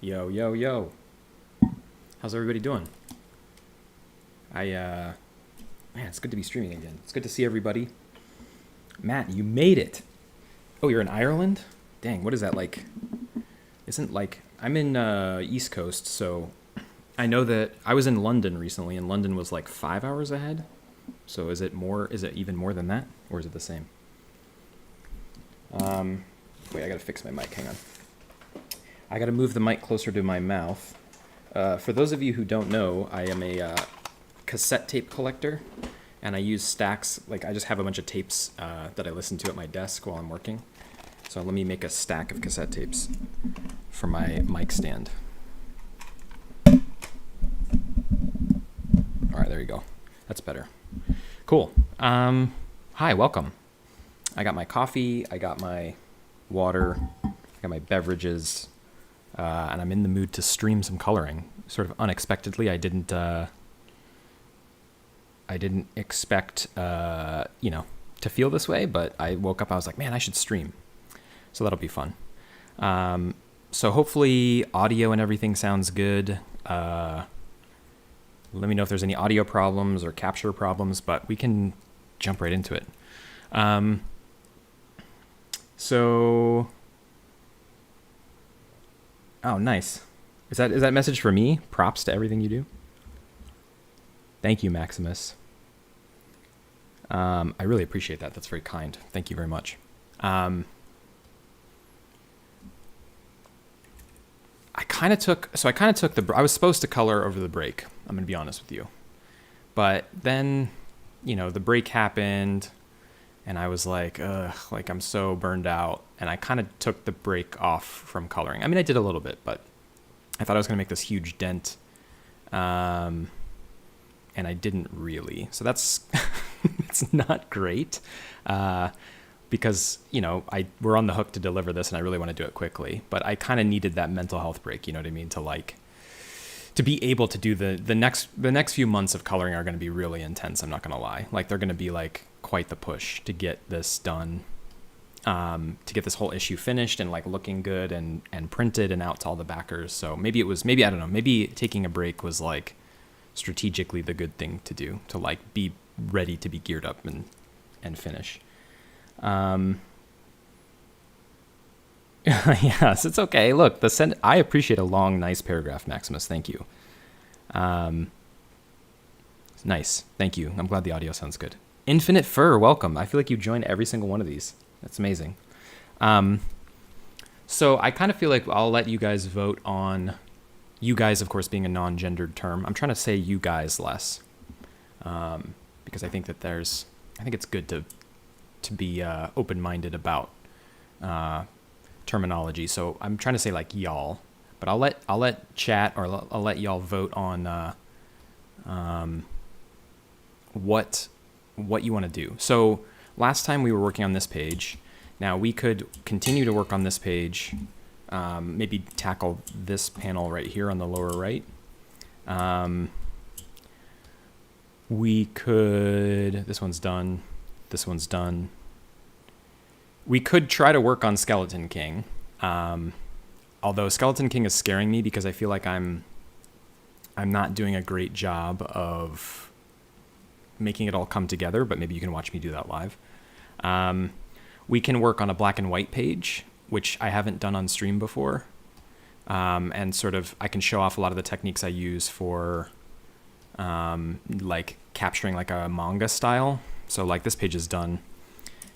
Yo, yo, yo. How's everybody doing? Man, it's good to be streaming again. It's good to see everybody. Matt, you made it. Oh, you're in Ireland? Dang, what is that like? Isn't like, I'm in East Coast, so I know that I was in London recently, and London was like 5 hours ahead. So is it even more than that? Or is it the same? Wait, I gotta fix my mic, hang on. I gotta move the mic closer to my mouth. For those of you who don't know, I am a cassette tape collector, and I use stacks. Like, I just have a bunch of tapes that I listen to at my desk while I'm working. So let me make a stack of cassette tapes for my mic stand. All right, there you go. That's better. Cool. Hi, welcome. I got my coffee, I got my water, I got my beverages, and I'm in the mood to stream some coloring. Sort of unexpectedly, I didn't expect, to feel this way, but I woke up, I was like, man, I should stream. So that'll be fun. So hopefully audio and everything sounds good. Let me know if there's any audio problems or capture problems, but we can jump right into it. Oh, nice. Is that message for me? Props to everything you do. Thank you, Maximus. I really appreciate that. That's very kind. Thank you very much. I was supposed to color over the break. I'm going to be honest with you. But then, the break happened and I was like, I'm so burned out. And I kind of took the break off from coloring. I mean, I did a little bit, but I thought I was going to make this huge dent. And I didn't really. So that's, it's not great. Because, we're on the hook to deliver this and I really want to do it quickly, but I kind of needed that mental health break, you know what I mean? To be able to do the next few months of coloring are going to be really intense. I'm not going to lie. Like, they're going to be like quite the push to get this done, to get this whole issue finished and like looking good and printed and out to all the backers. So maybe I don't know, maybe taking a break was like strategically the good thing to do, to like be ready to be geared up and finish. Yes, it's okay. Look, I appreciate a long, nice paragraph, Maximus. Thank you. Nice. Thank you. I'm glad the audio sounds good. Infinite Fur, welcome. I feel like you join every single one of these. That's amazing. So I kind of feel like I'll let you guys vote on, you guys, of course, being a non-gendered term. I'm trying to say you guys less, because I think it's good to be open-minded about terminology. So I'm trying to say like y'all, but I'll let chat, or I'll let y'all vote on what you want to do. So last time we were working on this page. Now we could continue to work on this page, maybe tackle this panel right here on the lower right. We could, this one's done. This one's done. We could try to work on Skeleton King. Although Skeleton King is scaring me because I feel like I'm not doing a great job of making it all come together, but maybe you can watch me do that live. We can work on a black and white page, which I haven't done on stream before. And sort of, I can show off a lot of the techniques I use for like capturing like a manga style. So like this page is done,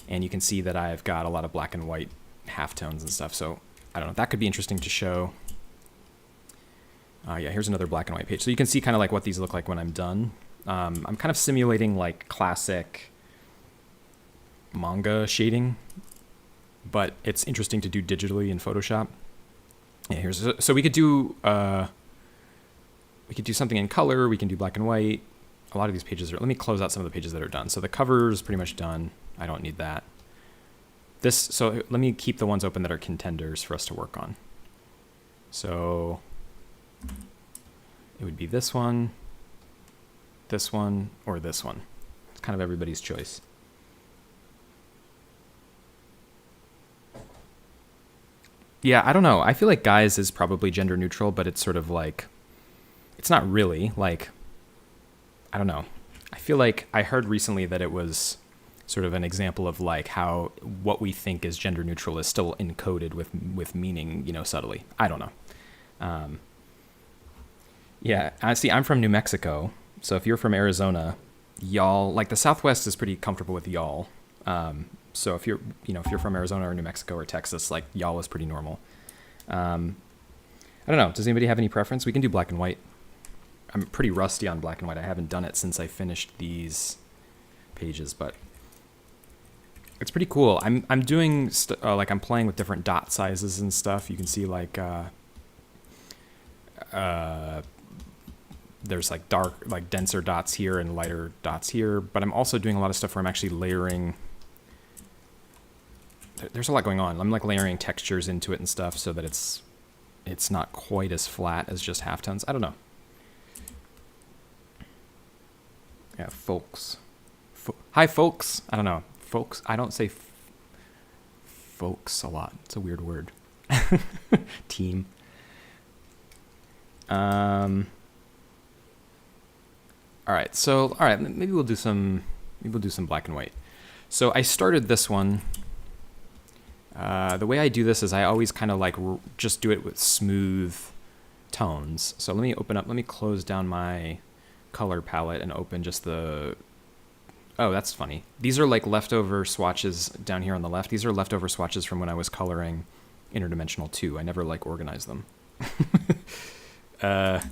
and you can see that I've got a lot of black and white halftones and stuff. So I don't know, that could be interesting to show. Yeah, here's another black and white page. So you can see kind of like what these look like when I'm done. I'm kind of simulating like classic manga shading, but it's interesting to do digitally in Photoshop. Yeah, so we could do something in color. We can do black and white. A lot of these pages let me close out some of the pages that are done. So the cover is pretty much done. I don't need that. So let me keep the ones open that are contenders for us to work on. So it would be this one, or this one. It's kind of everybody's choice. Yeah, I don't know. I feel like guys is probably gender neutral, but it's sort of like, it's not really. Like, I don't know. I feel like I heard recently that it was sort of an example of like how what we think is gender neutral is still encoded with meaning, you know, subtly. I don't know. Yeah, I see. I'm from New Mexico, so if you're from Arizona, y'all, like the Southwest is pretty comfortable with y'all. So if you're, you know, if you're from Arizona or New Mexico or Texas, like y'all is pretty normal. I don't know. Does anybody have any preference? We can do black and white. I'm pretty rusty on black and white. I haven't done it since I finished these pages, but it's pretty cool. I'm doing like I'm playing with different dot sizes and stuff. You can see like there's like denser dots here and lighter dots here, but I'm also doing a lot of stuff where I'm actually layering. There's a lot going on. I'm like layering textures into it and stuff so that it's not quite as flat as just halftones. I don't know. Yeah, folks. Hi, folks. I don't know. Folks. I don't say folks a lot. It's a weird word. Team. All right. So, all right. Maybe we'll do some black and white. So I started this one. The way I do this is I always kind of like just do it with smooth tones. So let me close down my color palette and open just the, oh, that's funny. These are like leftover swatches down here on the left. These are leftover swatches from when I was coloring Interdimensional 2. I never like organized them. Here,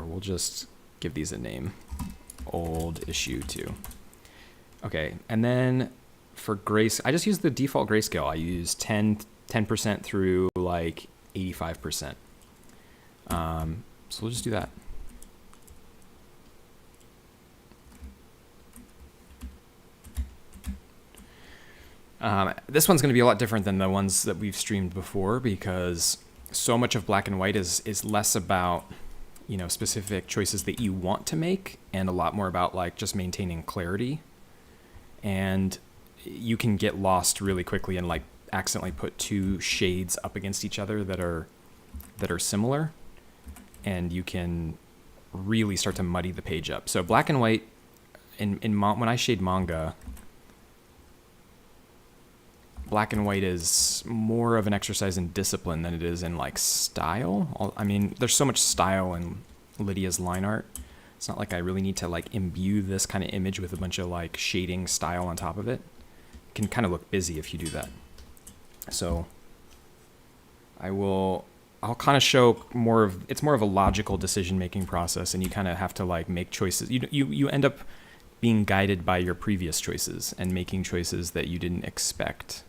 we'll just give these a name. Old issue 2. Okay, and then for grace, I just use the default grayscale. I use 10% through like 85%. So we'll just do that. This one's going to be a lot different than the ones that we've streamed before because so much of black and white is less about, you know, specific choices that you want to make and a lot more about like just maintaining clarity. And you can get lost really quickly and like accidentally put two shades up against each other that are similar, and you can really start to muddy the page up. So black and white when I shade manga, black and white is more of an exercise in discipline than it is in like style. I mean, there's so much style in Lydia's line art. It's not like I really need to like imbue this kind of image with a bunch of like shading style on top of it. It can kind of look busy if you do that. So I'll kind of show it's more of a logical decision-making process, and you kind of have to like make choices. You end up being guided by your previous choices and making choices that you didn't expect,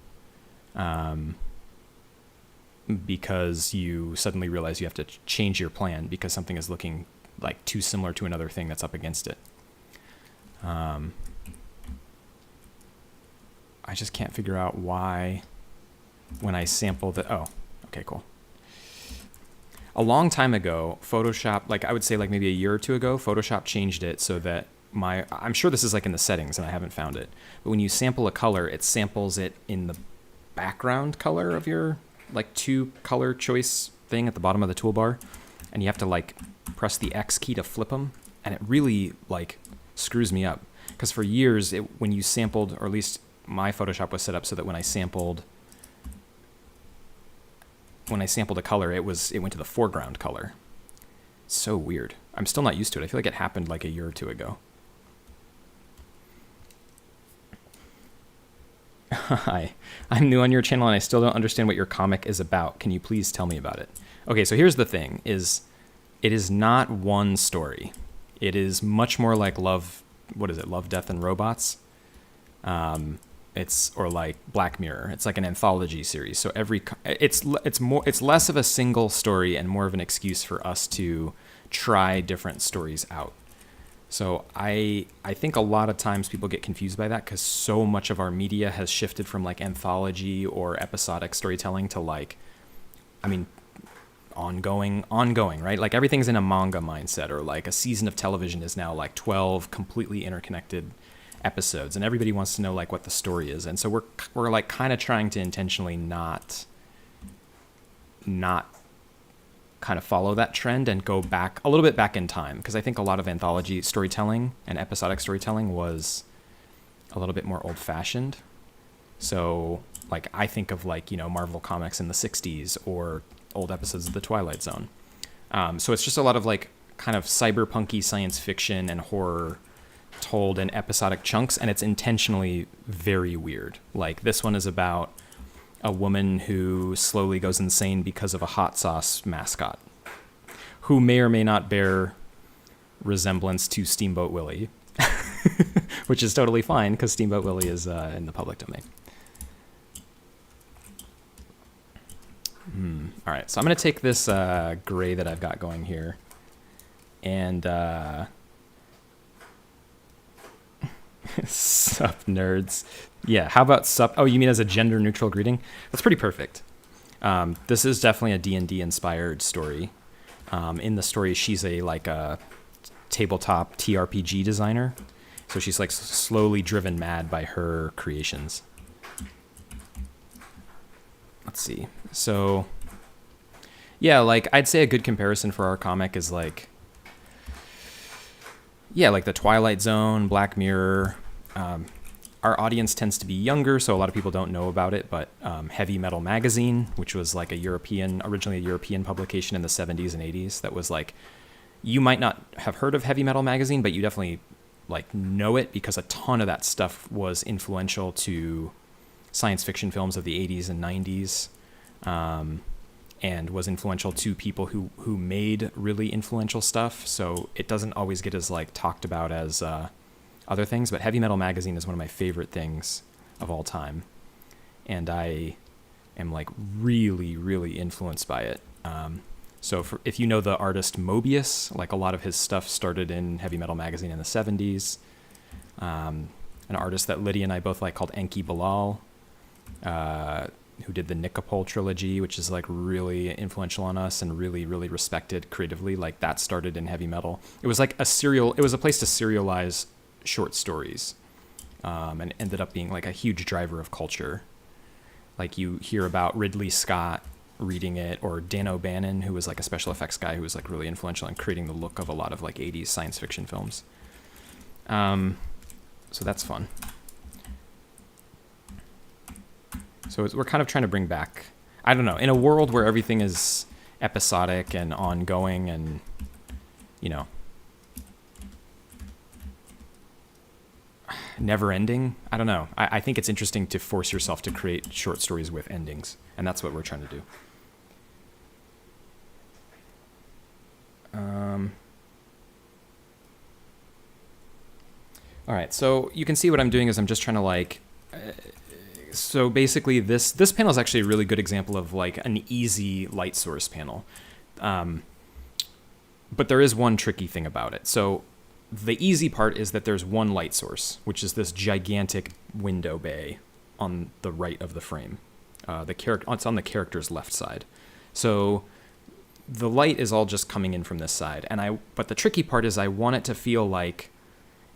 because you suddenly realize you have to change your plan because something is looking like too similar to another thing that's up against it. I just can't figure out why when I sample oh, okay, cool. A long time ago, Photoshop, like I would say like maybe a year or two ago, Photoshop changed it so that I'm sure this is like in the settings and I haven't found it, but when you sample a color, it samples it in the background color of your like 2 color choice thing at the bottom of the toolbar, and you have to like press the X key to flip them, and it really like screws me up because for years when you sampled, or at least my Photoshop was set up so that when I sampled a color, it went to the foreground color. So weird. I'm still not used to it. I feel like it happened like a year or two ago. Hi, I'm new on your channel and I still don't understand what your comic is about. Can you please tell me about it? Okay, so here's the thing, it is not one story. It is much more like Love, Death, and Robots? Or like Black Mirror. It's like an anthology series. So it's less of a single story and more of an excuse for us to try different stories out. So I think a lot of times people get confused by that because so much of our media has shifted from like anthology or episodic storytelling to like, I mean, ongoing, right? Like everything's in a manga mindset, or like a season of television is now like 12 completely interconnected episodes, and everybody wants to know like what the story is. And so we're like kind of trying to intentionally not not kind of follow that trend and go back a little bit back in time, because I think a lot of anthology storytelling and episodic storytelling was a little bit more old-fashioned. So like I think of like, you know, Marvel Comics in the 60s or old episodes of The Twilight Zone. So it's just a lot of like kind of cyberpunky science fiction and horror told in episodic chunks, and it's intentionally very weird. Like this one is about a woman who slowly goes insane because of a hot sauce mascot who may or may not bear resemblance to Steamboat Willie, which is totally fine because Steamboat Willie is in the public domain. All right, so I'm going to take this gray that I've got going here and sup nerds. Yeah, how about sup? Oh, you mean as a gender neutral greeting? That's pretty perfect. This is definitely a D&D inspired story. In the story, she's a tabletop TRPG designer. So she's like slowly driven mad by her creations. Let's see. So yeah, like I'd say a good comparison for our comic is like, yeah, like the Twilight Zone, Black Mirror. Our audience tends to be younger, so a lot of people don't know about it, but Heavy Metal Magazine, which was like originally a European publication in the 70s and 80s, that was like, you might not have heard of Heavy Metal Magazine, but you definitely like know it because a ton of that stuff was influential to science fiction films of the 80s and 90s, and was influential to people who made really influential stuff. So it doesn't always get as like talked about as other things, but Heavy Metal Magazine is one of my favorite things of all time, and I am like really, really influenced by it. So if you know the artist Mobius, like a lot of his stuff started in Heavy Metal Magazine in the 70s. An artist that Lydia and I both like called Enki Bilal, who did the Nicopol trilogy, which is like really influential on us and really, really respected creatively. Like that started in heavy metal. It was like it was a place to serialize short stories, and ended up being like a huge driver of culture. Like you hear about Ridley Scott reading it, or Dan O'Bannon, who was like a special effects guy who was like really influential in creating the look of a lot of like 80s science fiction films. So that's fun. So we're kind of trying to bring back, I don't know, in a world where everything is episodic and ongoing and, you know, never ending. I don't know. I think it's interesting to force yourself to create short stories with endings, and that's what we're trying to do. All right, so you can see what I'm doing is I'm just trying to like, so basically this panel is actually a really good example of like an easy light source panel. But there is one tricky thing about it. So the easy part is that there's one light source, which is this gigantic window bay on the right of the frame. It's on the character's left side. So the light is all just coming in from this side. But the tricky part is I want it to feel like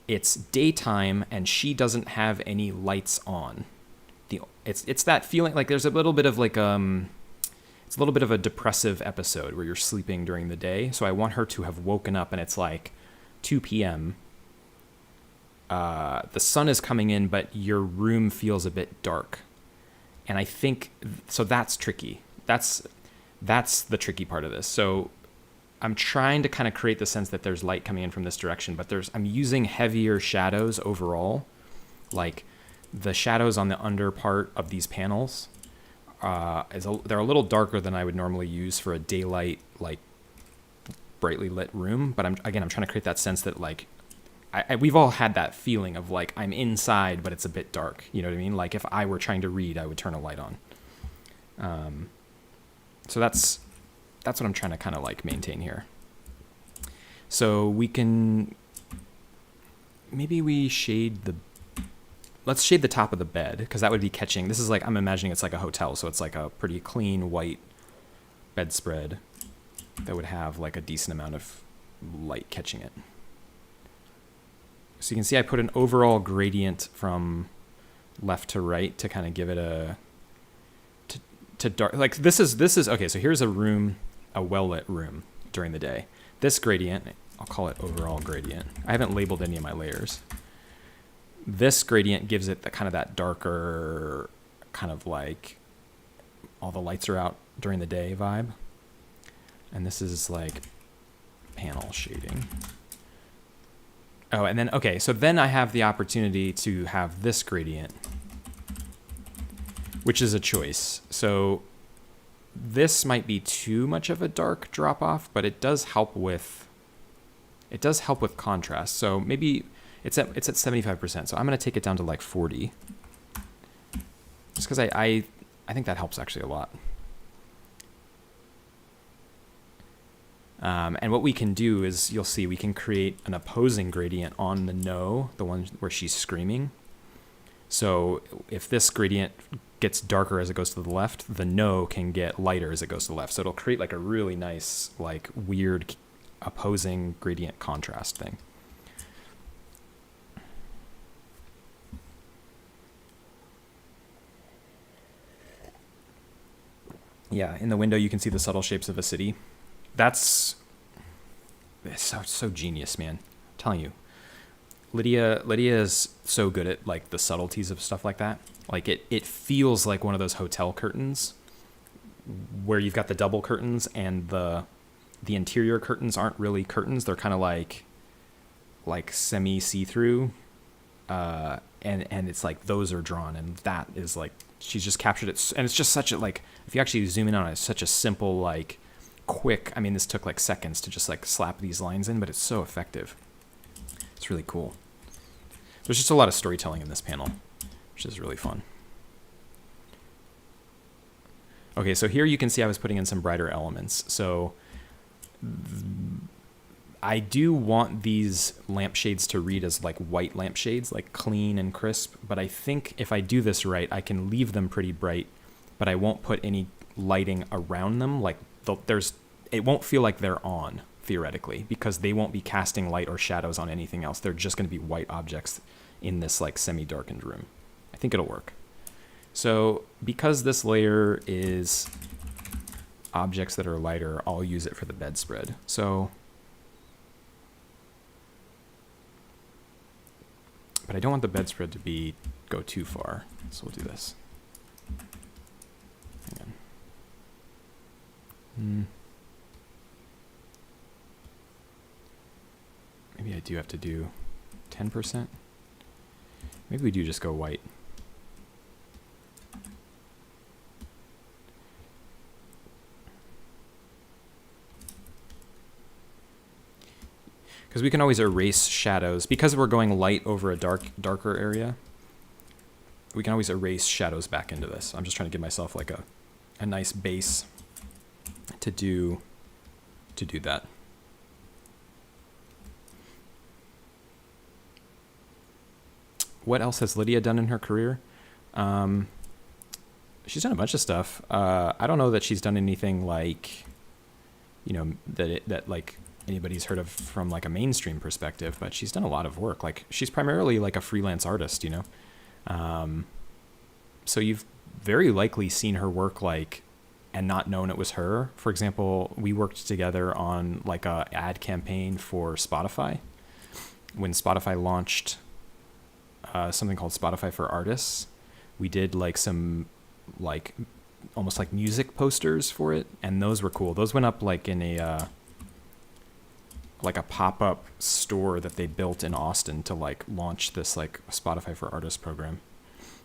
it's daytime and she doesn't have any lights on. It's that feeling like there's a little bit of like it's a little bit of a depressive episode where you're sleeping during the day. So I want her to have woken up and it's like 2 p.m. The sun is coming in, but your room feels a bit dark. And I think so that's tricky. That's the tricky part of this. So I'm trying to kind of create the sense that there's light coming in from this direction, but I'm using heavier shadows overall. Like the shadows on the under part of these panels, they're a little darker than I would normally use for a daylight, like brightly lit room. But I'm trying to create that sense that like, we've all had that feeling of like, I'm inside, but it's a bit dark. You know what I mean? Like if I were trying to read, I would turn a light on. So that's what I'm trying to kind of like maintain here. So let's shade the top of the bed, because that would be catching. This is like, I'm imagining it's like a hotel, so it's like a pretty clean white bedspread that would have like a decent amount of light catching it. So you can see I put an overall gradient from left to right to kind of give it to dark. Like this is okay. So here's a room, a well-lit room during the day. This gradient, I'll call it overall gradient. I haven't labeled any of my layers. This gradient gives it the kind of that darker, kind of like all the lights are out during the day vibe. And this is like panel shading. Oh, and then, okay, so then I have the opportunity to have this gradient, which is a choice. So this might be too much of a dark drop off, but it does help with contrast. So maybe it's at 75%. So I'm going to take it down to like 40. Just because I think that helps actually a lot. And what we can do is, you'll see, we can create an opposing gradient on the no, the one where she's screaming. So if this gradient gets darker as it goes to the left, the no can get lighter as it goes to the left. So it'll create like a really nice, like weird opposing gradient contrast thing. Yeah, in the window you can see the subtle shapes of a city. That's so genius, man. I'm telling you. Lydia is so good at like the subtleties of stuff like that. Like it feels like one of those hotel curtains where you've got the double curtains and the interior curtains aren't really curtains. They're kind of like semi see-through. And it's like those are drawn, and that is like she's just captured it. And it's just such a, like, if you actually zoom in on it, it's such a simple, like, quick, I mean, this took like seconds to just like slap these lines in, but it's so effective. It's really cool. There's just a lot of storytelling in this panel, which is really fun. Okay, so here you can see I was putting in some brighter elements. So I do want these lampshades to read as like white lampshades, like clean and crisp, but I think if I do this right, I can leave them pretty bright, but I won't put any lighting around them. Like it won't feel like they're on, theoretically, because they won't be casting light or shadows on anything else. They're just going to be white objects in this like semi-darkened room. I think it'll work. So because this layer is objects that are lighter, I'll use it for the bedspread. So, but I don't want the bedspread to go too far. So we'll do this. Hang on. Maybe I do have to do 10%. Maybe we do just go white. Because we can always erase shadows. Because we're going light over a darker area, we can always erase shadows back into this. I'm just trying to give myself like a nice base to do that. What else has Lydia done in her career? She's done a bunch of stuff. I don't know that she's done anything like, that like anybody's heard of from like a mainstream perspective, but she's done a lot of work. Like she's primarily like a freelance artist, so you've very likely seen her work like and not known it was her. For example, we worked together on like a ad campaign for Spotify when Spotify launched something called Spotify for Artists. We did like some like almost like music posters for it, and those were cool. Those went up like in a pop-up store that they built in Austin to like launch this like Spotify for Artists program.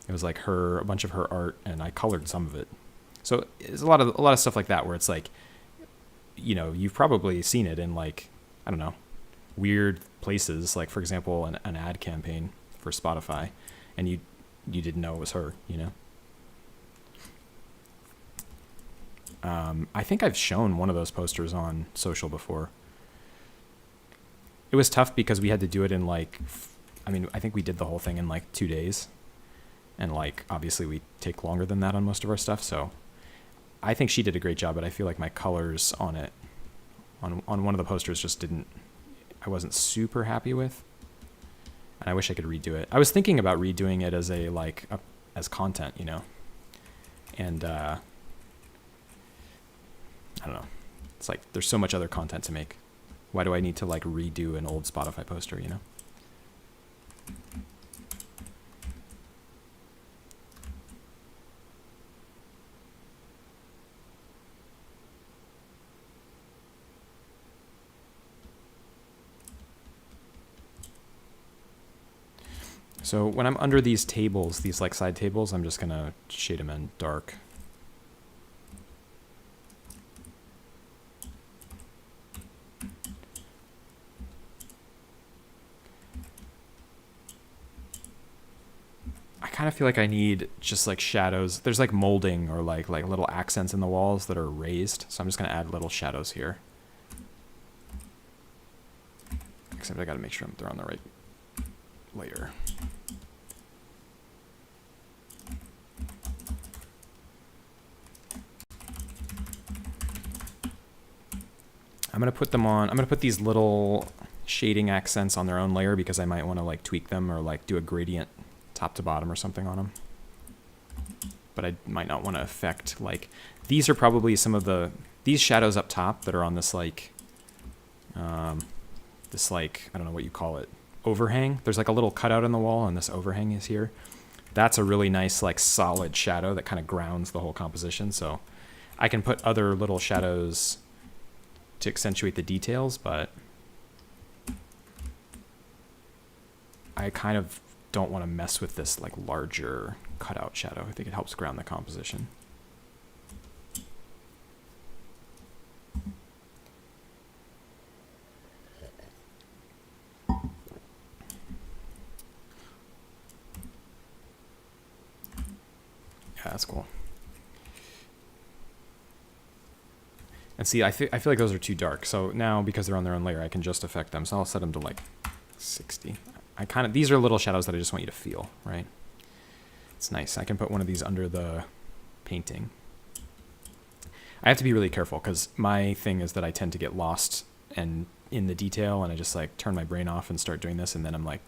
It was like a bunch of her art, and I colored some of it. So it's a lot of stuff like that where it's like, you've probably seen it in like, I don't know, weird places. Like for example, an ad campaign for Spotify, and you didn't know it was her, I think I've shown one of those posters on social before. It was tough because we had to do it in like, I think we did the whole thing in like 2 days, and like obviously we take longer than that on most of our stuff. So I think she did a great job, but I feel like my colors on it, on one of the posters I wasn't super happy with. And I wish I could redo it. I was thinking about redoing it as as content, and I don't know. It's like there's so much other content to make. Why do I need to like redo an old Spotify poster, you know? So when I'm under these tables, these like side tables, I'm just gonna shade them in dark. I kind of feel like I need just like shadows. There's like molding or like little accents in the walls that are raised. So I'm just gonna add little shadows here. Except I gotta make sure they're on the right layer. I'm gonna put them on. I'm gonna put these little shading accents on their own layer because I might want to like tweak them or like do a gradient top to bottom or something on them. But I might not want to affect like these are probably some of these shadows up top that are on this like I don't know what you call it, overhang. There's like a little cutout in the wall and this overhang is here. That's a really nice like solid shadow that kind of grounds the whole composition. So I can put other little shadows to accentuate the details, but I kind of don't want to mess with this like larger cutout shadow. I think it helps ground the composition. Yeah, that's cool. And see, I feel like those are too dark. So now, because they're on their own layer, I can just affect them. So I'll set them to like 60. These are little shadows that I just want you to feel, right? It's nice. I can put one of these under the painting. I have to be really careful because my thing is that I tend to get lost and in the detail, and I just like turn my brain off and start doing this, and then I'm like,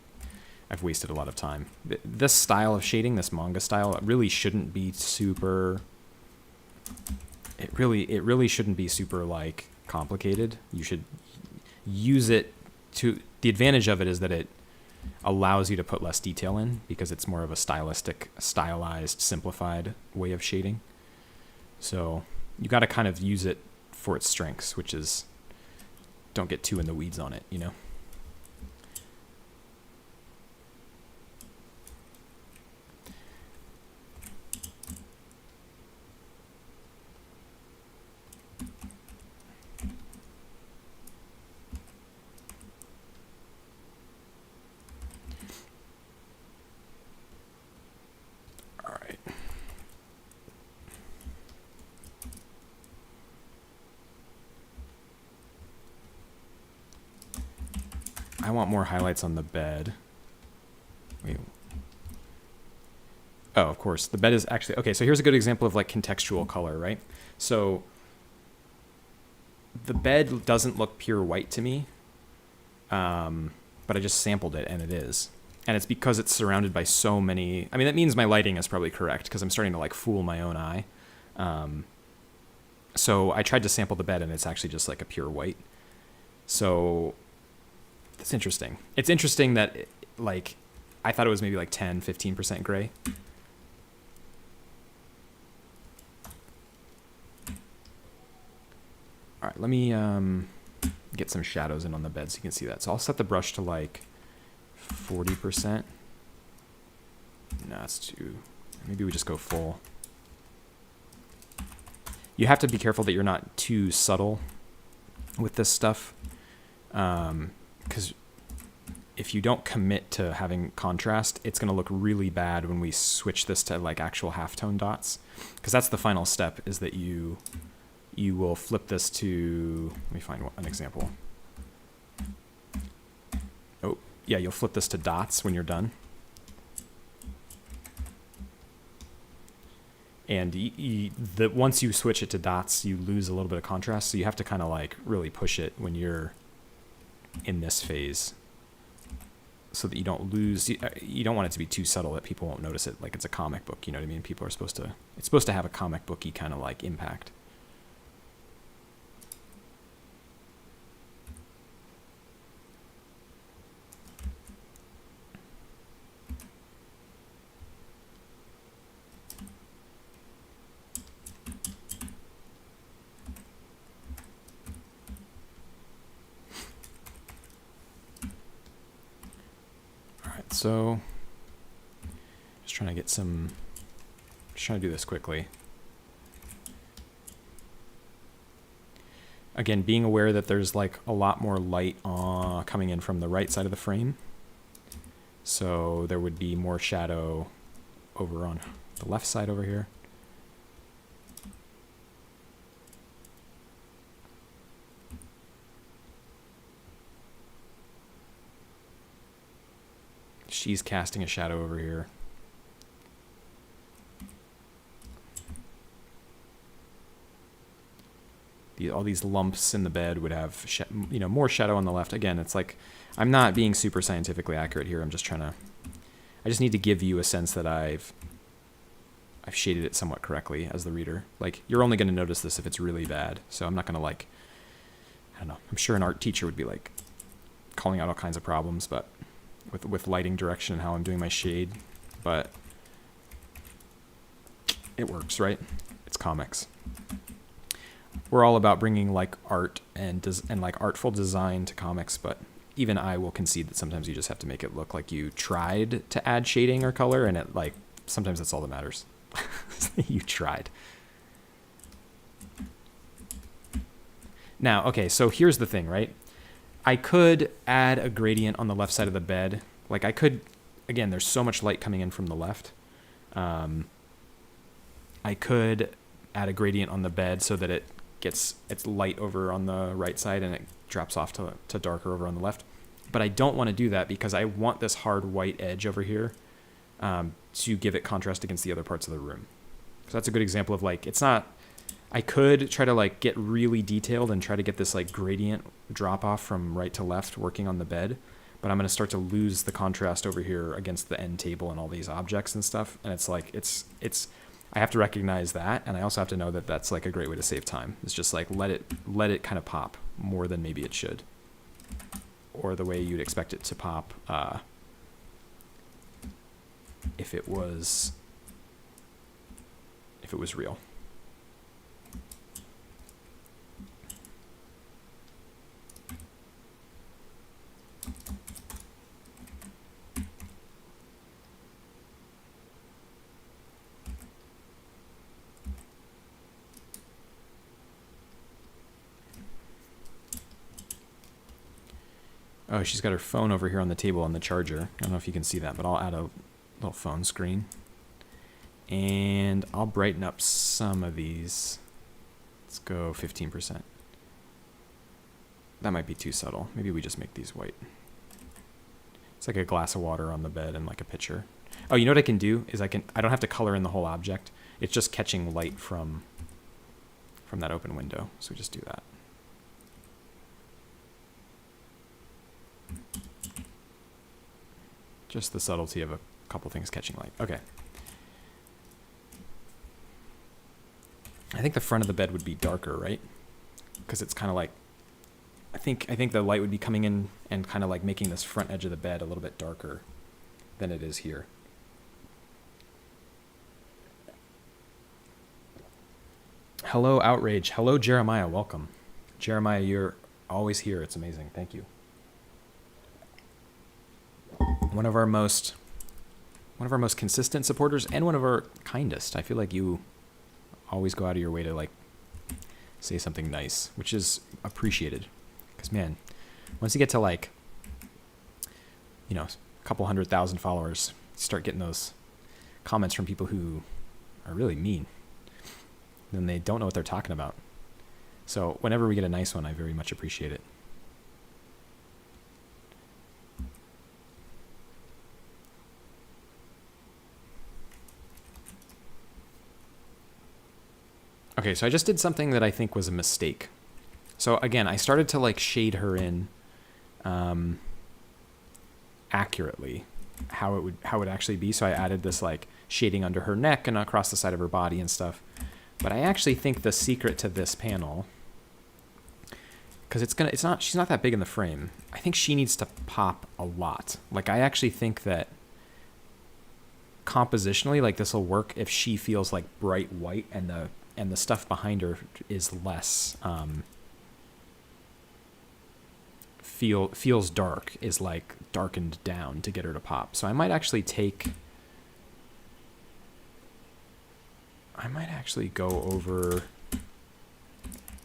I've wasted a lot of time. This style of shading, this manga style, it really shouldn't be super. It really shouldn't be super like complicated. You should use it to. The advantage of it is that it allows you to put less detail in because it's more of a stylized, simplified way of shading. So you got to kind of use it for its strengths, which is don't get too in the weeds on it, you know? I want more highlights on the bed. Wait. Oh, of course. The bed is actually... Okay, so here's a good example of like contextual color, right? So the bed doesn't look pure white to me, but I just sampled it and it is. And it's because it's surrounded by so many... I mean, that means my lighting is probably correct because I'm starting to like fool my own eye. So I tried to sample the bed and it's actually just like a pure white. So... That's interesting. It's interesting that, like, I thought it was maybe like 10, 15% gray. All right, let me get some shadows in on the bed so you can see that. So I'll set the brush to like 40%. No, that's too... Maybe we just go full. You have to be careful that you're not too subtle with this stuff. Because if you don't commit to having contrast, it's going to look really bad when we switch this to like actual halftone dots. Because that's the final step, is that you will flip this to... Let me find an example. Oh, yeah, you'll flip this to dots when you're done. And once you switch it to dots, you lose a little bit of contrast. So you have to kind of like really push it when you're in this phase so that you don't lose. You don't want it to be too subtle that people won't notice it like it's a comic book, you know what I mean? People are supposed to... It's supposed to have a comic booky kind of like impact. So just trying to get some, just trying to do this quickly. Again, being aware that there's like a lot more light coming in from the right side of the frame. So there would be more shadow over on the left side over here. She's casting a shadow over here. All these lumps in the bed would have, more shadow on the left. Again, it's like, I'm not being super scientifically accurate here. I'm just trying to, I just need to give you a sense that I've shaded it somewhat correctly as the reader. Like, you're only going to notice this if it's really bad. So I'm not going to like, I don't know. I'm sure an art teacher would be like calling out all kinds of problems, but with lighting direction and how I'm doing my shade, but it works, right? It's comics. We're all about bringing like art and like artful design to comics, but even I will concede that sometimes you just have to make it look like you tried to add shading or color, and it like sometimes that's all that matters. You tried. Now, okay, so here's the thing, right? I could add a gradient on the left side of the bed. Like I could, again, there's so much light coming in from the left. I could add a gradient on the bed so that it's light over on the right side and it drops off to darker over on the left. But I don't want to do that because I want this hard white edge over here to give it contrast against the other parts of the room. So that's a good example of like, it's not, I could try to like get really detailed and try to get this like gradient drop off from right to left working on the bed, but I'm going to start to lose the contrast over here against the end table and all these objects and stuff. And it's like, I have to recognize that, and I also have to know that that's like a great way to save time. It's just like let it kind of pop more than maybe it should, or the way you'd expect it to pop if it was real. Oh, she's got her phone over here on the table on the charger. I don't know if you can see that, but I'll add a little phone screen. And I'll brighten up some of these. Let's go 15%. That might be too subtle. Maybe we just make these white. It's like a glass of water on the bed and like a pitcher. Oh, you know what I can do is I don't have to color in the whole object. It's just catching light from that open window. So we just do that. Just the subtlety of a couple things catching light. Okay. I think the front of the bed would be darker, right? Because it's kind of like, I think the light would be coming in and kind of like making this front edge of the bed a little bit darker than it is here. Hello, Outrage. Hello, Jeremiah. Welcome. Jeremiah, you're always here. It's amazing. Thank you. One of our most consistent supporters and one of our kindest. I feel like you always go out of your way to like say something nice, which is appreciated. Because man, once you get to like, a couple 100,000 followers, you start getting those comments from people who are really mean. And they don't know what they're talking about. So whenever we get a nice one, I very much appreciate it. Okay, so I just did something that I think was a mistake. So again, I started to like shade her in accurately how it would actually be. So I added this like shading under her neck and across the side of her body and stuff. But I actually think the secret to this panel, because she's not that big in the frame. I think she needs to pop a lot. Like I actually think that compositionally, like this will work if she feels like bright white and the stuff behind her is less feels dark is like darkened down to get her to pop. So I might actually go over,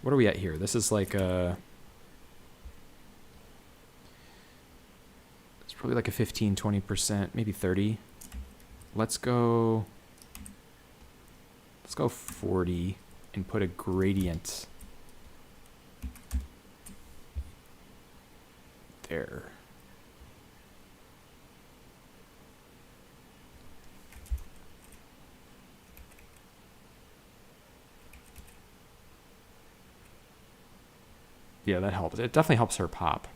what are we at here? This is like it's probably like a 15, 20%, maybe 30. Let's go 40 and put a gradient there. Yeah, that helps. It definitely helps her pop.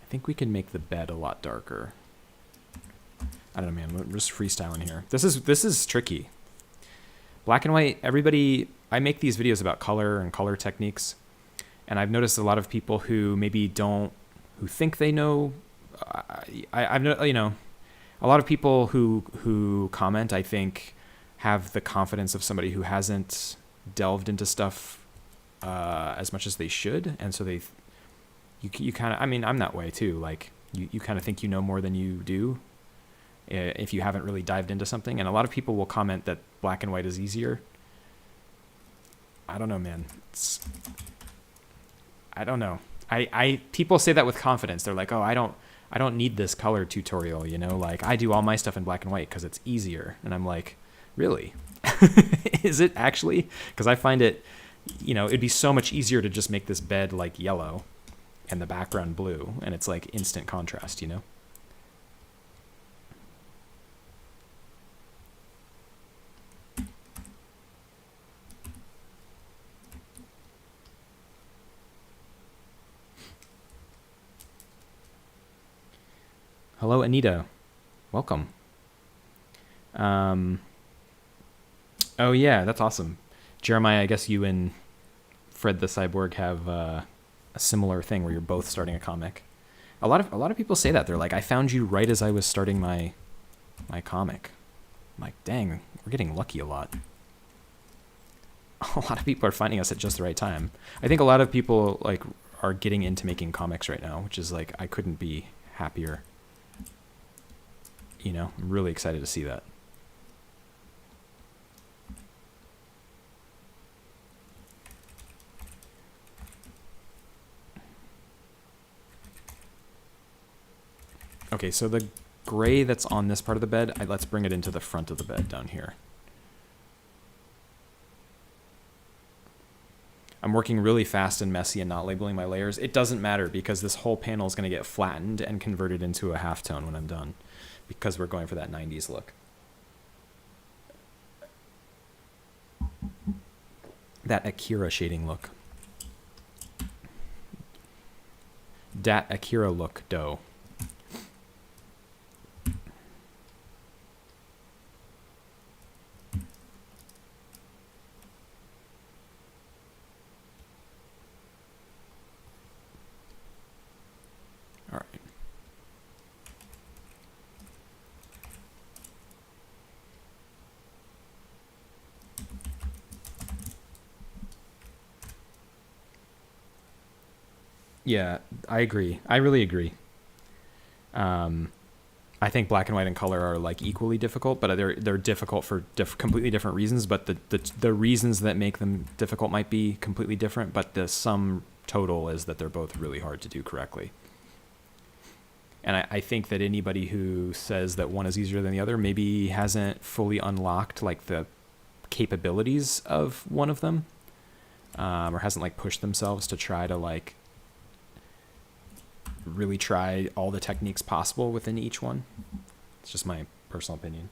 I think we can make the bed a lot darker. I don't know, man. We're just freestyling here. This is tricky. Black and white, everybody, I make these videos about color and color techniques, and I've noticed a lot of people who maybe who think they know, I've you know, a lot of people who comment, I think, have the confidence of somebody who hasn't delved into stuff as much as they should, and so you kind of, I mean, I'm that way too, like, you kind of think you know more than you do if you haven't really dived into something. And a lot of people will comment that black and white is easier. I don't know, man. I don't know. People say that with confidence. They're like, oh, I don't need this color tutorial, you know, like I do all my stuff in black and white because it's easier. And I'm like, really? Is it actually? Because I find it, you know, it'd be so much easier to just make this bed like yellow and the background blue, and it's like instant contrast, you know? Hello, Anita. Welcome. Oh yeah, that's awesome. Jeremiah, I guess you and Fred the Cyborg have a similar thing where you're both starting a comic. A lot of people say that. They're like, I found you right as I was starting my comic. I'm like, dang, we're getting lucky a lot. A lot of people are finding us at just the right time. I think a lot of people like are getting into making comics right now, which is like, I couldn't be happier. You know, I'm really excited to see that. Okay, so the gray that's on this part of the bed, let's bring it into the front of the bed down here. I'm working really fast and messy and not labeling my layers. It doesn't matter because this whole panel is going to get flattened and converted into a halftone when I'm done, because we're going for that 90s look. That Akira shading look. Dat Akira look, dough. All right. Yeah, I agree. I really agree. I think black and white and color are like equally difficult, but they're difficult for completely different reasons. But the reasons that make them difficult might be completely different. But the sum total is that they're both really hard to do correctly. And I think that anybody who says that one is easier than the other maybe hasn't fully unlocked like the capabilities of one of them, or hasn't like pushed themselves to try to like really try all the techniques possible within each one. It's just my personal opinion.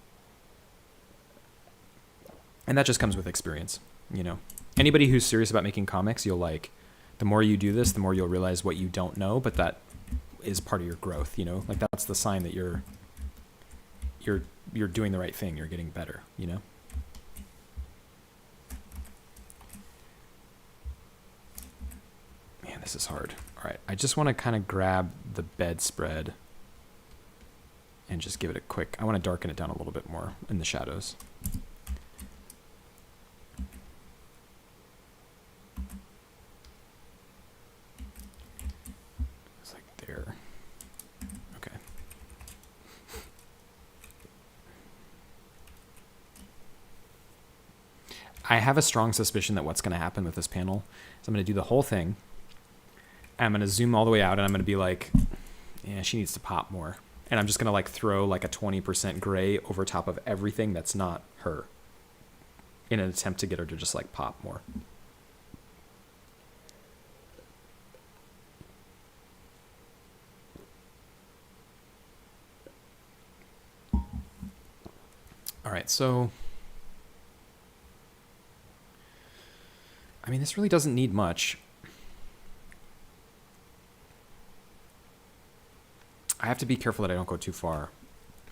And that just comes with experience, you know. Anybody who's serious about making comics, you'll like, the more you do this, the more you'll realize what you don't know, but that is part of your growth, you know. Like that's the sign that you're doing the right thing, you're getting better, you know. Man, this is hard. All right, I just want to kind of grab the bedspread and just give it a quick, I want to darken it down a little bit more in the shadows. I have a strong suspicion that what's going to happen with this panel is I'm going to do the whole thing. I'm going to zoom all the way out, and I'm going to be like, yeah, she needs to pop more. And I'm just going to like throw like a 20% gray over top of everything that's not her in an attempt to get her to just like pop more. All right, so I mean, this really doesn't need much. I have to be careful that I don't go too far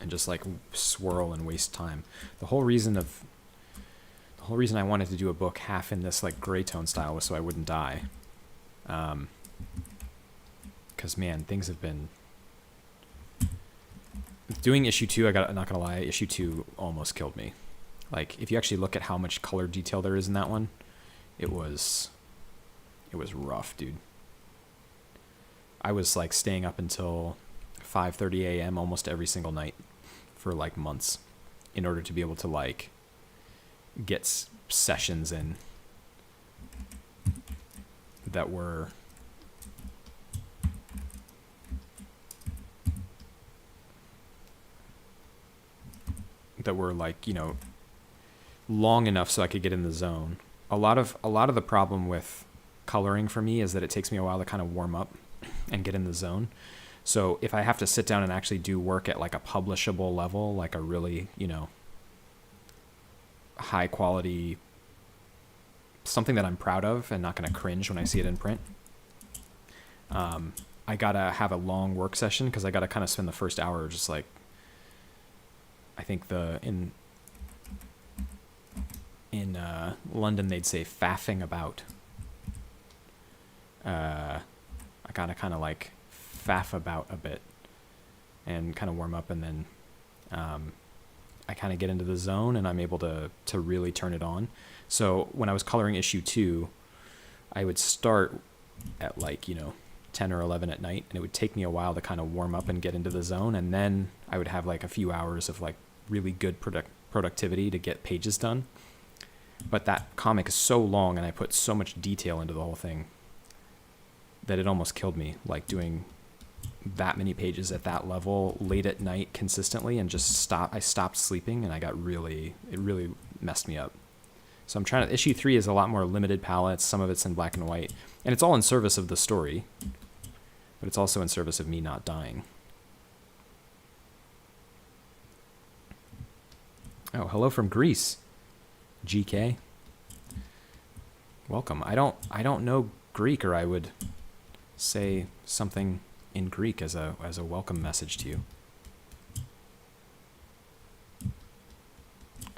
and just like swirl and waste time. The whole reason I wanted to do a book half in this like gray tone style was so I wouldn't die. 'Cause man, things have been doing issue 2. I'm not gonna lie, issue 2 almost killed me. Like if you actually look at how much color detail there is in that one, it was rough, dude. I was like staying up until 5:30 a.m. almost every single night for like months in order to be able to like get sessions in that were like, you know, long enough so I could get in the zone. A lot of the problem with coloring for me is that it takes me a while to kind of warm up and get in the zone. So if I have to sit down and actually do work at like a publishable level, like a really, you know, high quality, something that I'm proud of and not going to cringe when I see it in print, I gotta have a long work session because I gotta kind of spend the first hour just like, I think in London they'd say faffing about. I gotta kind of like faff about a bit and kind of warm up, and then I kind of get into the zone and I'm able to really turn it on. So when I was coloring issue 2, I would start at like, you know, 10 or 11 at night, and it would take me a while to kind of warm up and get into the zone, and then I would have like a few hours of like really good productivity to get pages done. But that comic is so long and I put so much detail into the whole thing that it almost killed me, like doing that many pages at that level late at night consistently, and I stopped sleeping, and it really messed me up. So I'm trying to, issue 3 is a lot more limited palettes. Some of it's in black and white, and it's all in service of the story, but it's also in service of me not dying. Oh, hello from Greece, GK. Welcome. I don't know Greek, or I would say something in Greek as a welcome message to you.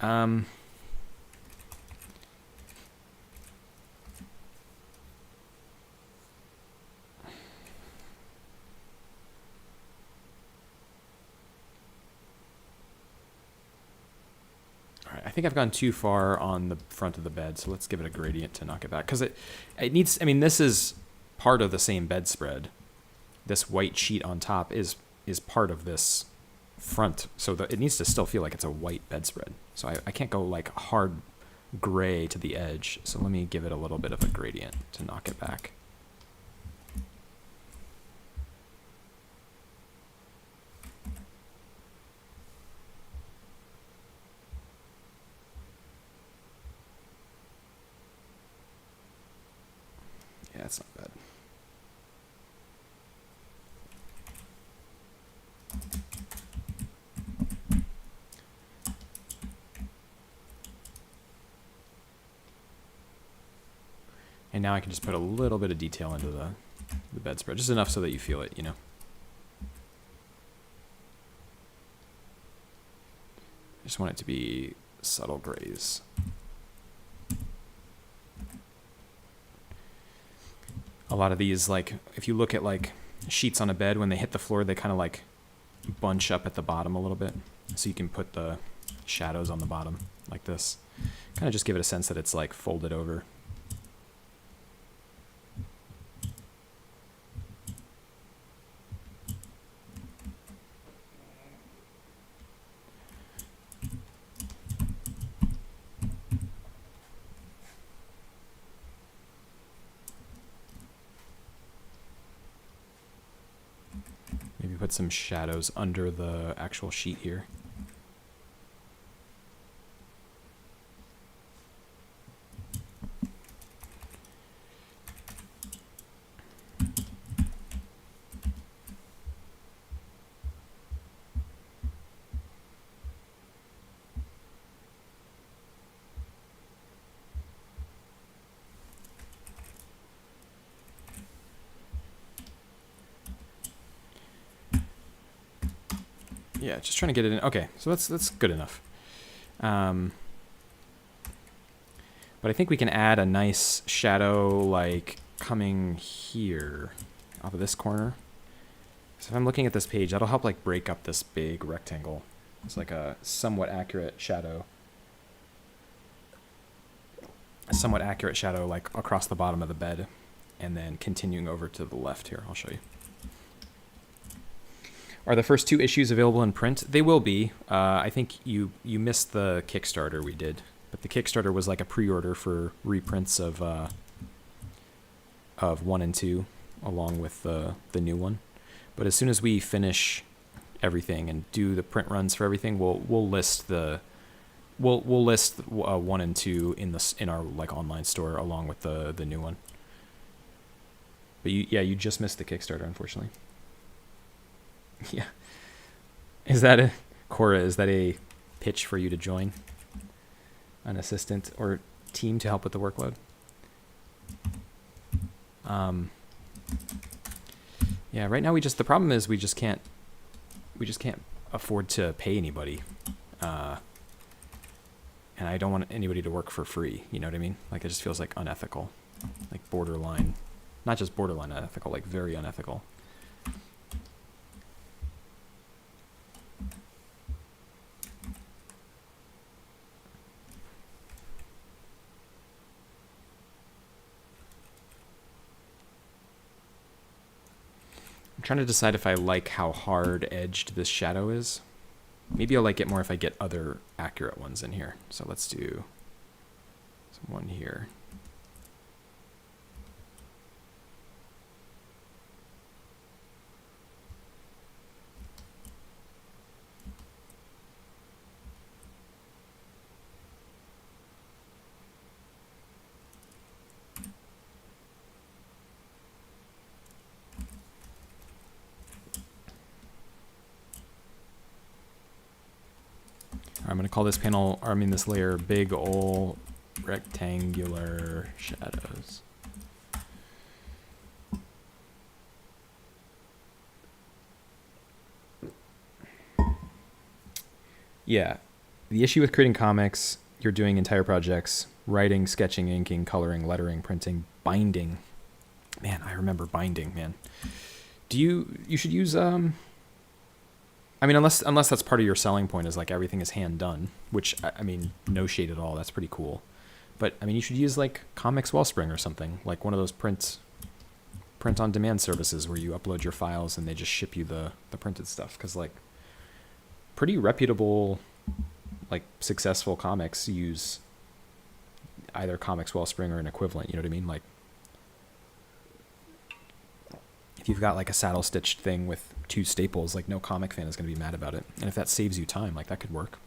I think I've gone too far on the front of the bed, so let's give it a gradient to knock it back. Because it needs, I mean, this is part of the same bedspread. This white sheet on top is part of this front, so it needs to still feel like it's a white bedspread. So I can't go like hard gray to the edge, so let me give it a little bit of a gradient to knock it back. Yeah, that's not bad. And now I can just put a little bit of detail into the bedspread, just enough so that you feel it, you know. I just want it to be subtle grays. A lot of these, like, if you look at like sheets on a bed, when they hit the floor, they kind of like bunch up at the bottom a little bit. So you can put the shadows on the bottom like this. Kind of just give it a sense that it's like folded over. put some shadows under the actual sheet here. Yeah, just trying to get it in. Okay, so that's good enough. But I think we can add a nice shadow like coming here off of this corner. So if I'm looking at this page, that'll help like break up this big rectangle. It's like a somewhat accurate shadow. A somewhat accurate shadow like across the bottom of the bed, and then continuing over to the left here. I'll show you. Are the first 2 issues available in print? They will be. I think you missed the Kickstarter we did, but the Kickstarter was like a pre-order for reprints of 1 and 2, along with the new one. But as soon as we finish everything and do the print runs for everything, we'll list we'll list 1 and 2 in our like online store along with the new one. But you just missed the Kickstarter, unfortunately. Yeah. Is that a pitch for you to join an assistant or team to help with the workload? Yeah, right now the problem is we just can't afford to pay anybody. And I don't want anybody to work for free, you know what I mean? Like it just feels like unethical. Like borderline, not just borderline unethical, like very unethical. Trying to decide if I like how hard edged this shadow is. Maybe I'll like it more if I get other accurate ones in here. So let's do one here. I'm going to call this panel, or I mean this layer, big ol' rectangular shadows. Yeah, the issue with creating comics, you're doing entire projects, writing, sketching, inking, coloring, lettering, printing, binding. Man, I remember binding, man. You should use, I mean, unless that's part of your selling point is like everything is hand done, which I mean, no shade at all. That's pretty cool. But I mean, you should use like Comics Wellspring or something, like one of those print on demand services where you upload your files and they just ship you the printed stuff. Cause like pretty reputable, like successful comics use either Comics Wellspring or an equivalent. You know what I mean? Like if you've got like a saddle stitched thing with 2 staples, like no comic fan is going to be mad about it. And if that saves you time, like that could work.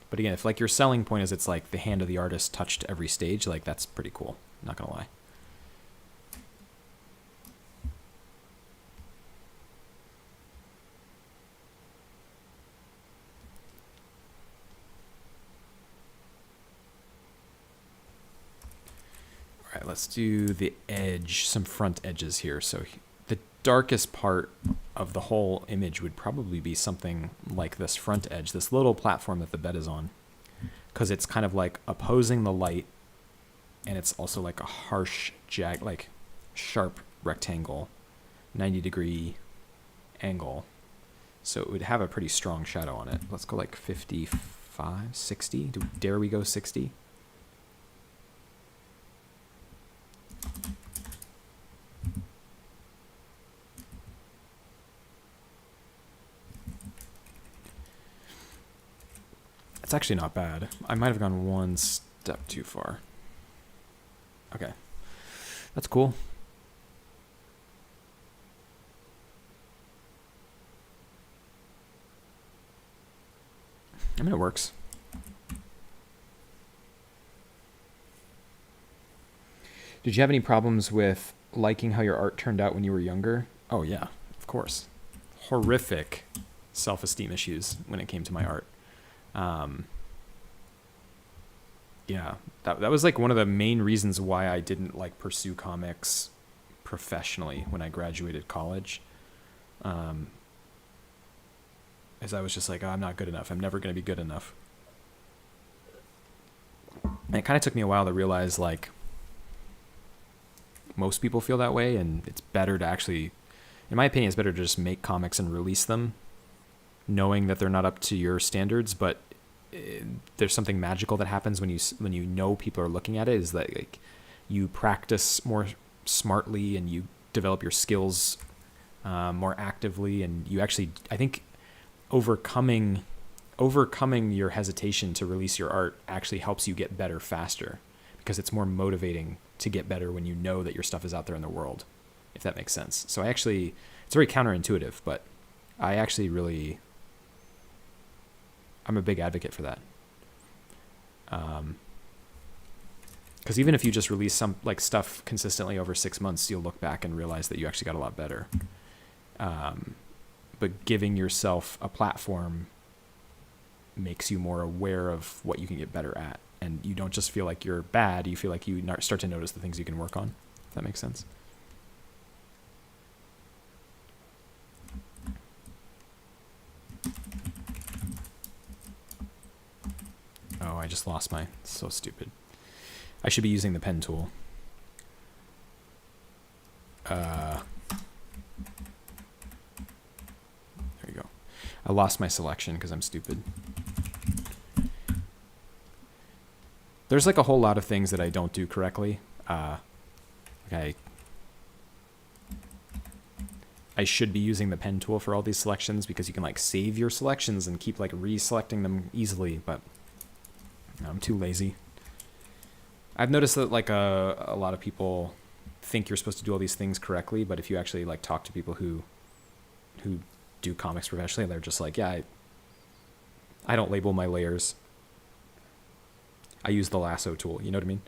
But again, if like your selling point is it's like the hand of the artist touched every stage, like that's pretty cool. Not going to lie. All right, let's do the edge, some front edges here. So the darkest part of the whole image would probably be something like this front edge, this little platform that the bed is on, because it's kind of like opposing the light, and it's also like a harsh, like sharp rectangle, 90-degree angle. So it would have a pretty strong shadow on it. Let's go like 55, 60. Dare we go 60? It's actually not bad. I might have gone one step too far. Okay. That's cool. I mean, it works. Did you have any problems with liking how your art turned out when you were younger? Oh, yeah, of course. Horrific self-esteem issues when it came to my art. Yeah, that was like one of the main reasons why I didn't like pursue comics professionally when I graduated college. As I was just like, oh, I'm not good enough. I'm never going to be good enough. And it kind of took me a while to realize, like, most people feel that way, and it's better to actually, in my opinion, it's better to just make comics and release them, knowing that they're not up to your standards. But there's something magical that happens when you know people are looking at it, is that, like, you practice more smartly and you develop your skills more actively, and you actually, I think, overcoming your hesitation to release your art actually helps you get better faster, because it's more motivating to get better when you know that your stuff is out there in the world, if that makes sense. So it's very counterintuitive, but I actually really, I'm a big advocate for that. Because even if you just release some like stuff consistently over 6 months, you'll look back and realize that you actually got a lot better. But giving yourself a platform makes you more aware of what you can get better at. And you don't just feel like you're bad, you feel like you start to notice the things you can work on, if that makes sense. Oh, I just lost my, so stupid. I should be using the pen tool. There you go. I lost my selection because I'm stupid. There's like a whole lot of things that I don't do correctly. I should be using the pen tool for all these selections, because you can like save your selections and keep like reselecting them easily, but I'm too lazy. I've noticed that like a lot of people think you're supposed to do all these things correctly, but if you actually like talk to people who do comics professionally, they're just like, yeah, I don't label my layers. I use the lasso tool. You know what I mean?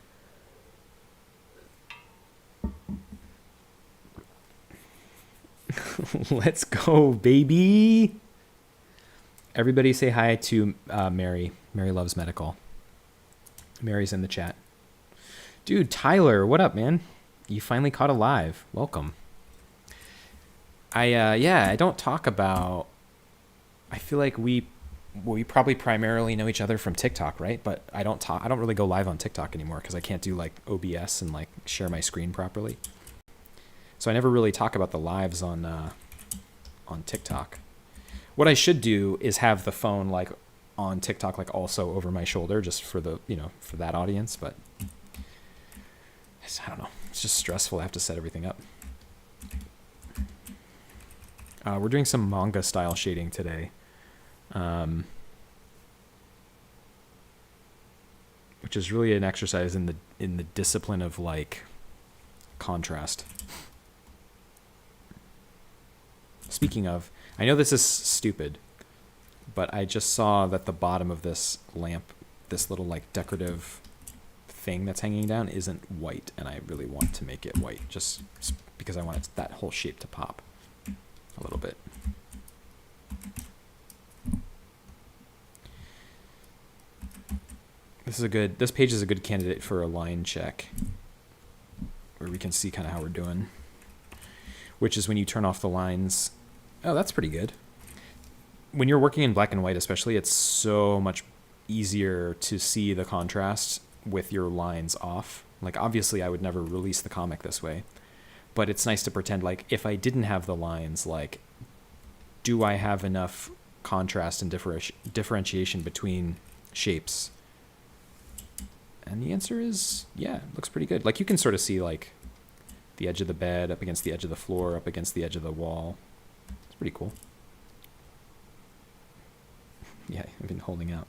Let's go, baby. Everybody say hi to Mary. Mary loves medical. Mary's in the chat. Dude, Tyler, what up, man? You finally caught a live. Welcome. I don't talk about, I feel like we probably primarily know each other from TikTok, right? But I don't really go live on TikTok anymore because I can't do like OBS and like share my screen properly. So I never really talk about the lives on TikTok. What I should do is have the phone like on TikTok, like also over my shoulder, just for the, for that audience. But I don't know. It's just stressful. I have to set everything up. We're doing some manga-style shading today. Which is really an exercise in the discipline of like contrast. Speaking of, I know this is stupid, but I just saw that the bottom of this lamp, this little like decorative thing that's hanging down, isn't white, and I really want to make it white just because I want that whole shape to pop a little bit. This page is a good candidate for a line check, where we can see kind of how we're doing, which is when you turn off the lines. Oh, that's pretty good. When you're working in black and white especially, it's so much easier to see the contrast with your lines off. Like, obviously I would never release the comic this way, but it's nice to pretend like if I didn't have the lines, like, do I have enough contrast and differentiation between shapes? And the answer is, yeah, it looks pretty good. Like, you can sort of see like the edge of the bed up against the edge of the floor, up against the edge of the wall. It's pretty cool. Yeah, I've been holding out.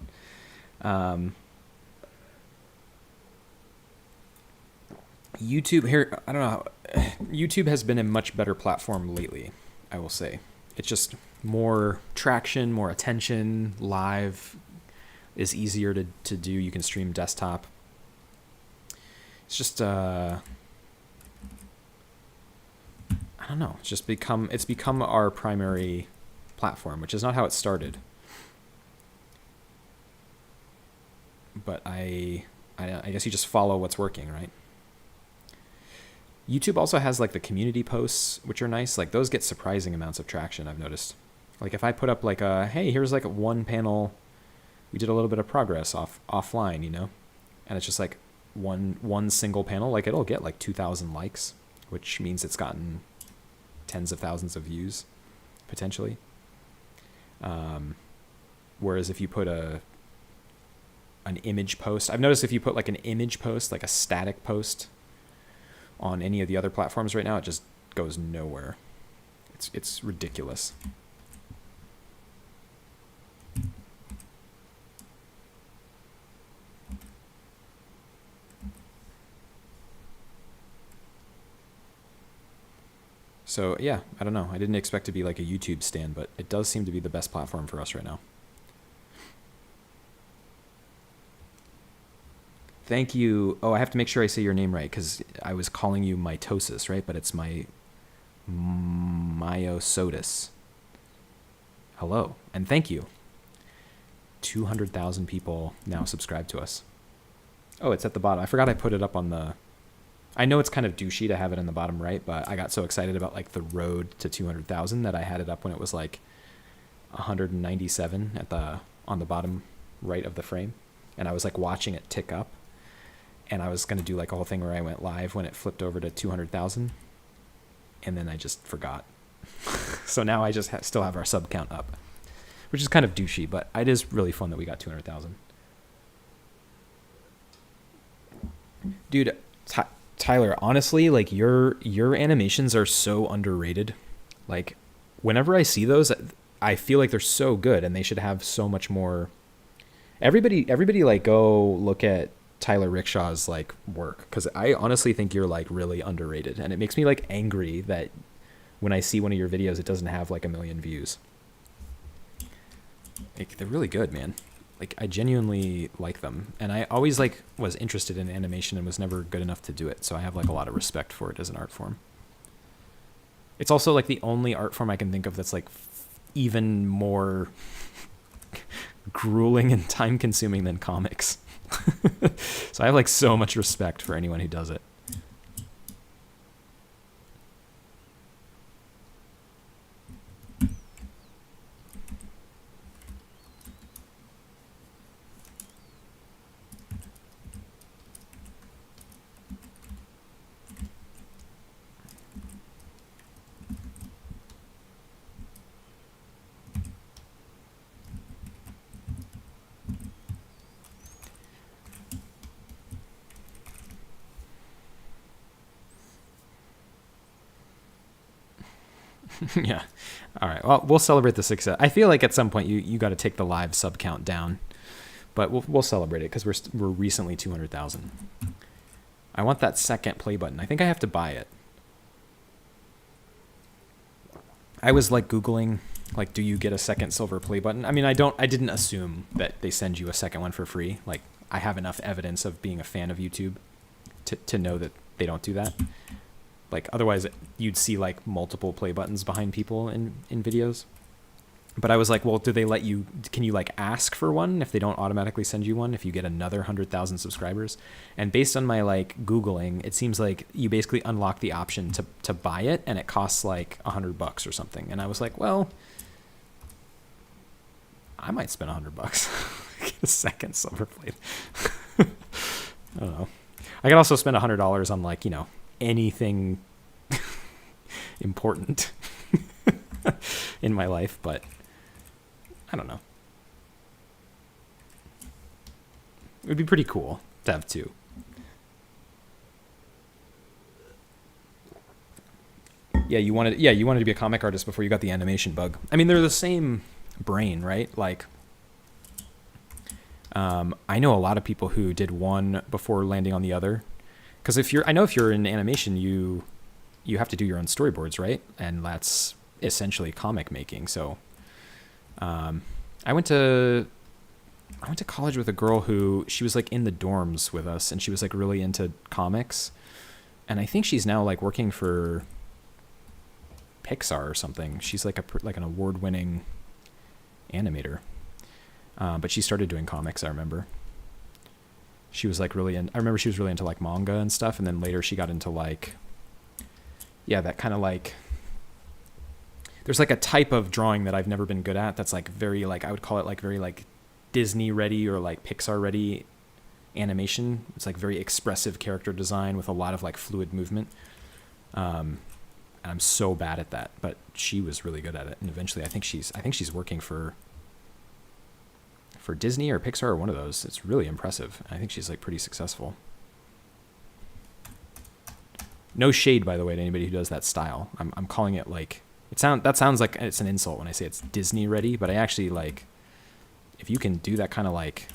YouTube here, I don't know. YouTube has been a much better platform lately, I will say. It's just more traction, more attention, live. is easier to do. You can stream desktop. It's just I don't know. It's become our primary platform, which is not how it started. But I guess you just follow what's working, right? YouTube also has like the community posts, which are nice. Like those get surprising amounts of traction, I've noticed. Like if I put up like hey, here's like one panel, we did a little bit of progress offline, you know? And it's just like one single panel, like it'll get like 2,000 likes, which means it's gotten tens of thousands of views, potentially. Whereas if you put an image post, I've noticed if you put like an image post, like a static post on any of the other platforms right now, it just goes nowhere. It's ridiculous. So yeah, I don't know. I didn't expect to be like a YouTube stan, but it does seem to be the best platform for us right now. Thank you. Oh, I have to make sure I say your name right because I was calling you mitosis, right? But it's myosotis. Hello, and thank you. 200,000 people now subscribe to us. Oh, it's at the bottom. I forgot I put it up on the... I know it's kind of douchey to have it in the bottom right, but I got so excited about like the road to 200,000 that I had it up when it was like 197 on the bottom right of the frame. And I was like watching it tick up. And I was going to do like a whole thing where I went live when it flipped over to 200,000. And then I just forgot. So now I just still have our sub count up, which is kind of douchey, but it is really fun that we got 200,000. Dude, Tyler, honestly, like your animations are so underrated. Like whenever I see those, I feel like they're so good and they should have so much more. Everybody like go look at Tyler Rickshaw's like work, because I honestly think you're like really underrated, and it makes me like angry that when I see one of your videos it doesn't have like 1 million views. Like they're really good, man. Like I genuinely like them, and I always like was interested in animation and was never good enough to do it, so I have like a lot of respect for it as an art form. It's also like the only art form I can think of that's like even more grueling and time consuming than comics. So I have like so much respect for anyone who does it. Yeah. All right. Well, we'll celebrate the success. I feel like at some point you got to take the live sub count down, but we'll celebrate it because we're recently 200,000. I want that second play button. I think I have to buy it. I was like Googling, like, do you get a second silver play button? I mean, I didn't assume that they send you a second one for free. Like, I have enough evidence of being a fan of YouTube to know that they don't do that. Like otherwise you'd see like multiple play buttons behind people in videos. But I was like, well, can you like ask for one if they don't automatically send you one if you get another 100,000 subscribers? And based on my like Googling, it seems like you basically unlock the option to buy it, and it costs like $100 or something. And I was like, well, I might spend $100. Get a second silver plate. I don't know. I could also spend $100 on like, anything important in my life, but I don't know. It would be pretty cool to have two. Yeah, you wanted to be a comic artist before you got the animation bug. I mean, they're the same brain, right? Like I know a lot of people who did one before landing on the other. Because if you're in animation, you have to do your own storyboards, right? And that's essentially comic making. So I went to I went to college with a girl who she was like in the dorms with us, and she was like really into comics, and I think she's now like working for Pixar or something. She's like an award-winning animator, but she started doing comics. I remember she was like I remember she was really into like manga and stuff, and then later she got into like, yeah, that kind of like, there's like a type of drawing that I've never been good at that's like very like, I would call it like very like Disney ready or like Pixar ready animation. It's like very expressive character design with a lot of like fluid movement. And I'm so bad at that, but she was really good at it. And eventually I think she's working for Disney or Pixar or one of those. It's really impressive. I think she's like pretty successful. No shade, by the way, to anybody who does that style. I'm calling it like, that sounds like it's an insult when I say it's Disney ready, but I actually like, if you can do that kind of like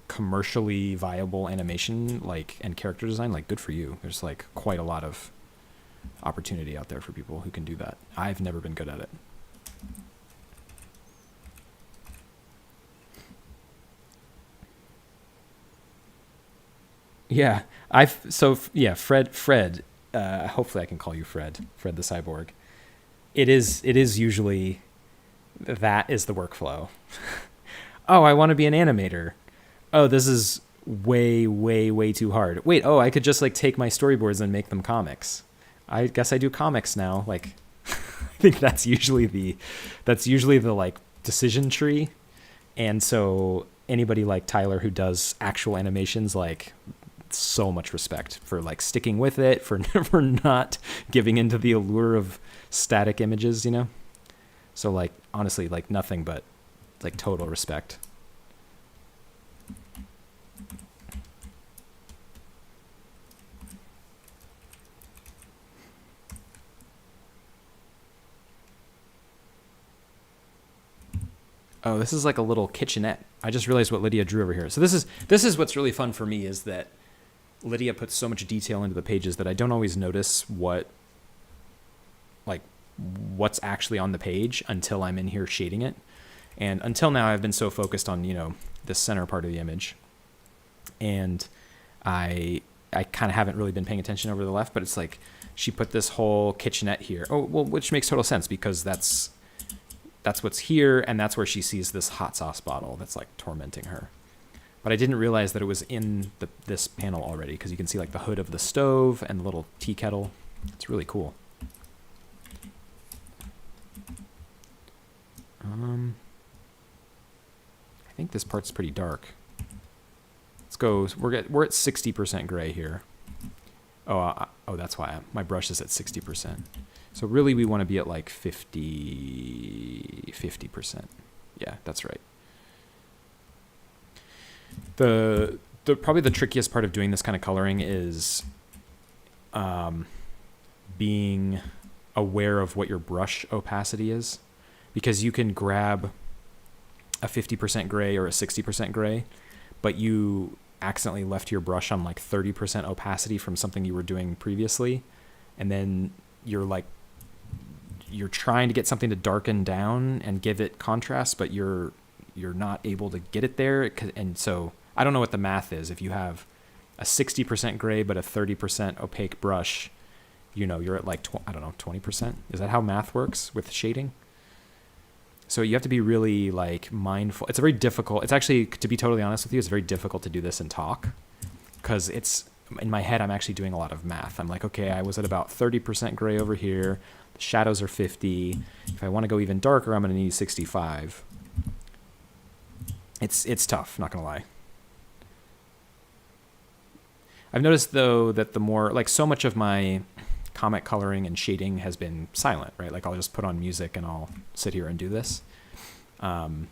commercially viable animation, like, and character design, like, good for you. There's like quite a lot of opportunity out there for people who can do that. I've never been good at it. Yeah, Fred, hopefully I can call you Fred the cyborg. It is usually, that is the workflow. Oh, I want to be an animator. Oh, this is way, way, way too hard. Wait, oh, I could just like take my storyboards and make them comics. I guess I do comics now. Like, I think that's usually the like decision tree. And so anybody like Tyler who does actual animations, like, so much respect for like sticking with it, for for not giving into the allure of static images, you know? So like, honestly, like nothing but like total respect. Oh, this is like a little kitchenette. I just realized what Lydia drew over here. So this is what's really fun for me, is that Lydia puts so much detail into the pages that I don't always notice what's actually on the page until I'm in here shading it. And until now, I've been so focused on, you know, the center part of the image, and I kind of haven't really been paying attention over the left. But it's like she put this whole kitchenette here. Oh, well, which makes total sense because that's what's here, and that's where she sees this hot sauce bottle that's like tormenting her. But I didn't realize that it was in this panel already, because you can see like the hood of the stove and the little tea kettle. It's really cool. I think this part's pretty dark. Let's go. We're at 60% gray here. Oh, that's why my brush is at 60%. So really, we want to be at like 50%. Yeah, that's right. Probably the trickiest part of doing this kind of coloring is being aware of what your brush opacity is, because you can grab a 50% gray or a 60% gray, but you accidentally left your brush on like 30% opacity from something you were doing previously, and then you're trying to get something to darken down and give it contrast, but you're not able to get it there. And so I don't know what the math is. If you have a 60% gray but a 30% opaque brush, you know, you're at like 20%. Is that how math works with shading? So you have to be really like mindful. It's very difficult. It's actually, to be totally honest with you, it's very difficult to do this in talk, because it's in my head, I'm actually doing a lot of math. I'm like, okay, I was at about 30% gray over here. The shadows are 50. If I want to go even darker, I'm going to need 65. It's tough, not going to lie. I've noticed though that the more, like, so much of my comic coloring and shading has been silent, right? Like I'll just put on music and I'll sit here and do this. And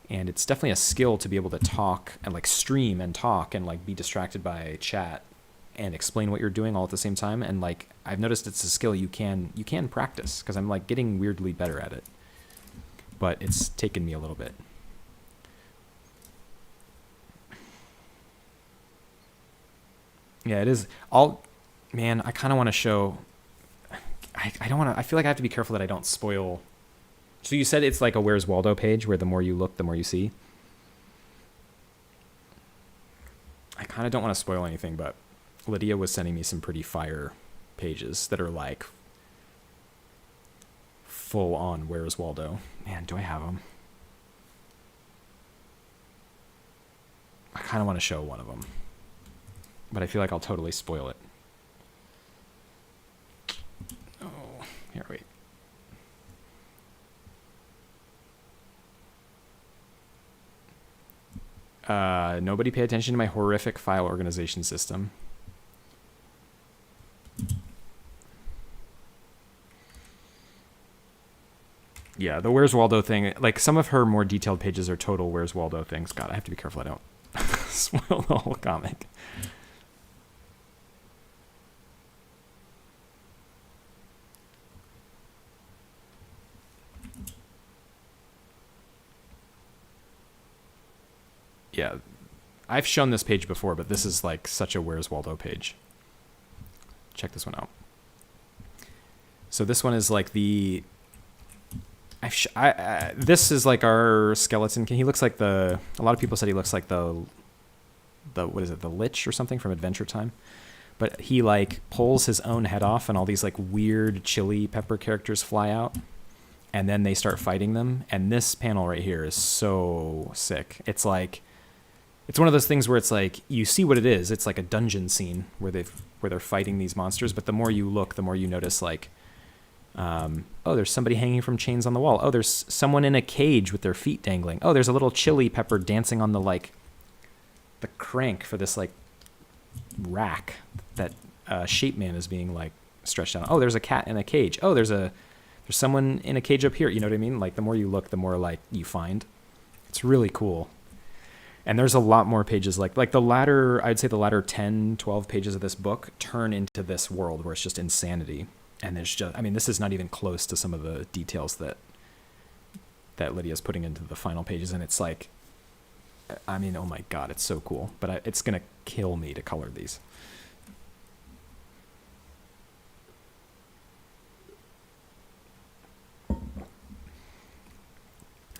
it's definitely a skill to be able to talk and like stream and talk and like be distracted by chat and explain what you're doing all at the same time. And like, I've noticed it's a skill you can practice, because I'm like getting weirdly better at it, but it's taken me a little bit. Yeah, it is. Man, I kind of want to show, I don't want to, I feel like I have to be careful that I don't spoil. So you said it's like a Where's Waldo page where the more you look, the more you see. I kind of don't want to spoil anything, but Lydia was sending me some pretty fire pages that are like full on Where's Waldo. Man, do I have them? I kind of want to show one of them, but I feel like I'll totally spoil it. Oh, here, wait. Nobody pay attention to my horrific file organization system. Yeah, the Where's Waldo thing, like some of her more detailed pages are total Where's Waldo things. God, I have to be careful I don't spoil the whole comic. Yeah, I've shown this page before, but this is like such a Where's Waldo page. Check this one out. So this one is like the... this is like our skeleton. He looks like a lot of people said he looks like the what is it, the Lich or something from Adventure Time. But he like pulls his own head off and all these like weird chili pepper characters fly out. And then they start fighting them. And this panel right here is so sick. It's like... It's one of those things where it's like, you see what it is. It's like a dungeon scene where they're fighting these monsters. But the more you look, the more you notice like... oh, there's somebody hanging from chains on the wall. Oh, there's someone in a cage with their feet dangling. Oh, there's a little chili pepper dancing on the like the crank for this like rack that Shape Man is being like stretched out. Oh, there's a cat in a cage. Oh, there's someone in a cage up here. You know what I mean? Like the more you look, the more like you find. It's really cool. And there's a lot more pages like the latter, I'd say the latter 10, 12 pages of this book turn into this world where it's just insanity. And there's just, I mean, this is not even close to some of the details that Lydia's putting into the final pages. And it's like, I mean, oh my God, it's so cool. But it's going to kill me to color these.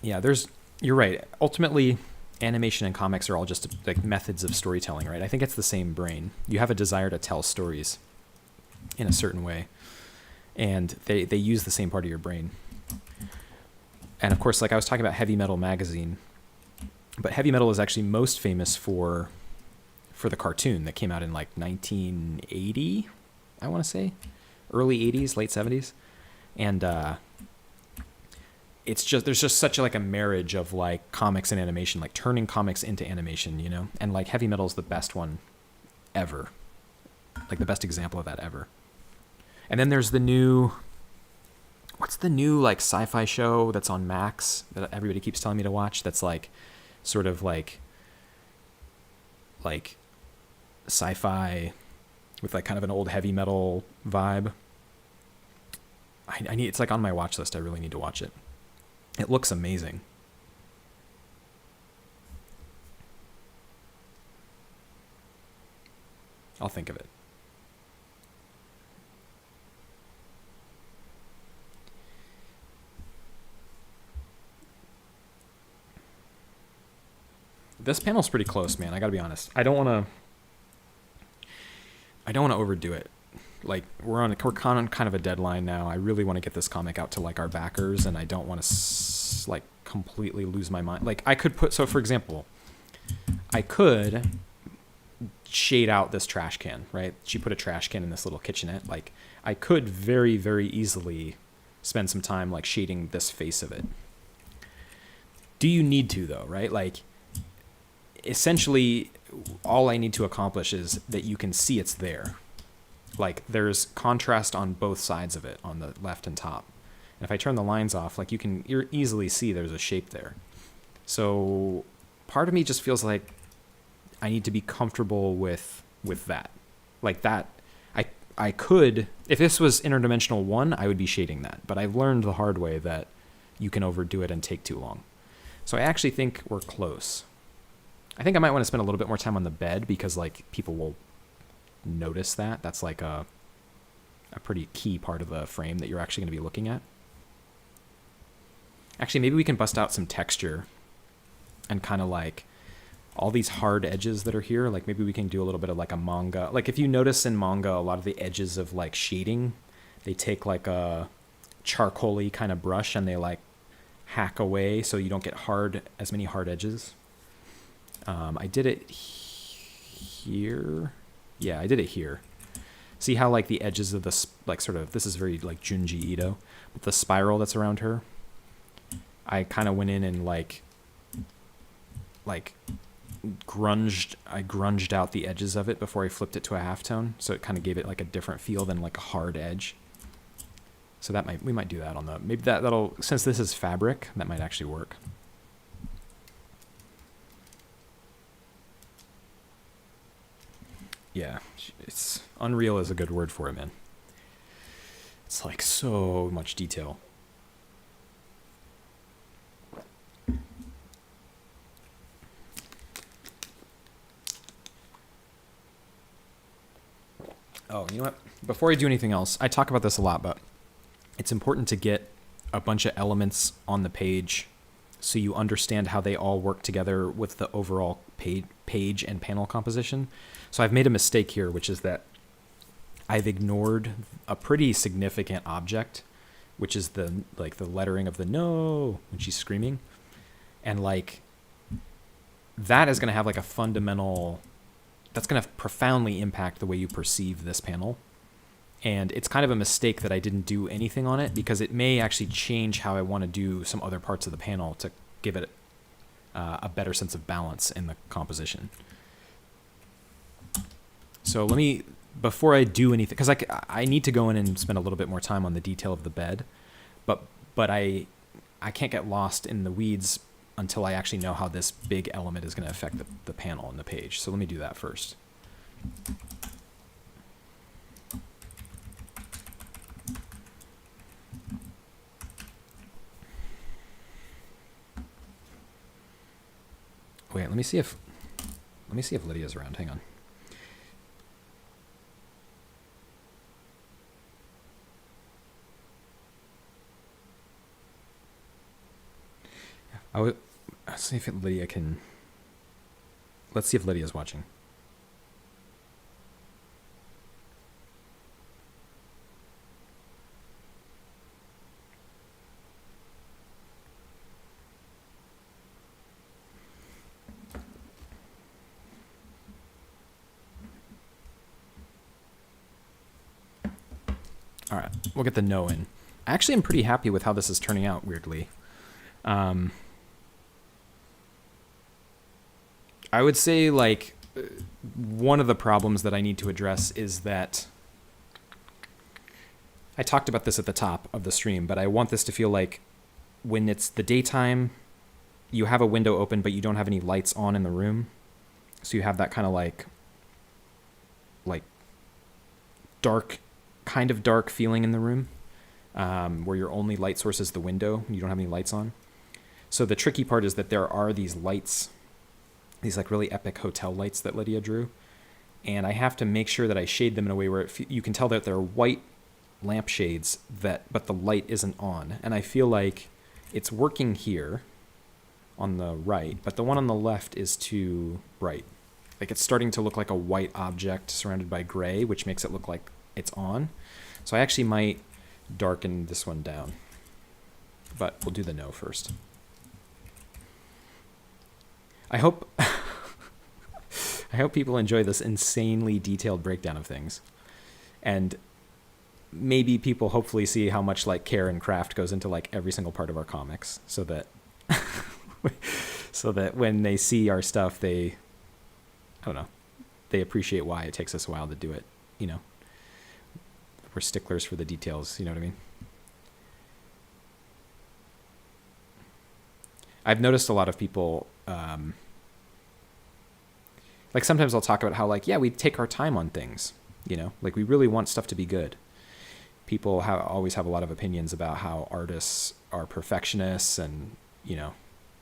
Yeah, you're right. Ultimately, animation and comics are all just like methods of storytelling, right? I think it's the same brain. You have a desire to tell stories in a certain way. And they use the same part of your brain. And of course, like I was talking about Heavy Metal magazine, but Heavy Metal is actually most famous for the cartoon that came out in like 1980, I want to say, early 80s, late 70s. And there's just such like a marriage of like comics and animation, like turning comics into animation, you know? And like Heavy Metal is the best one ever. Like the best example of that ever. And then there's what's the new like sci-fi show that's on Max that everybody keeps telling me to watch? That's like sort of like sci-fi with like kind of an old Heavy Metal vibe. It's like on my watch list. I really need to watch it. It looks amazing. I'll think of it. This panel's pretty close, man. I gotta be honest. I don't want to overdo it. Like we're on kind of a deadline now. I really want to get this comic out to like our backers, and I don't want to like completely lose my mind. Like I could for example, I could shade out this trash can, right? She put a trash can in this little kitchenette. Like I could very, very easily spend some time like shading this face of it. Do you need to though, right? Like essentially all I need to accomplish is that you can see it's there. Like there's contrast on both sides of it, on the left and top. And if I turn the lines off, like you're easily see there's a shape there. So part of me just feels like I need to be comfortable with that. Like that, I could, if this was interdimensional 1, I would be shading that. But I've learned the hard way that you can overdo it and take too long. So I actually think we're close. I think I might want to spend a little bit more time on the bed because like people will notice that. That's like a pretty key part of the frame that you're actually going to be looking at. Actually, maybe we can bust out some texture and kind of like all these hard edges that are here, like maybe we can do a little bit of like a manga. Like if you notice in manga, a lot of the edges of like shading, they take like a charcoaly kind of brush and they like hack away so you don't get as many hard edges. I did it here. Yeah, I did it here. See how like the edges of the, like sort of, this is very like Junji Ito, but the spiral that's around her, I kind of went in and like grunged out the edges of it before I flipped it to a halftone, so it kind of gave it like a different feel than like a hard edge. So we might do that on the, maybe that'll, since this is fabric, that might actually work. Yeah, it's Unreal is a good word for it, man. It's like so much detail. Oh, you know what? Before I do anything else, I talk about this a lot, but it's important to get a bunch of elements on the page so you understand how they all work together with the overall page and panel composition. So I've made a mistake here, which is that I've ignored a pretty significant object, which is the lettering of the no when she's screaming. And like that is going to have like a fundamental, that's going to profoundly impact the way you perceive this panel. And it's kind of a mistake that I didn't do anything on it because it may actually change how I want to do some other parts of the panel to give it a better sense of balance in the composition. So let me, before I do anything, because I need to go in and spend a little bit more time on the detail of the bed, but I can't get lost in the weeds until I actually know how this big element is going to affect the panel and the page. So let me do that first. Wait, let me see if Lydia's around. Hang on. Let's see if Lydia can. Let's see if Lydia's watching. All right, we'll get the no in. I actually am pretty happy with how this is turning out, weirdly. I would say, like, one of the problems that I need to address is that I talked about this at the top of the stream, but I want this to feel like when it's the daytime, you have a window open, but you don't have any lights on in the room. So you have that kind of like dark, kind of dark feeling in the room, where your only light source is the window and you don't have any lights on. So the tricky part is that there are these lights, these like really epic hotel lights that Lydia drew. And I have to make sure that I shade them in a way where you can tell that they're white lampshades but the light isn't on. And I feel like it's working here on the right, but the one on the left is too bright. Like it's starting to look like a white object surrounded by gray, which makes it look like it's on. So I actually might darken this one down, but we'll do the no first. I hope people enjoy this insanely detailed breakdown of things, and maybe people hopefully see how much like care and craft goes into like every single part of our comics, so that when they see our stuff, they appreciate why it takes us a while to do it. You know, we're sticklers for the details. You know what I mean? I've noticed a lot of people. Like sometimes I'll talk about how like, yeah, we take our time on things, you know, like we really want stuff to be good. People always have a lot of opinions about how artists are perfectionists and, you know,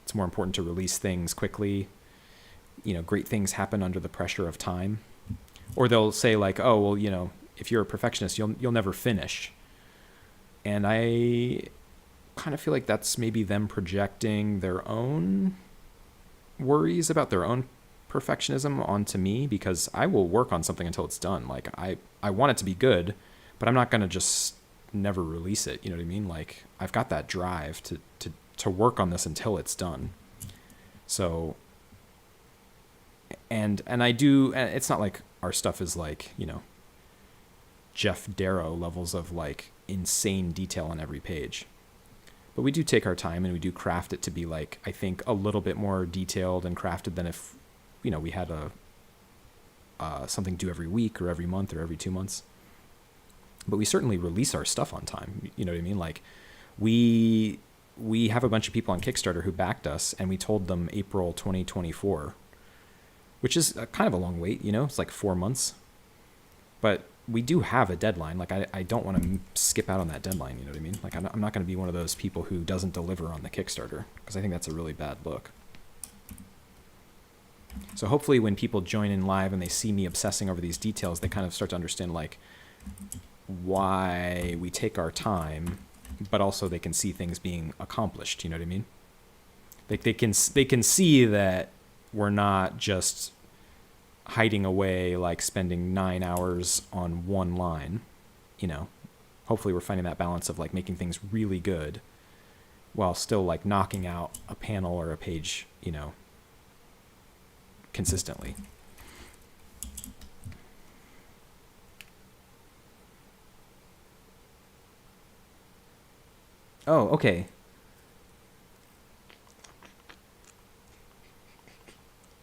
it's more important to release things quickly. You know, great things happen under the pressure of time. Or they'll say like, oh, well, you know, if you're a perfectionist, you'll never finish. And I kind of feel like that's maybe them projecting their own worries about their own perfectionism onto me, because I will work on something until it's done. Like I want it to be good, but I'm not going to just never release it. You know what I mean? Like I've got that drive to work on this until it's done. So, and I do, and it's not like our stuff is like, you know, Jeff Darrow levels of like insane detail on every page. But we do take our time and we do craft it to be like, I think, a little bit more detailed and crafted than if, you know, we had something due every week or every month or every 2 months. But we certainly release our stuff on time. You know what I mean? Like we have a bunch of people on Kickstarter who backed us, and we told them April 2024, which is kind of a long wait, you know, it's like 4 months. But we do have a deadline. Like I don't want to skip out on that deadline. You know what I mean? Like I'm not going to be one of those people who doesn't deliver on the Kickstarter, because I think that's a really bad look. So hopefully when people join in live and they see me obsessing over these details, they kind of start to understand like why we take our time, but also they can see things being accomplished. You know what I mean? Like they can see that we're not just hiding away, like spending 9 hours on one line. You know, hopefully we're finding that balance of like making things really good while still like knocking out a panel or a page, you know, consistently. Oh, okay.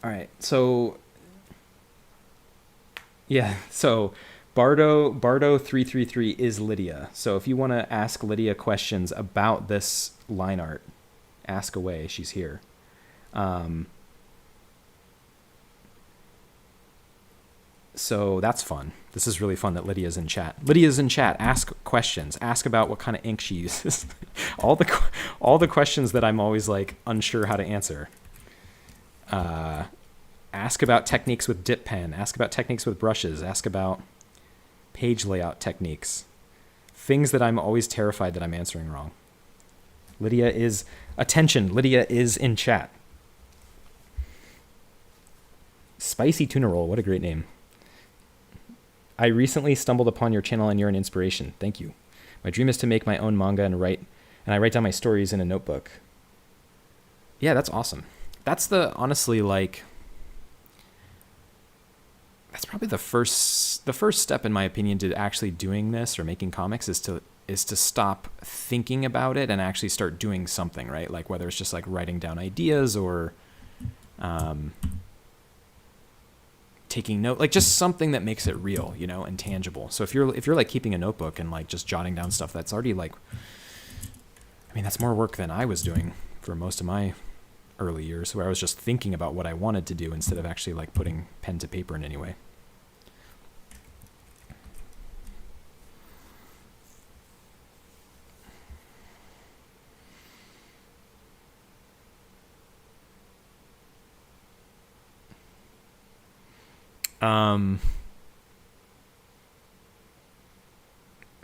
All right. So yeah, so Bardo 333 is Lydia. So if you want to ask Lydia questions about this line art, ask away. She's here. So that's fun. This is really fun that Lydia's in chat. Lydia's in chat. Ask questions. Ask about what kind of ink she uses. all the questions that I'm always like unsure how to answer. Ask about techniques with dip pen. Ask about techniques with brushes. Ask about page layout techniques. Things that I'm always terrified that I'm answering wrong. Lydia is in chat. Spicy tuna roll. What a great name. I recently stumbled upon your channel and you're an inspiration. Thank you. My dream is to make my own manga and I write down my stories in a notebook. Yeah, that's awesome. That's honestly like, that's probably the first step in my opinion to actually doing this or making comics is to stop thinking about it and actually start doing something, right? Like whether it's just like writing down ideas or taking note, like just something that makes it real, you know, and tangible. So if you're like keeping a notebook and like just jotting down stuff, that's already like, I mean, that's more work than I was doing for most of my early years, where I was just thinking about what I wanted to do instead of actually like putting pen to paper in any way.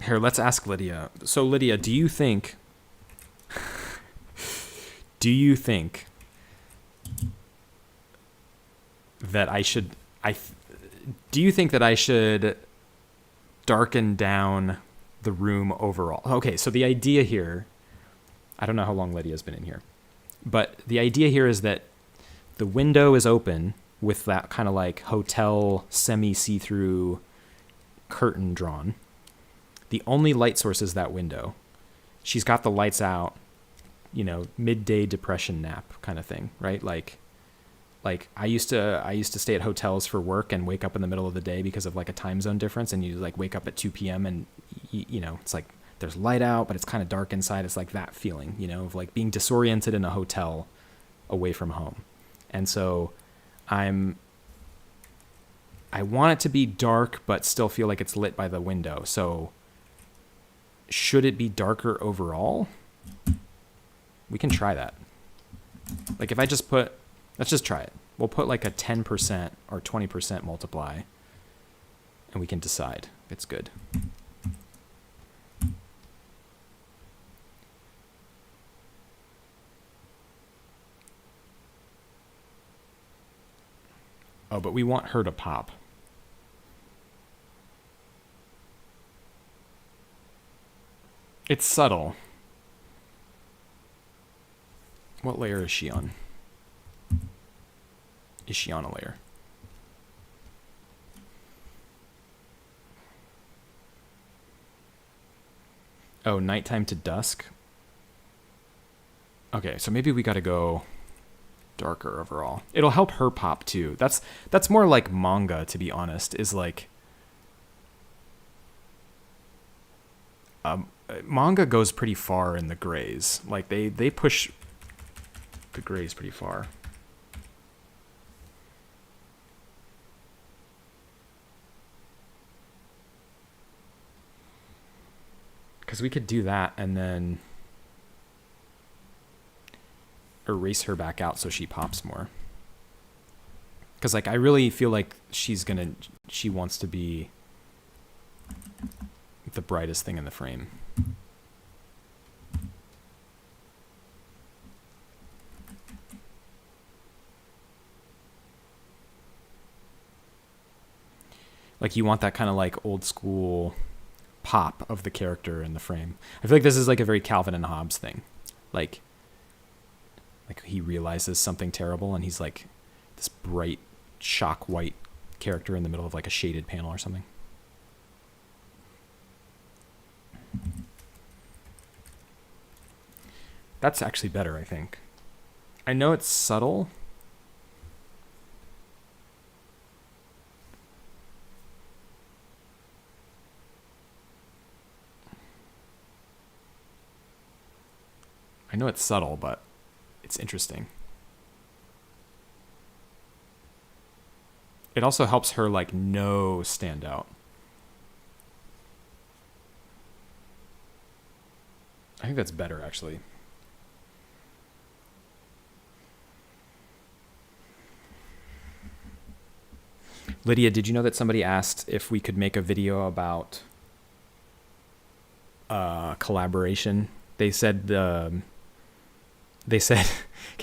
Here, let's ask Lydia. So Lydia, do you think that I should darken down the room overall? Okay, so the idea here, I don't know how long Lydia's been in here, but the idea here is that the window is open with that kind of like hotel semi-see-through curtain drawn. The only light source is that window. She's got the lights out, you know, midday depression nap kind of thing, right? Like I used to stay at hotels for work and wake up in the middle of the day because of like a time zone difference, and you like wake up at 2 p.m. and you know, it's like there's light out, but it's kind of dark inside. It's like that feeling, you know, of like being disoriented in a hotel away from home. And so I want it to be dark, but still feel like it's lit by the window. So should it be darker overall? We can try that. Like if I just let's just try it. We'll put like a 10% or 20% multiply, and we can decide if it's good. Oh, but we want her to pop. It's subtle. What layer is she on? Is she on a layer? Oh, nighttime to dusk. Okay, so maybe we got to go darker overall. It'll help her pop too. That's more like manga, to be honest, is like manga goes pretty far in the grays. Like they push the grays pretty far. Because we could do that and then erase her back out so she pops more. Because like I really feel like she wants to be the brightest thing in the frame. Like you want that kind of like old school pop of the character in the frame. I feel like this is like a very Calvin and Hobbes thing. Like he realizes something terrible and he's like this bright shock white character in the middle of like a shaded panel or something. That's actually better, I think. I know it's subtle. I know it's subtle, but it's interesting. It also helps her like stand out. I think that's better actually. Lydia, did you know that somebody asked if we could make a video about collaboration? They said, can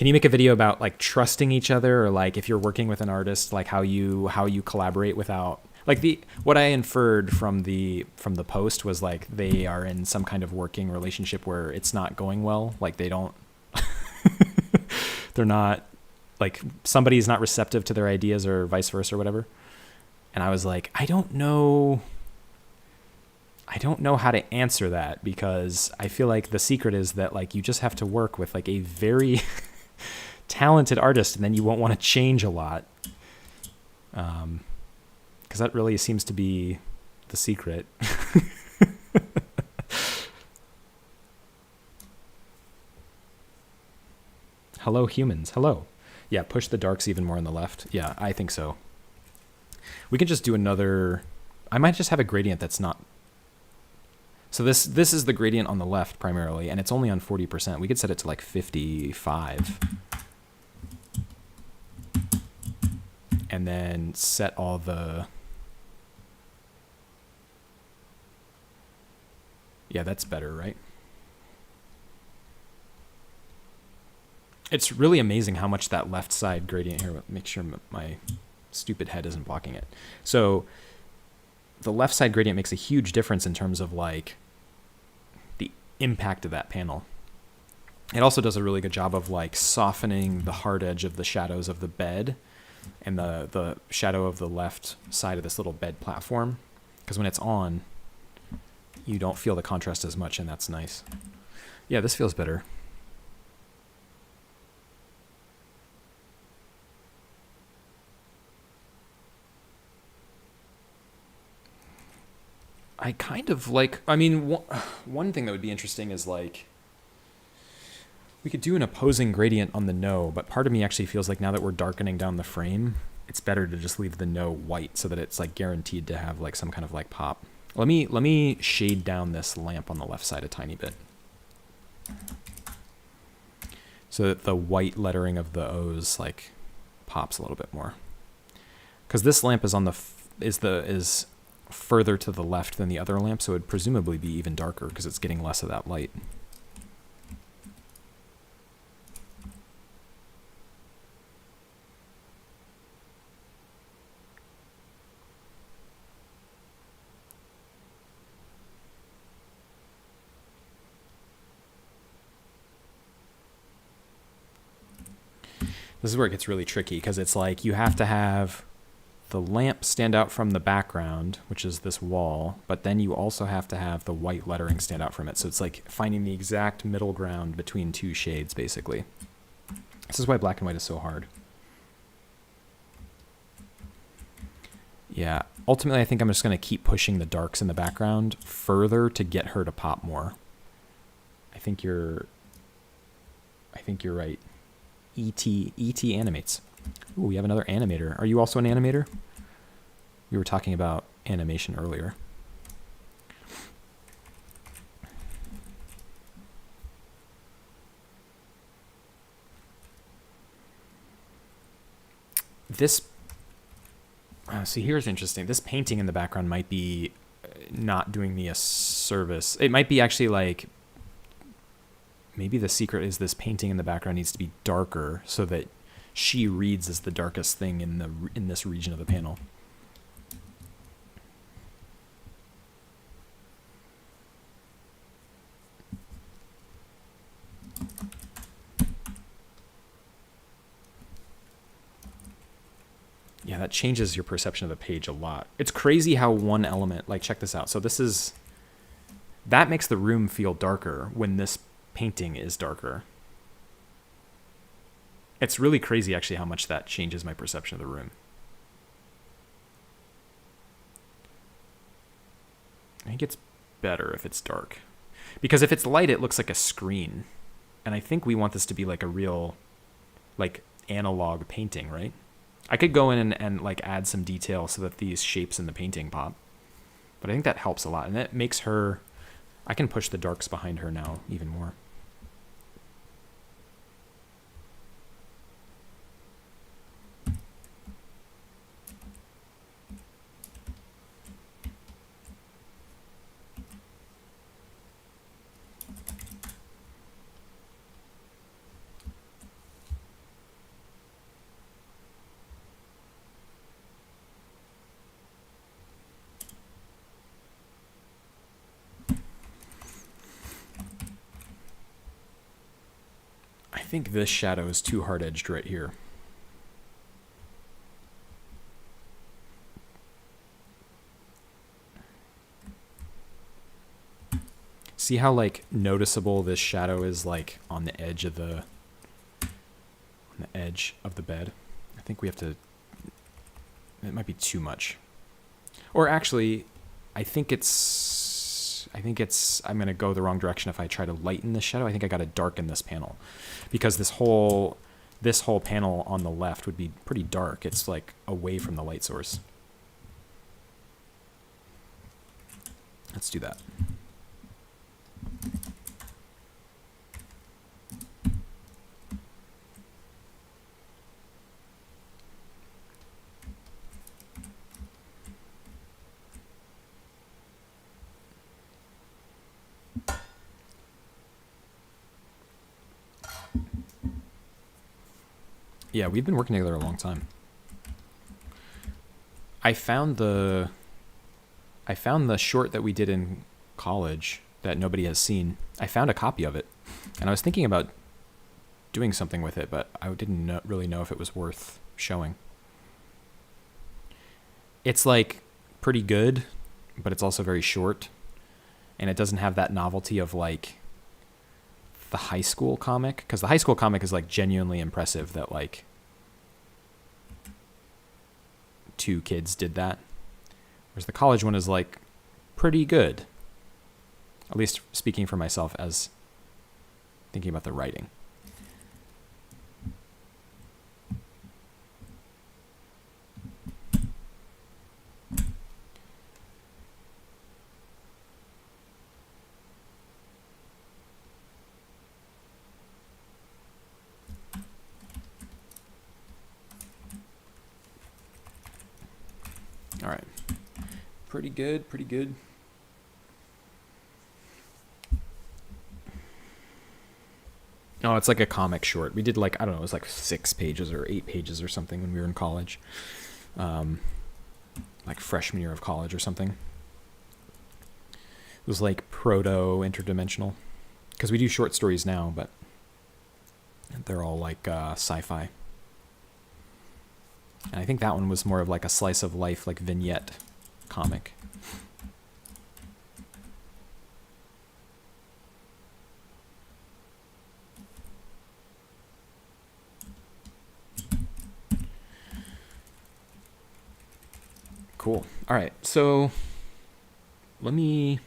you make a video about like trusting each other, or like if you're working with an artist, like how you collaborate without like what I inferred from the post was like they are in some kind of working relationship where it's not going well. Like they don't, they're not like somebody's not receptive to their ideas or vice versa or whatever. And I was like, I don't know how to answer that, because I feel like the secret is that like you just have to work with like a very talented artist and then you won't want to change a lot. Because that really seems to be the secret. Hello, humans. Hello. Yeah, push the darks even more on the left. Yeah, I think so. We can just do another... I might just have a gradient that's not... So this is the gradient on the left primarily, and it's only on 40%. We could set it to like 55. And then set all the... Yeah, that's better, right? It's really amazing how much that left side gradient here... Make sure my stupid head isn't blocking it. So the left side gradient makes a huge difference in terms of like the impact of that panel. It also does a really good job of like softening the hard edge of the shadows of the bed and the shadow of the left side of this little bed platform. Because when it's on, you don't feel the contrast as much, and that's nice. Yeah, this feels better. I kind of like, I mean, one thing that would be interesting is like, we could do an opposing gradient on the no, but part of me actually feels like now that we're darkening down the frame, it's better to just leave the no white so that it's like guaranteed to have like some kind of like pop. Let me shade down this lamp on the left side a tiny bit, so that the white lettering of the O's like pops a little bit more. Because this lamp is on the is further to the left than the other lamp, so it would presumably be even darker because it's getting less of that light. This is where it gets really tricky, because it's like you have to have the lamp stand out from the background, which is this wall, but then you also have to have the white lettering stand out from it. So it's like finding the exact middle ground between two shades, basically. This is why black and white is so hard. Yeah, ultimately I think I'm just going to keep pushing the darks in the background further to get her to pop more. I think you're right. E.T. animates. Ooh, we have another animator. Are you also an animator? We were talking about animation earlier. This, see, here's interesting. This painting in the background might be not doing me a service. It might be actually like, maybe the secret is this painting in the background needs to be darker so that she reads as the darkest thing in this region of the panel. Yeah, that changes your perception of the page a lot. It's crazy how one element, like check this out. So that makes the room feel darker when this painting is darker. It's really crazy actually how much that changes my perception of the room. I think it's better if it's dark. Because if it's light, it looks like a screen. And I think we want this to be like a real, like, analog painting, right? I could go in and like add some detail so that these shapes in the painting pop. But I think that helps a lot. And that makes her, I can push the darks behind her now even more. I think this shadow is too hard-edged right here. See how like noticeable this shadow is like on the edge of the bed? I think we have to, it might be too much. Or actually, I'm going to go the wrong direction if I try to lighten this shadow. I think I got to darken this panel because this whole panel on the left would be pretty dark. It's like away from the light source. Let's do that. Yeah, we've been working together a long time. I found the short that we did in college that nobody has seen. I found a copy of it, and I was thinking about doing something with it, but I didn't really know if it was worth showing. It's like pretty good, but it's also very short, and it doesn't have that novelty of like the high school comic, because the high school comic is like genuinely impressive that like two kids did that, whereas the college one is like pretty good, at least speaking for myself as thinking about the writing. All right. Pretty good, pretty good. Oh, it's like a comic short. We did like, I don't know, it was like 6 pages or 8 pages or something when we were in college. Like freshman year of college or something. It was like proto-interdimensional. Because we do short stories now, but they're all like sci-fi. And I think that one was more of like a slice of life, like vignette comic. Cool. All right, so let me...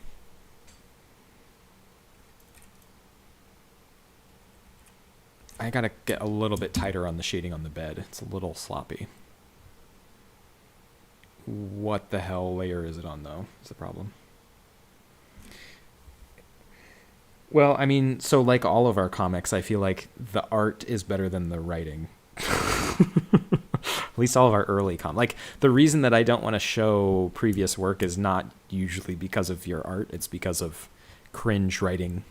I gotta get a little bit tighter on the shading on the bed. It's a little sloppy. What the hell layer is it on, though, is the problem. Well, I mean, so like all of our comics, I feel like the art is better than the writing. At least all of our early like the reason that I don't want to show previous work is not usually because of your art. It's because of cringe writing,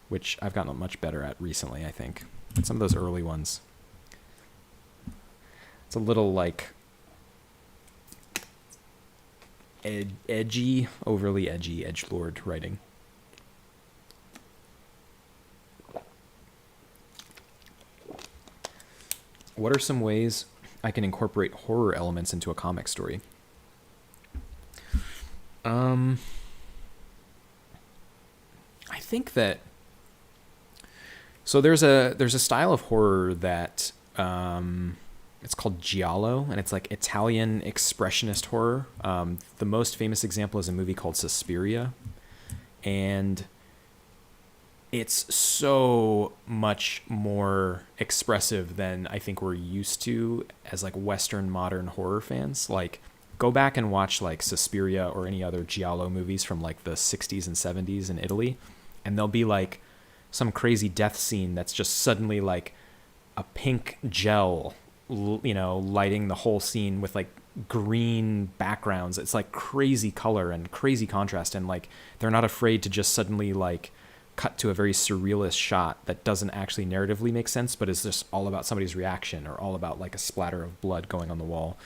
which I've gotten much better at recently, I think. But some of those early ones, it's a little like edgy, overly edgy, edgelord writing. What are some ways I can incorporate horror elements into a comic story? I think that... So there's a style of horror that it's called giallo, and it's like Italian expressionist horror. The most famous example is a movie called Suspiria, and it's so much more expressive than I think we're used to as like Western modern horror fans. Like, go back and watch like Suspiria or any other giallo movies from like the 60s and 70s in Italy, and there'll be like some crazy death scene that's just suddenly like a pink gel, you know, lighting the whole scene with like green backgrounds. It's like crazy color and crazy contrast, and like they're not afraid to just suddenly like cut to a very surrealist shot that doesn't actually narratively make sense, but is just all about somebody's reaction or all about like a splatter of blood going on the wall.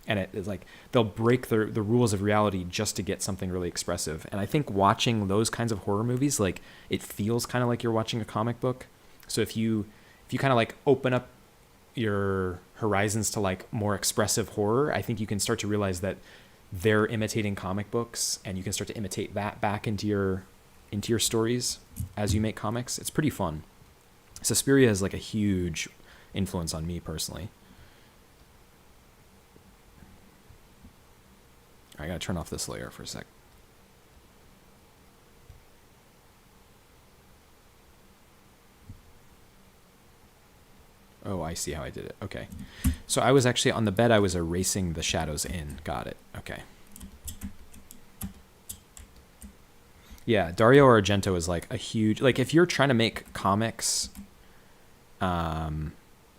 And it is like they'll break the rules of reality just to get something really expressive. And I think watching those kinds of horror movies, like, it feels kind of like you're watching a comic book. So if you kind of like open up your horizons to like more expressive horror, I think you can start to realize that they're imitating comic books, and you can start to imitate that back into your stories as you make comics. It's pretty fun. Suspiria has like a huge influence on me personally. I gotta turn off this layer for a sec. Oh, I see how I did it. Okay. So I was actually on the bed, I was erasing the shadows in. Got it. Okay. Yeah, Dario Argento is like a huge... Like, if you're trying to make comics, I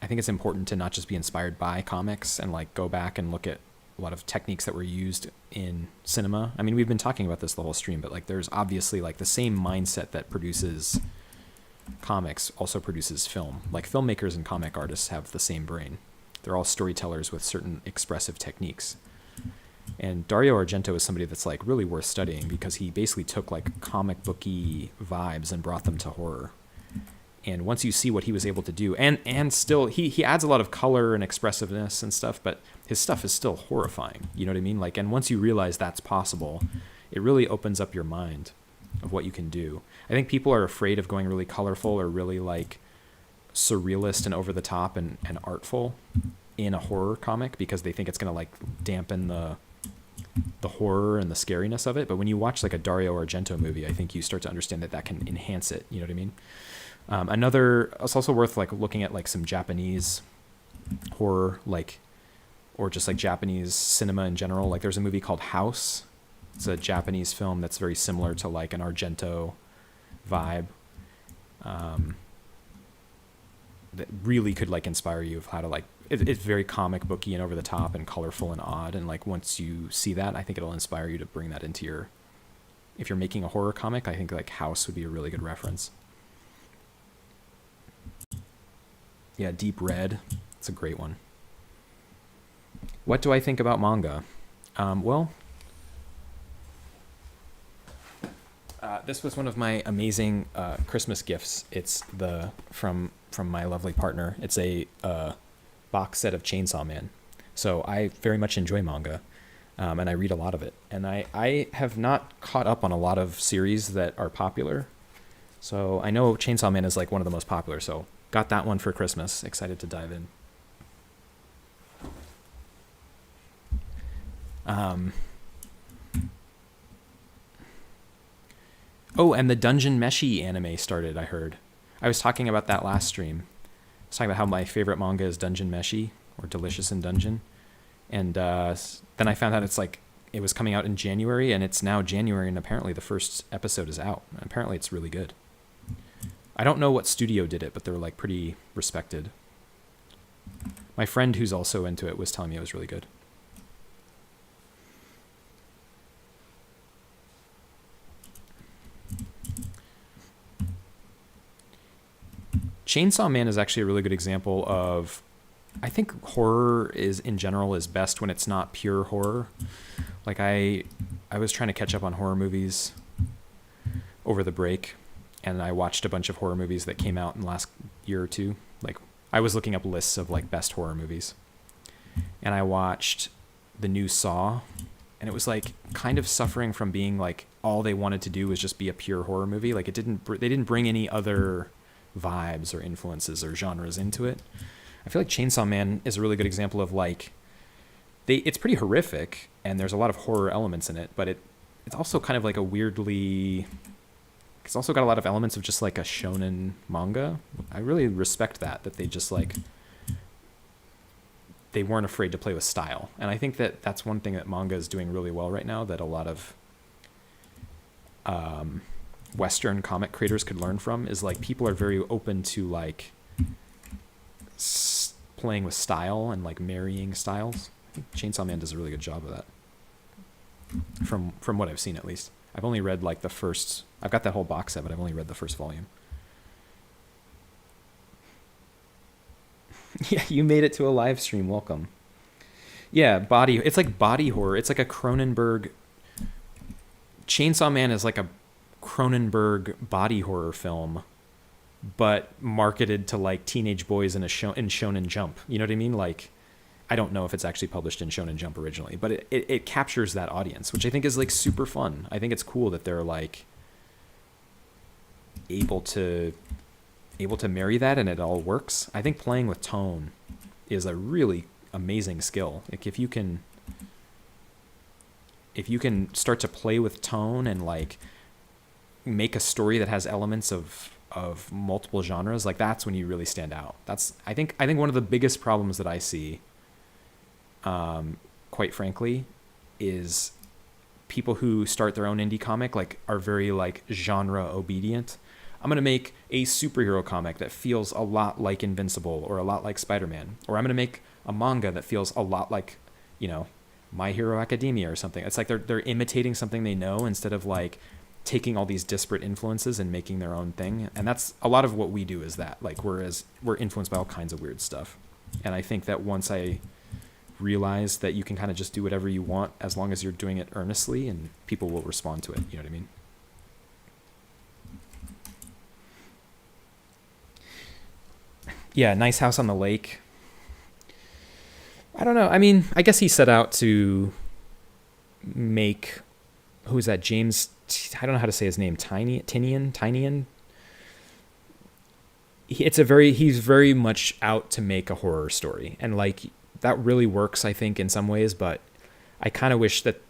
think it's important to not just be inspired by comics and like go back and look at a lot of techniques that were used in cinema. I mean, we've been talking about this the whole stream, but like there's obviously like the same mindset that produces comics also produces film. Like, filmmakers and comic artists have the same brain. They're all storytellers with certain expressive techniques. And Dario Argento is somebody that's like really worth studying, because he basically took like comic booky vibes and brought them to horror. And once you see what he was able to do, and still he adds a lot of color and expressiveness and stuff, but his stuff is still horrifying. You know what I mean? Like, and once you realize that's possible, it really opens up your mind of what you can do. I think people are afraid of going really colorful or really like surrealist and over the top and artful in a horror comic, because they think it's going to like dampen the horror and the scariness of it. But when you watch like a Dario Argento movie, I think you start to understand that that can enhance it. You know what I mean? It's also worth like looking at like some Japanese horror, like, or just like Japanese cinema in general. Like, there's a movie called House. It's a Japanese film that's very similar to like an Argento vibe. That really could like inspire you of how to like, it's very comic booky and over the top and colorful and odd. And like, once you see that, I think it'll inspire you to bring that into your, if you're making a horror comic, I think like House would be a really good reference. Yeah, Deep Red. It's a great one. What do I think about manga? This was one of my amazing Christmas gifts. It's from from my lovely partner. It's a box set of Chainsaw Man. So I very much enjoy manga, and I read a lot of it. And I have not caught up on a lot of series that are popular. So I know Chainsaw Man is like one of the most popular. So got that one for Christmas. Excited to dive in. Oh, and the Dungeon Meshi anime started, I heard. I was talking about that last stream. I was talking about how my favorite manga is Dungeon Meshi, or Delicious in Dungeon. And then I found out it was coming out in January, and it's now January, and apparently the first episode is out. Apparently it's really good. I don't know what studio did it, but they're like pretty respected. My friend who's also into it was telling me it was really good. Chainsaw Man is actually a really good example of, I think horror is in general is best when it's not pure horror. Like I was trying to catch up on horror movies over the break, and I watched a bunch of horror movies that came out in the last year or two. Like I was looking up lists of like best horror movies, and I watched the new Saw, and it was like kind of suffering from being like all they wanted to do was just be a pure horror movie. Like they didn't bring any other vibes or influences or genres into it. I feel like Chainsaw Man is a really good example of like it's pretty horrific and there's a lot of horror elements in it, but it's also kind of like it's also got a lot of elements of just like a shonen manga. I really respect that they just like they weren't afraid to play with style. And I think that that's one thing that manga is doing really well right now that a lot of Western comic creators could learn from is like people are very open to like playing with style and like marrying styles. I think Chainsaw Man does a really good job of that from what I've seen, at least. I've only read like I've got that whole box set, but I've only read the first volume. Yeah, you made it to a live stream. Welcome. Yeah, it's like body horror. It's like a Cronenberg. Chainsaw Man is like a Cronenberg body horror film, but marketed to like teenage boys in Shonen Jump. You know what I mean? Like, I don't know if it's actually published in Shonen Jump originally, but it captures that audience, which I think is like super fun. I think it's cool that they're like able to marry that and it all works. I think playing with tone is a really amazing skill. Like if you can start to play with tone and like make a story that has elements of multiple genres, like that's when you really stand out. I think one of the biggest problems that I see, quite frankly, is people who start their own indie comic like are very like genre obedient. I'm going to make a superhero comic that feels a lot like Invincible or a lot like Spider-Man, or I'm going to make a manga that feels a lot like, My Hero Academia or something. It's like they're imitating something they know instead of like taking all these disparate influences and making their own thing. And that's a lot of what we do is that like we're influenced by all kinds of weird stuff. And I think that once I realized that you can kind of just do whatever you want as long as you're doing it earnestly and people will respond to it. You know what I mean? Yeah, Nice House on the Lake. I don't know. I mean, I guess he set out to make, who is that? James, I don't know how to say his name. Tynion. He's very much out to make a horror story. And like, that really works, I think, in some ways, but I kind of wish that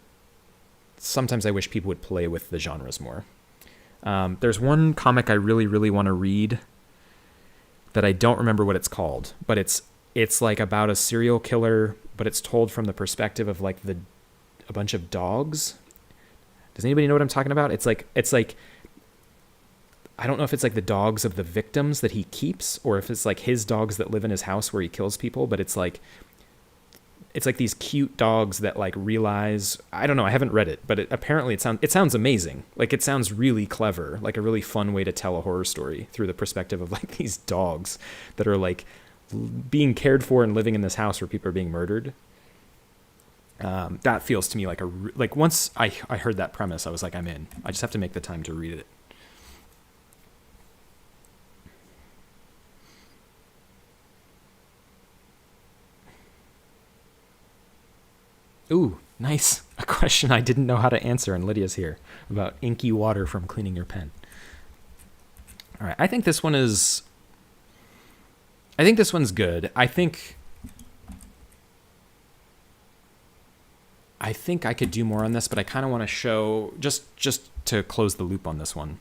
sometimes I wish people would play with the genres more. There's one comic I really, really want to read that I don't remember what it's called, but it's like about a serial killer, but it's told from the perspective of like a bunch of dogs. Does anybody know what I'm talking about? It's like I don't know if it's like the dogs of the victims that he keeps or if it's like his dogs that live in his house where he kills people, but it's like these cute dogs that like realize, I don't know, I haven't read it, but apparently it sounds amazing. Like it sounds really clever, like a really fun way to tell a horror story through the perspective of like these dogs that are like being cared for and living in this house where people are being murdered. That feels to me like once I heard that premise, I was like, I'm in. I just have to make the time to read it. Ooh, nice. A question I didn't know how to answer, and Lydia's here about inky water from cleaning your pen. All right, I think this one is. I think this one's good. I think I could do more on this, but I kind of want to show just to close the loop on this one.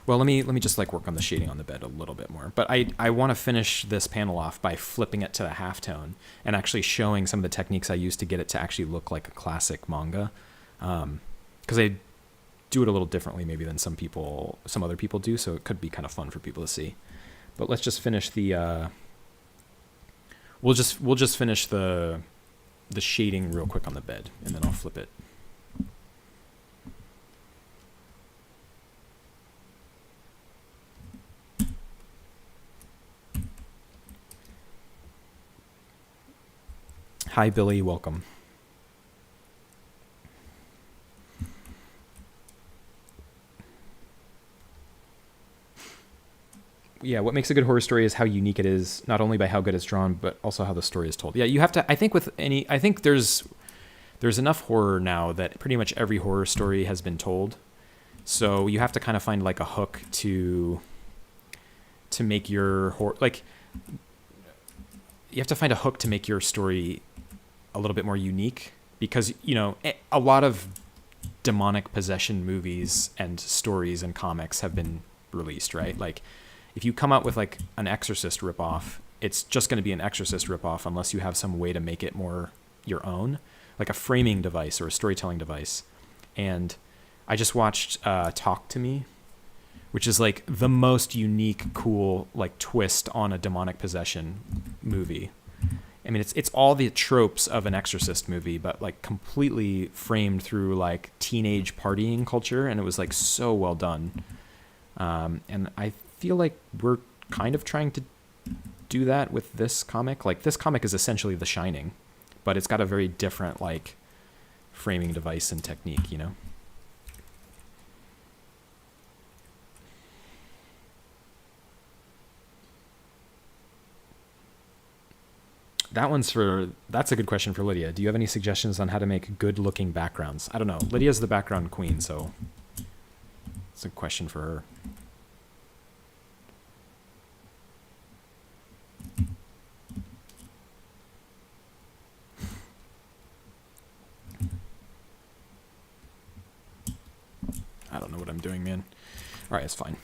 Well, let me just like work on the shading on the bed a little bit more. But I want to finish this panel off by flipping it to the halftone and actually showing some of the techniques I use to get it to actually look like a classic manga. Because I do it a little differently maybe than some other people do, so it could be kind of fun for people to see. But let's just finish the we'll just finish the shading real quick on the bed, and then I'll flip it. Hi, Billy. Welcome. Yeah, what makes a good horror story is how unique it is, not only by how good it's drawn, but also how the story is told. Yeah, you have to. I think there's enough horror now that pretty much every horror story has been told. So you have to kind of find like a hook to make your horror, like you have to find a hook to make your story a little bit more unique, because a lot of demonic possession movies and stories and comics have been released, right? Like if you come out with like an Exorcist ripoff, it's just going to be an Exorcist ripoff unless you have some way to make it more your own, like a framing device or a storytelling device. And I just watched Talk to Me, which is like the most unique, cool like twist on a demonic possession movie. I mean, it's all the tropes of an Exorcist movie, but like completely framed through like teenage partying culture, and it was like so well done. And I feel like we're kind of trying to do that with this comic. Like this comic is essentially The Shining, but it's got a very different like framing device and technique, That's a good question for Lydia. Do you have any suggestions on how to make good looking backgrounds? I don't know. Lydia's the background queen, so it's a question for her. I don't know what I'm doing, man. All right, it's fine.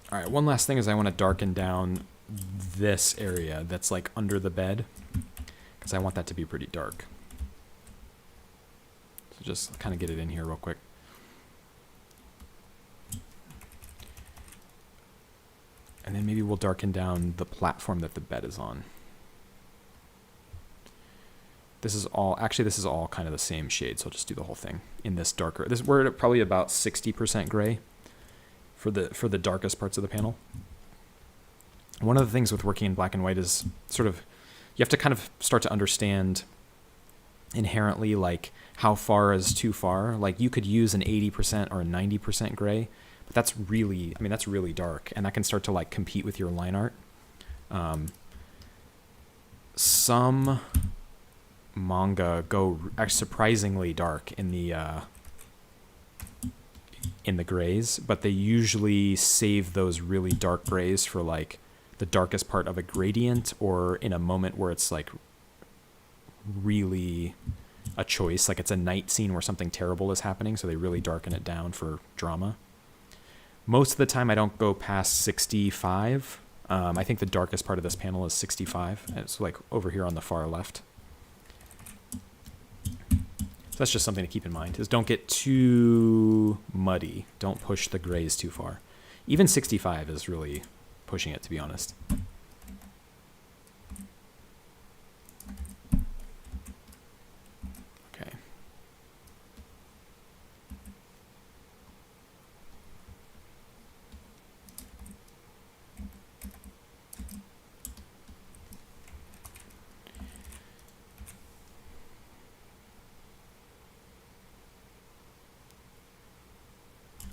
All right, one last thing is I want to darken down this area that's like under the bed, because I want that to be pretty dark. So just kind of get it in here real quick. And then maybe we'll darken down the platform that the bed is on. This is all kind of the same shade, so I'll just do the whole thing in this darker. We're at probably about 60% gray for the darkest parts of the panel. One of the things with working in black and white is sort of, you have to kind of start to understand inherently like how far is too far. Like you could use an 80% or a 90% gray, but that's really dark, and that can start to like compete with your line art. Some manga go surprisingly dark in the grays, but they usually save those really dark grays for like the darkest part of a gradient, or in a moment where it's like really a choice, like it's a night scene where something terrible is happening, so they really darken it down for drama. Most of the time I don't go past 65. I think the darkest part of this panel is 65. It's like over here on the far left. So that's just something to keep in mind, is don't get too muddy. Don't push the grays too far. Even 65 is really pushing it, to be honest. Okay.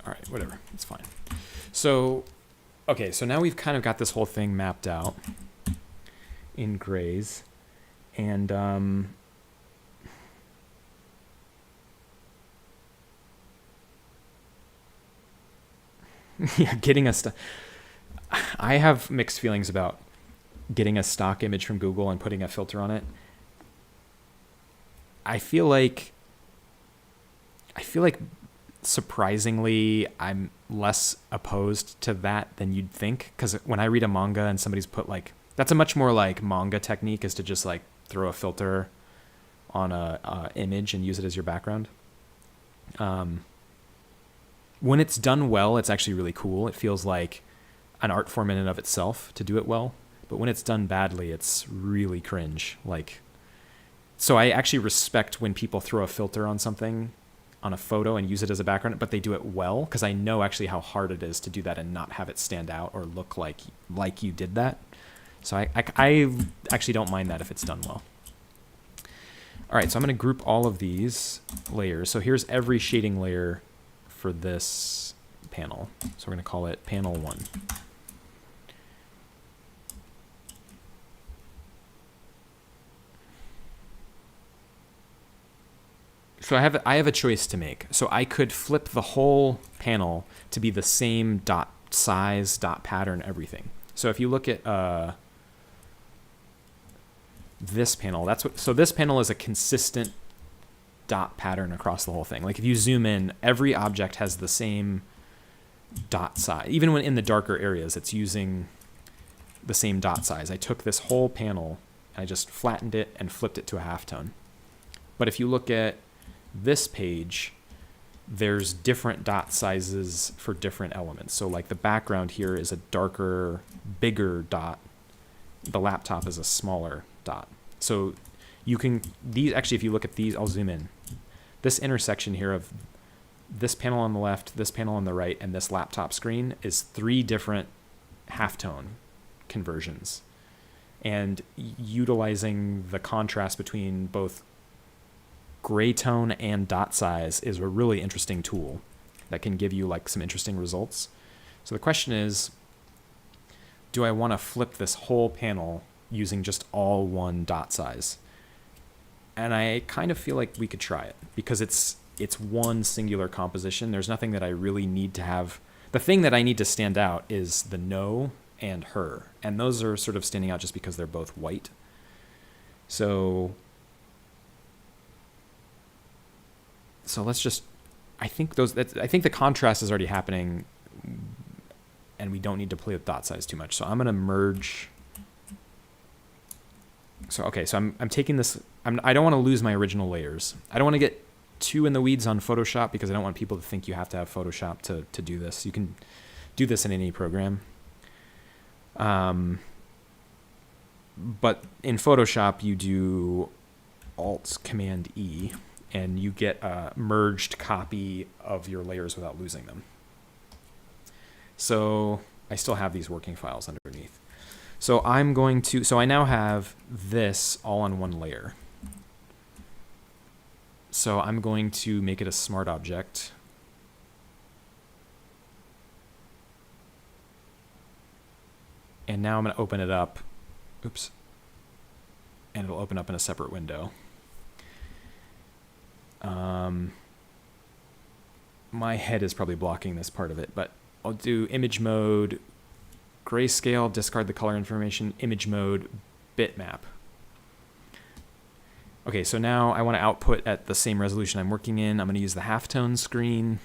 All right, whatever. It's fine. So, okay, so now we've kind of got this whole thing mapped out in grays. And yeah, getting a I have mixed feelings about getting a stock image from Google and putting a filter on it. I feel like surprisingly I'm less opposed to that than you'd think, because when I read a manga and somebody's put like, that's a much more like manga technique, is to just like throw a filter on a image and use it as your background. When it's done well, it's actually really cool. It feels like an art form in and of itself to do it well. But when it's done badly, it's really cringe. Like, so I actually respect when people throw a filter on something, on a photo, and use it as a background, but they do it well, because I know actually how hard it is to do that and not have it stand out or look like you did that. So I actually don't mind that if it's done well. All right, so I'm going to group all of these layers. So here's every shading layer for this panel. So we're going to call it panel 1. So I have a choice to make. So I could flip the whole panel to be the same dot size, dot pattern, everything. So if you look at this panel, so this panel is a consistent dot pattern across the whole thing. Like if you zoom in, every object has the same dot size. Even when in the darker areas, it's using the same dot size. I took this whole panel and I just flattened it and flipped it to a halftone. But if you look at this page, there's different dot sizes for different elements. So like the background here is a darker, bigger dot. The laptop is a smaller dot. So you can, actually if you look at these, I'll zoom in. This intersection here of this panel on the left, this panel on the right, and this laptop screen is 3 different halftone conversions. And utilizing the contrast between both gray tone and dot size is a really interesting tool that can give you like some interesting results. So the question is, do I want to flip this whole panel using just all one dot size? And I kind of feel like we could try it, because it's one singular composition. There's nothing that I really need to have. The thing that I need to stand out is the no and her. And those are sort of standing out just because they're both white. So let's just, I think the contrast is already happening and we don't need to play with dot size too much. So I'm going to merge. So, okay, so I'm taking this, I don't want to lose my original layers. I don't want to get too in the weeds on Photoshop, because I don't want people to think you have to have Photoshop to do this. You can do this in any program. But in Photoshop, you do Alt-Command-E, and you get a merged copy of your layers without losing them. So I still have these working files underneath. So so I now have this all on one layer. So I'm going to make it a smart object. And now I'm going to open it up. Oops. And it'll open up in a separate window. My head is probably blocking this part of it, but I'll do image mode, grayscale, discard the color information, image mode, bitmap. Okay, so now I want to output at the same resolution I'm working in. I'm going to use the halftone screen.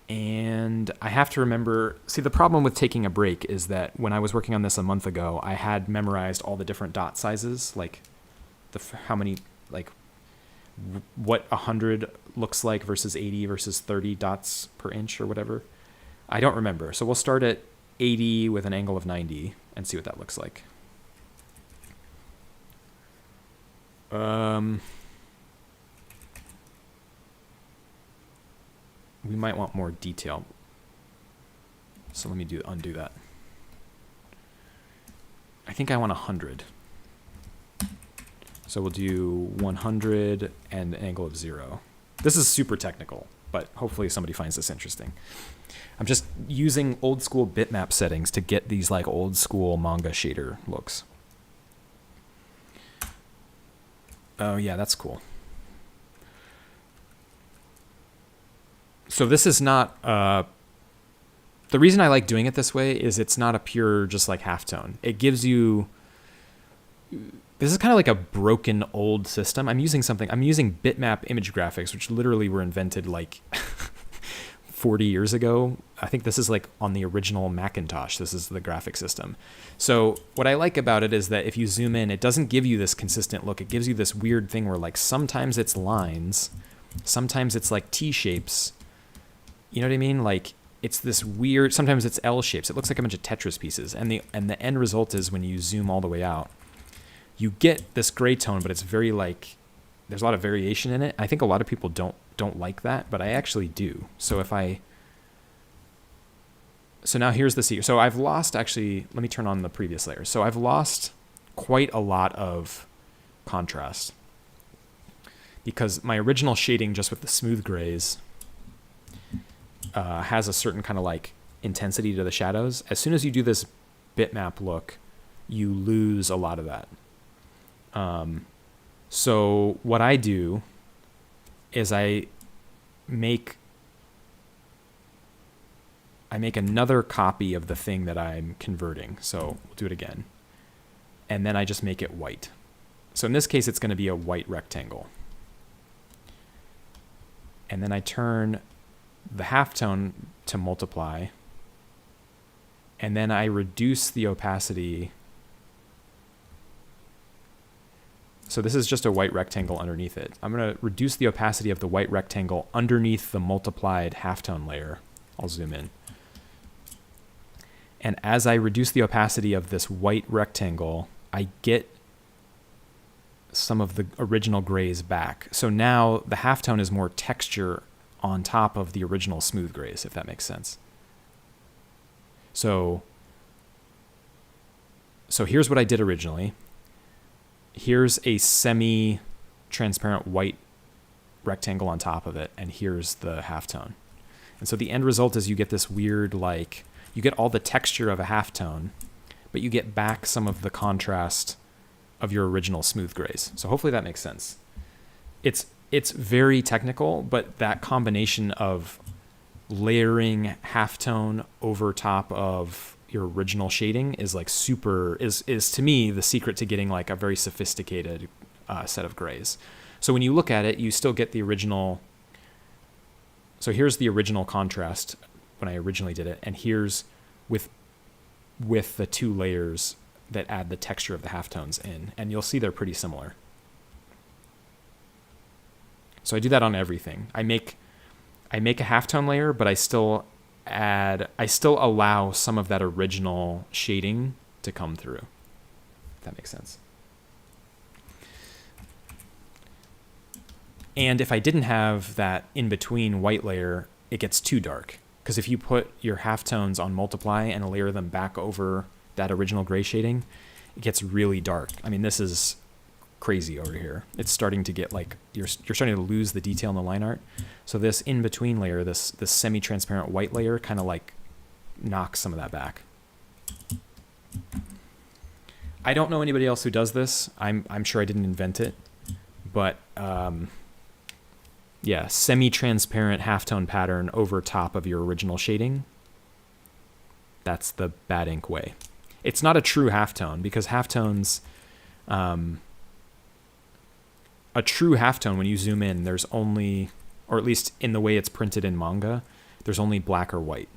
And I have to remember, see, the problem with taking a break is that when I was working on this a month ago, I had memorized all the different dot sizes, like how many, like what 100 looks like versus 80 versus 30 dots per inch or whatever. I don't remember. So we'll start at 80 with an angle of 90 and see what that looks like. We might want more detail. So let me undo that. I think I want 100. So we'll do 100 and an angle of 0. This is super technical, but hopefully somebody finds this interesting. I'm just using old school bitmap settings to get these like old school manga shader looks. Oh yeah, that's cool. So this is not, the reason I like doing it this way is it's not a pure just like halftone. It gives you, this is kind of like a broken old system. I'm using bitmap image graphics, which literally were invented like 40 years ago. I think this is like on the original Macintosh. This is the graphic system. So what I like about it is that if you zoom in, it doesn't give you this consistent look. It gives you this weird thing where like sometimes it's lines, sometimes it's like T-shapes. You know what I mean? Like it's this weird, sometimes it's L shapes. It looks like a bunch of Tetris pieces. And the end result is when you zoom all the way out, you get this gray tone, but it's very like, there's a lot of variation in it. I think a lot of people don't like that, but I actually do. So so now here's the secret. So I've lost, actually, let me turn on the previous layer. So I've lost quite a lot of contrast because my original shading just with the smooth grays has a certain kind of like intensity to the shadows. As soon as you do this bitmap look, you lose a lot of that. So what I do is I make another copy of the thing that I'm converting. So we'll do it again. And then I just make it white. So in this case, it's going to be a white rectangle. And then I turn the halftone to multiply. And then I reduce the opacity. So this is just a white rectangle underneath it. I'm going to reduce the opacity of the white rectangle underneath the multiplied halftone layer. I'll zoom in. And as I reduce the opacity of this white rectangle, I get some of the original grays back. So now the halftone is more texture on top of the original smooth grays, if that makes sense. So here's what I did originally. Here's a semi-transparent white rectangle on top of it, and here's the halftone. And so the end result is you get this weird, like, you get all the texture of a halftone, but you get back some of the contrast of your original smooth grays. So hopefully that makes sense. It's very technical, but that combination of layering halftone over top of your original shading is like is to me the secret to getting like a very sophisticated set of grays. So when you look at it, you still get the original. So here's the original contrast when I originally did it, and here's with the two layers that add the texture of the halftones in, and you'll see they're pretty similar. So I do that on everything. I make a halftone layer, but I still allow some of that original shading to come through. If that makes sense. And if I didn't have that in-between white layer, it gets too dark. Because if you put your halftones on multiply and layer them back over that original gray shading, it gets really dark. I mean, this is crazy over here. It's starting to get like, you're starting to lose the detail in the line art. So this in-between layer, this semi-transparent white layer kind of like knocks some of that back. I don't know anybody else who does this. I'm sure I didn't invent it, but yeah, semi-transparent halftone pattern over top of your original shading. That's the bad ink way. It's not a true halftone because halftones, a true halftone, when you zoom in, there's only, or at least in the way it's printed in manga, there's only black or white.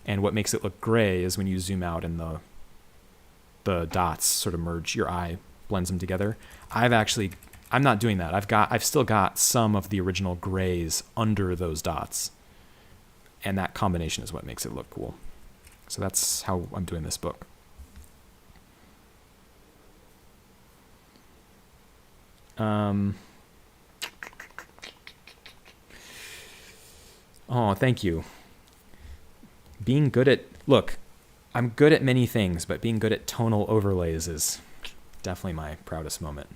And what makes it look gray is when you zoom out and the dots sort of merge, your eye blends them together. I'm not doing that. I've still got some of the original grays under those dots. And that combination is what makes it look cool. So that's how I'm doing this book. Oh, thank you. Being good at, look, I'm good at many things, but being good at tonal overlays is definitely my proudest moment.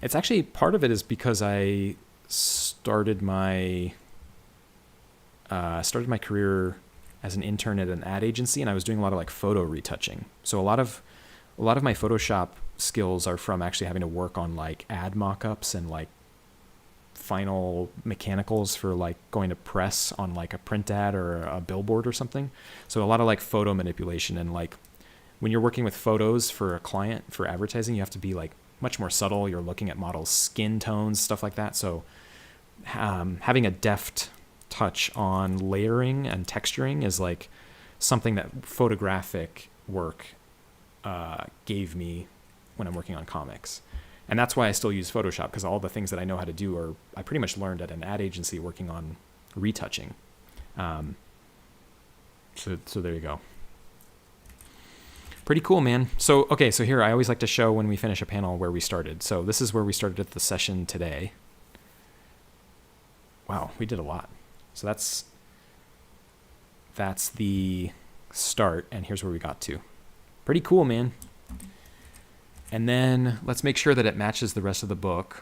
It's actually, part of it is because I started my career as an intern at an ad agency, and I was doing a lot of like photo retouching. So a lot of my Photoshop skills are from actually having to work on like ad mock-ups and like final mechanicals for like going to press on like a print ad or a billboard or something. So a lot of like photo manipulation, and like when you're working with photos for a client for advertising, you have to be like much more subtle. You're looking at models' skin tones, stuff like that. So having a deft touch on layering and texturing is like something that photographic work gave me when I'm working on comics. And that's why I still use Photoshop, because all the things that I know how to do I pretty much learned at an ad agency working on retouching. So there you go. Pretty cool, man. So here, I always like to show when we finish a panel where we started. So this is where we started at the session today. Wow, we did a lot. So that's the start, and here's where we got to. Pretty cool, man. And then let's make sure that it matches the rest of the book.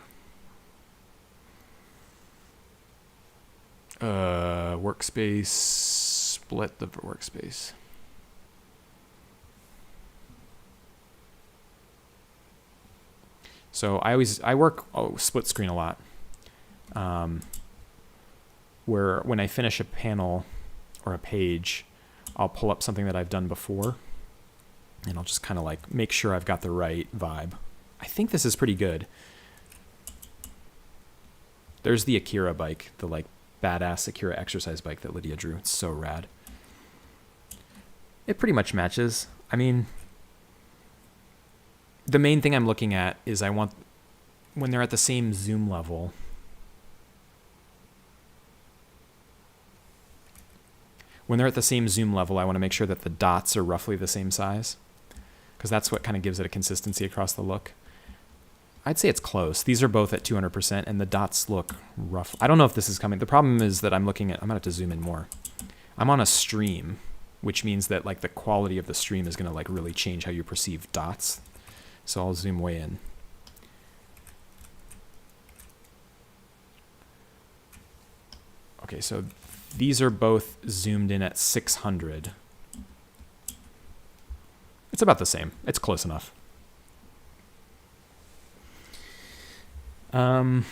Workspace, split the workspace. So I work split screen a lot. Where when I finish a panel or a page, I'll pull up something that I've done before, and I'll just kind of like make sure I've got the right vibe. I think this is pretty good. There's the Akira bike, the like badass Akira exercise bike that Lydia drew. It's so rad. It pretty much matches. I mean, the main thing I'm looking at is I want, when they're at the same zoom level, I want to make sure that the dots are roughly the same size, because that's what kind of gives it a consistency across the look. I'd say it's close. These are both at 200%, and the dots look rough. I don't know if this is coming. The problem is that I'm going to have to zoom in more. I'm on a stream, which means that like the quality of the stream is going to like really change how you perceive dots. So I'll zoom way in. Okay, so these are both zoomed in at 600. It's about the same. It's close enough. I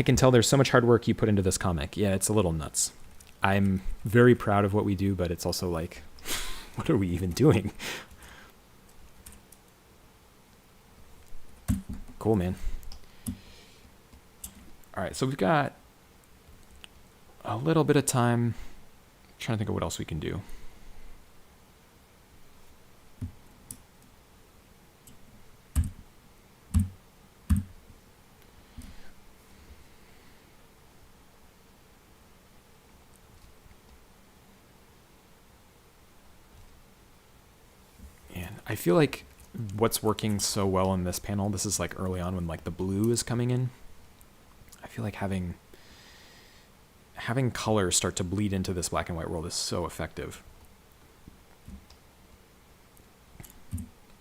can tell there's so much hard work you put into this comic. Yeah, it's a little nuts. I'm very proud of what we do, but it's also like, what are we even doing? Cool, man. All right, so we've got a little bit of time. I'm trying to think of what else we can do. And I feel like what's working so well in this panel, this is like early on when like the blue is coming in. I feel like having color start to bleed into this black and white world is so effective.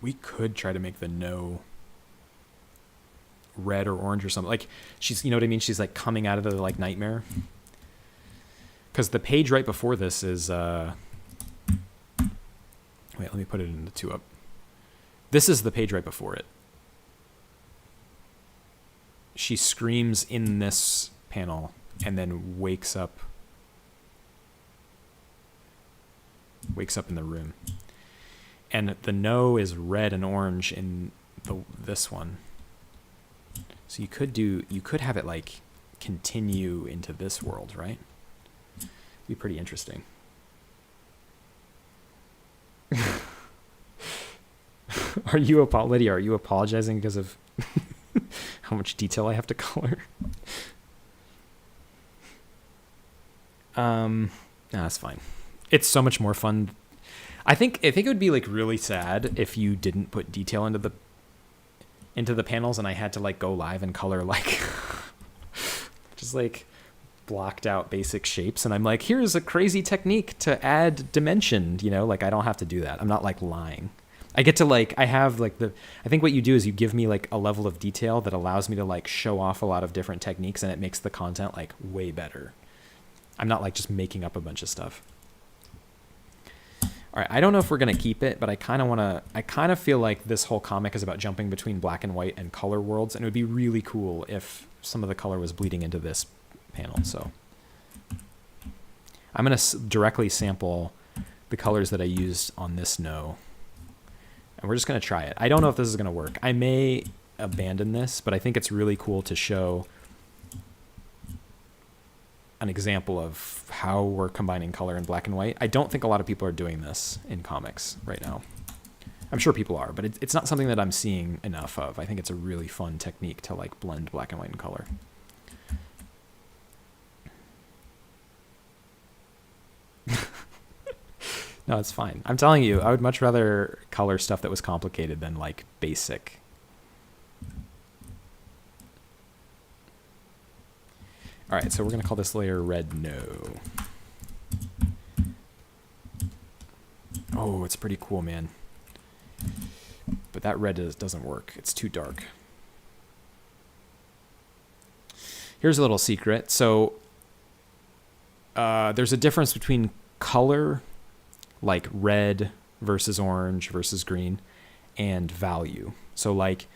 We could try to make the no red or orange or something. Like she's, you know what I mean? She's like coming out of the like nightmare. Because the page right before this is, wait, let me put it in the 2-up. This is the page right before it. She screams in this panel and then wakes up in the room. And the no is red and orange in this one. So you could have it like continue into this world, right? Be pretty interesting. Lydia, are you apologizing because of how much detail I have to color? No, that's fine. It's so much more fun. I think it would be like really sad if you didn't put detail into the panels and I had to like go live and color like just like blocked out basic shapes, and I'm like, here's a crazy technique to add dimension, you know, like I don't have to do that. I'm not like lying. I get to like, I have like I think what you do is you give me like a level of detail that allows me to like show off a lot of different techniques, and it makes the content like way better. I'm not like just making up a bunch of stuff. All right, I don't know if we're going to keep it, but I kind of feel like this whole comic is about jumping between black and white and color worlds, and it would be really cool if some of the color was bleeding into this panel. So I'm going to directly sample the colors that I used on this no, and we're just going to try it. I don't know if this is going to work. I may abandon this, but I think it's really cool to show an example of how we're combining color in black and white. I don't think a lot of people are doing this in comics right now. I'm sure people are, but it's not something that I'm seeing enough of. I think it's a really fun technique to like blend black and white and color. No, it's fine. I'm telling you, I would much rather color stuff that was complicated than like basic. All right, so we're going to call this layer red no. Oh, it's pretty cool, man. But that red doesn't work. It's too dark. Here's a little secret. So there's a difference between color, like red versus orange versus green, and value. So like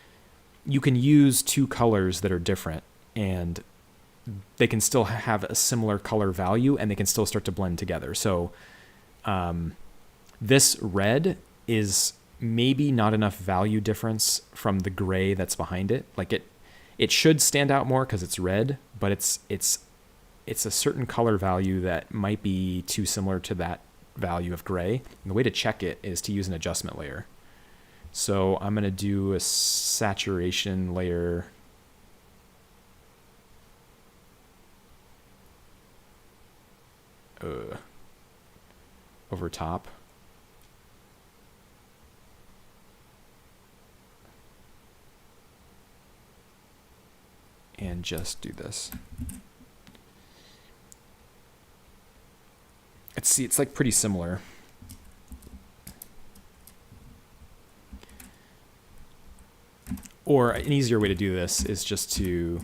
you can use two colors that are different, and they can still have a similar color value, and they can still start to blend together. So this red is maybe not enough value difference from the gray that's behind it. Like it should stand out more because it's red, but it's a certain color value that might be too similar to that value of gray. And the way to check it is to use an adjustment layer. So I'm going to do a saturation layer over top. And just do this. It's like pretty similar. Or an easier way to do this is just to,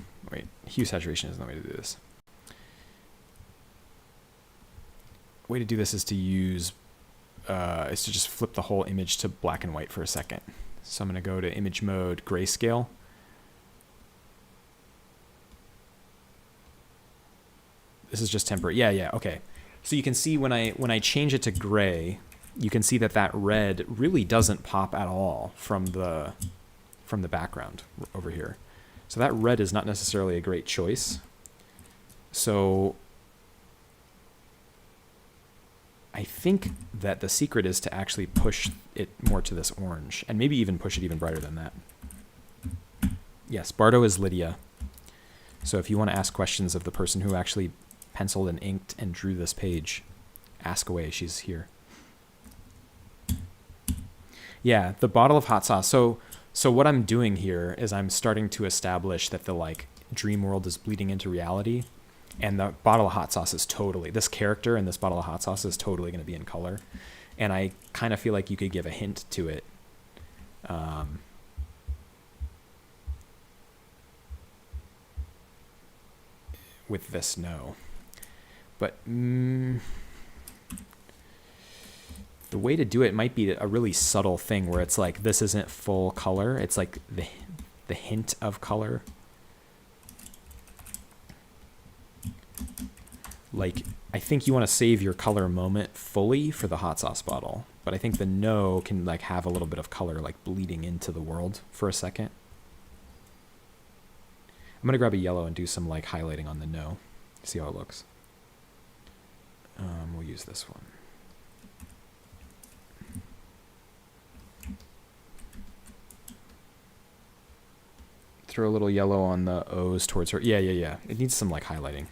hue saturation isn't the way to do this. Way to do this is to use, is to just flip the whole image to black and white for a second. So I'm going to go to image mode, grayscale. This is just temporary. Yeah, okay. So you can see when I change it to gray, you can see that red really doesn't pop at all from the background over here. So that red is not necessarily a great choice. So I think that the secret is to actually push it more to this orange, and maybe even push it even brighter than that. Yes, Bardo is Lydia. So if you want to ask questions of the person who actually penciled and inked and drew this page, ask away. She's here. Yeah, the bottle of hot sauce. So what I'm doing here is I'm starting to establish that the like dream world is bleeding into reality, and the bottle of hot sauce is totally, this character in this bottle of hot sauce is totally going to be in color, and I kind of feel like you could give a hint to it. With this no. But the way to do it might be a really subtle thing where it's like this isn't full color. It's like the hint of color. Like I think you want to save your color moment fully for the hot sauce bottle, but I think the no can like have a little bit of color like bleeding into the world for a second. I'm gonna grab a yellow and do some like highlighting on the no. See how it looks. We'll use this one. Throw a little yellow on the O's towards her. Yeah. It needs some like highlighting.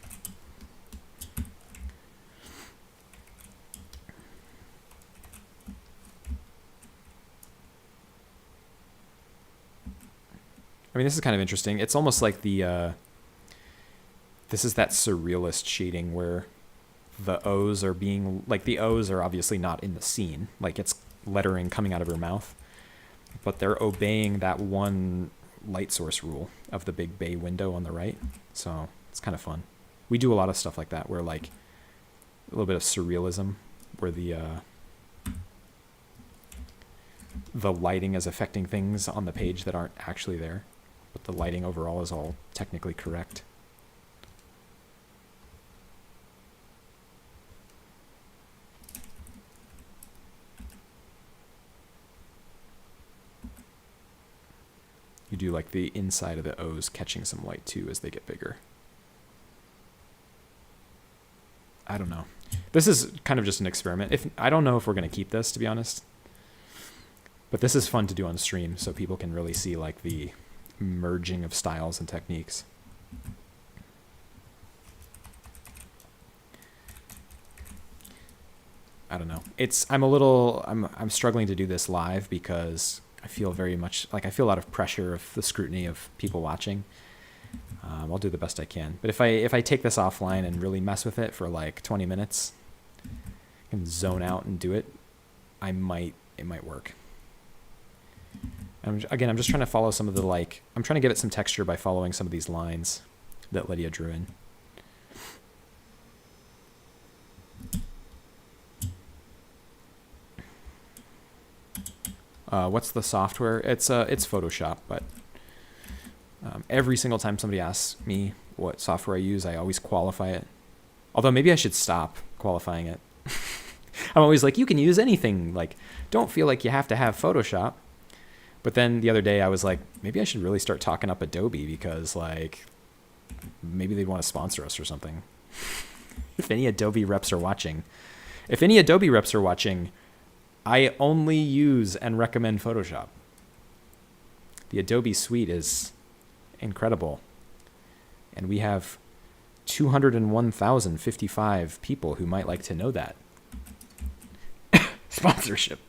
I mean, this is kind of interesting. It's almost like this is that surrealist shading where the O's are being, like the O's are obviously not in the scene. Like it's lettering coming out of her mouth. but they're obeying that one light source rule of the big bay window on the right. So it's kind of fun. We do a lot of stuff like that where like a little bit of surrealism where the lighting is affecting things on the page that aren't actually there, but the lighting overall is all technically correct. You do like the inside of the O's catching some light too as they get bigger. I don't know. This is kind of just an experiment. I don't know if we're going to keep this, to be honest. But this is fun to do on stream so people can really see like the merging of styles and techniques. I don't know. I'm struggling to do this live because I feel very much like I feel a lot of pressure of the scrutiny of people watching. I'll do the best I can. But if I take this offline and really mess with it for like 20 minutes and zone out and do it, it might work. I'm just trying to follow some of the I'm trying to give it some texture by following some of these lines that Lydia drew in. What's the software? It's Photoshop, but every single time somebody asks me what software I use, I always qualify it. Although maybe I should stop qualifying it. I'm always like, you can use anything. Like, don't feel like you have to have Photoshop. But then the other day I was like, maybe I should really start talking up Adobe because like maybe they'd want to sponsor us or something. If any Adobe reps are watching, I only use and recommend Photoshop. The Adobe suite is incredible. And we have 201,055 people who might like to know that. Sponsorship.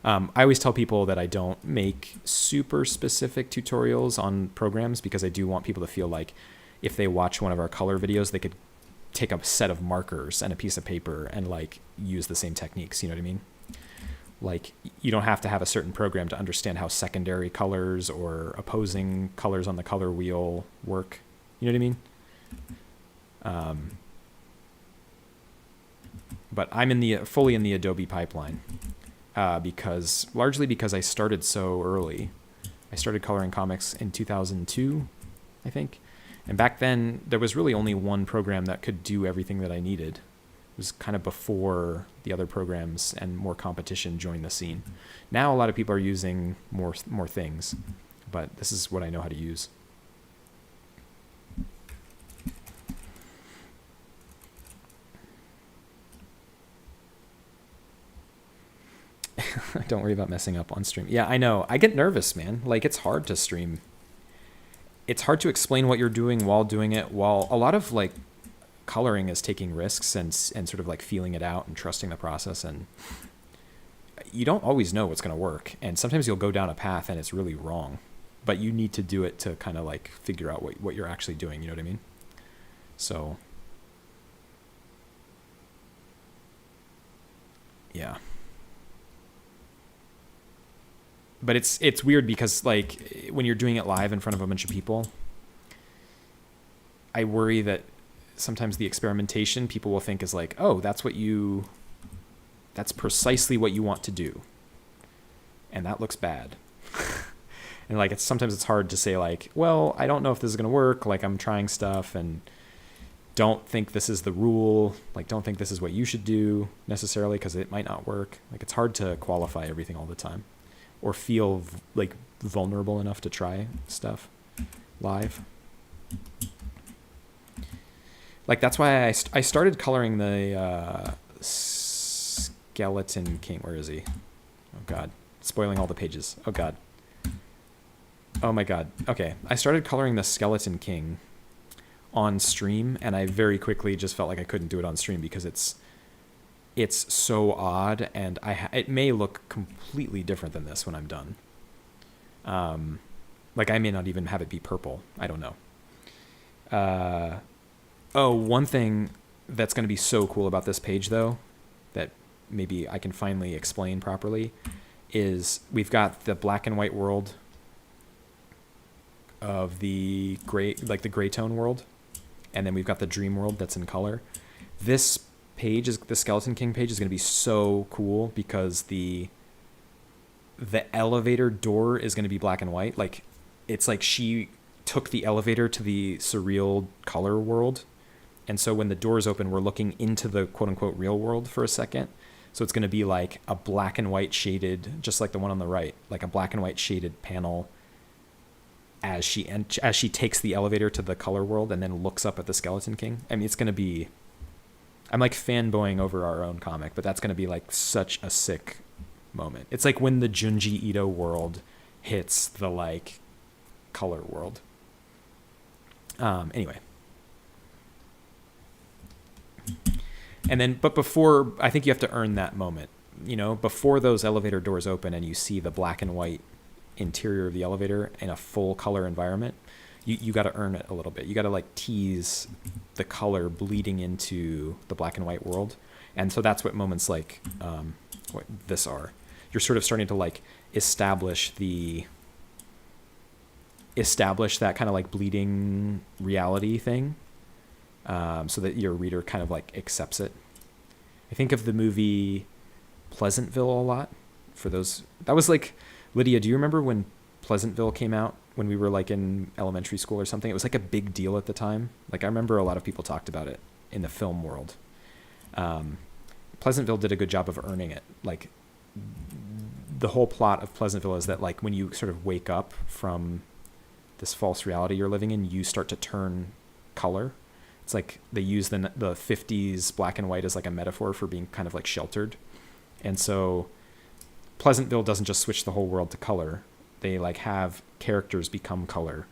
I always tell people that I don't make super specific tutorials on programs because I do want people to feel like if they watch one of our color videos, they could take a set of markers and a piece of paper and like use the same techniques. You know what I mean? Like you don't have to have a certain program to understand how secondary colors or opposing colors on the color wheel work. You know what I mean? But I'm fully in the Adobe pipeline. Largely because I started so early. I started coloring comics in 2002, I think. And back then, there was really only one program that could do everything that I needed. It was kind of before the other programs and more competition joined the scene. Now a lot of people are using more things, but this is what I know how to use. Don't worry about messing up on stream. Yeah, I know. I get nervous, man. Like, it's hard to stream. It's hard to explain what you're doing while doing it, while a lot of, like, coloring is taking risks and sort of, like, feeling it out and trusting the process. And you don't always know what's going to work. And sometimes you'll go down a path and it's really wrong. But you need to do it to kind of, like, figure out what you're actually doing. You know what I mean? So, yeah. But it's weird because like when you're doing it live in front of a bunch of people, I worry that sometimes the experimentation people will think is like, oh, that's precisely what you want to do. And that looks bad. And like sometimes it's hard to say like, well, I don't know if this is going to work. Like I'm trying stuff and don't think this is the rule. Like don't think this is what you should do necessarily because it might not work. Like it's hard to qualify everything all the time. Or feel like vulnerable enough to try stuff live. Like that's why I started coloring the Skeleton King. Where is he? Oh God, spoiling all the pages. Oh God. Oh my God. Okay, I started coloring the Skeleton King on stream, and I very quickly just felt like I couldn't do it on stream because it's so odd, and it may look completely different than this when I'm done. Like I may not even have it be purple. I don't know. One thing that's going to be so cool about this page, though, that maybe I can finally explain properly is we've got the black and white world of the gray, like the gray tone world, and then we've got the dream world that's in color. This page is the Skeleton King page is going to be so cool because the elevator door is going to be black and white. Like it's like she took the elevator to the surreal color world. And so when the doors open, we're looking into the quote unquote real world for a second. So it's going to be like a black and white shaded, just like the one on the right, like a black and white shaded panel as she takes the elevator to the color world and then looks up at the Skeleton King. I mean, it's going to be, I'm like fanboying over our own comic, but that's going to be like such a sick moment. It's like when the Junji Ito world hits the like color world. Anyway. And then, but before, I think you have to earn that moment, you know, before those elevator doors open and you see the black and white interior of the elevator in a full color environment, you got to earn it a little bit. You got to like tease the color bleeding into the black and white world. And so that's what moments like what this are. You're sort of starting to like establish that kind of like bleeding reality thing, so that your reader kind of like accepts it. I think of the movie Pleasantville a lot. For those, that was like, Lydia, do you remember when Pleasantville came out when we were like in elementary school or something? It was like a big deal at the time. Like I remember a lot of people talked about it in the film world. Pleasantville did a good job of earning it. Like the whole plot of Pleasantville is that like when you sort of wake up from this false reality you're living in, you start to turn color. It's like they use the 50s black and white as like a metaphor for being kind of like sheltered. And so Pleasantville doesn't just switch the whole world to color. They like have characters become color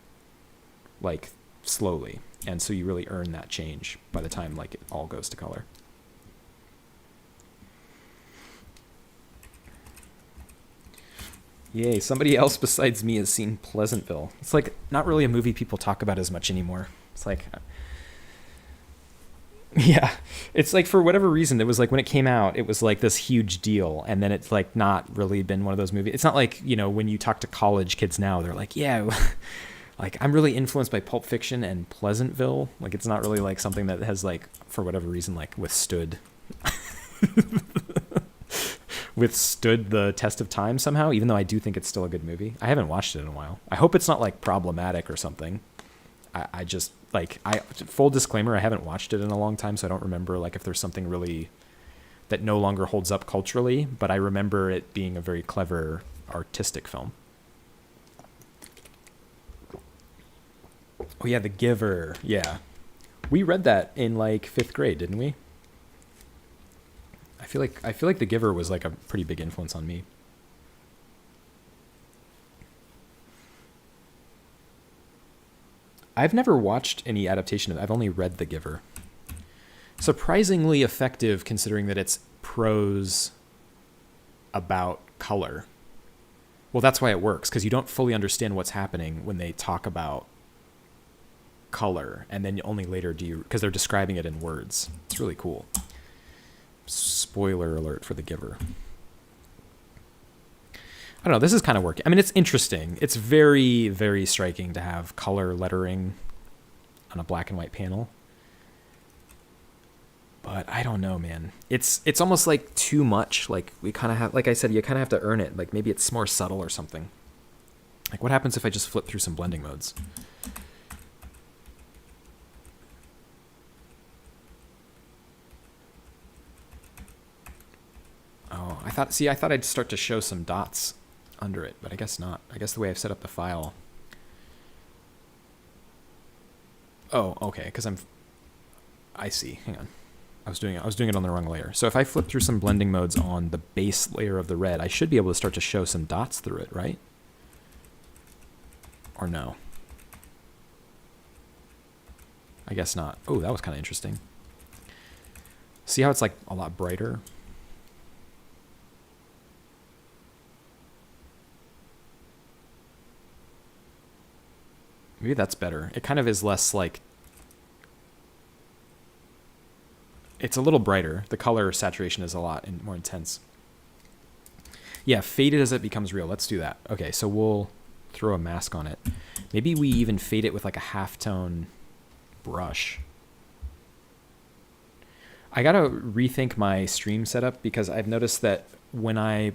like slowly. And so you really earn that change by the time like it all goes to color. Yay, somebody else besides me has seen Pleasantville. It's like not really a movie people talk about as much anymore. It's like, yeah, it's like for whatever reason, it was like when it came out, it was like this huge deal. And then it's like not really been one of those movies. It's not like, you know, when you talk to college kids now, they're like, yeah, like I'm really influenced by Pulp Fiction and Pleasantville. Like it's not really like something that has like, for whatever reason, like withstood the test of time somehow, even though I do think it's still a good movie. I haven't watched it in a while. I hope it's not like problematic or something. I just like, full disclaimer, I haven't watched it in a long time, so I don't remember like if there's something really that no longer holds up culturally, but I remember it being a very clever artistic film. Oh yeah, The Giver. Yeah. We read that in like 5th grade, didn't we? I feel like The Giver was like a pretty big influence on me. I've never watched any adaptation of it. I've only read The Giver. Surprisingly effective considering that it's prose about color. Well, that's why it works, because you don't fully understand what's happening when they talk about color, and then only later do you, because they're describing it in words. It's really cool. Spoiler alert for The Giver. I don't know, this is kind of working. I mean, it's interesting. It's very, very striking to have color lettering on a black and white panel. But I don't know, man. It's almost like too much. Like we kind of have, like I said, you kind of have to earn it. Like maybe it's more subtle or something. Like what happens if I just flip through some blending modes? Oh, I thought I'd start to show some dots under it, but I guess not. I guess the way I've set up the file. Oh, okay, because I see. Hang on. I was doing it on the wrong layer. So if I flip through some blending modes on the base layer of the red, I should be able to start to show some dots through it, right? Or no? I guess not. Oh, that was kind of interesting. See how it's like a lot brighter? Maybe that's better. It kind of is less like, It's a little brighter. The color saturation is a lot more intense. Yeah, fade it as it becomes real. Let's do that. Okay, so we'll throw a mask on it. Maybe we even fade it with like a halftone brush. I gotta rethink my stream setup because I've noticed that when I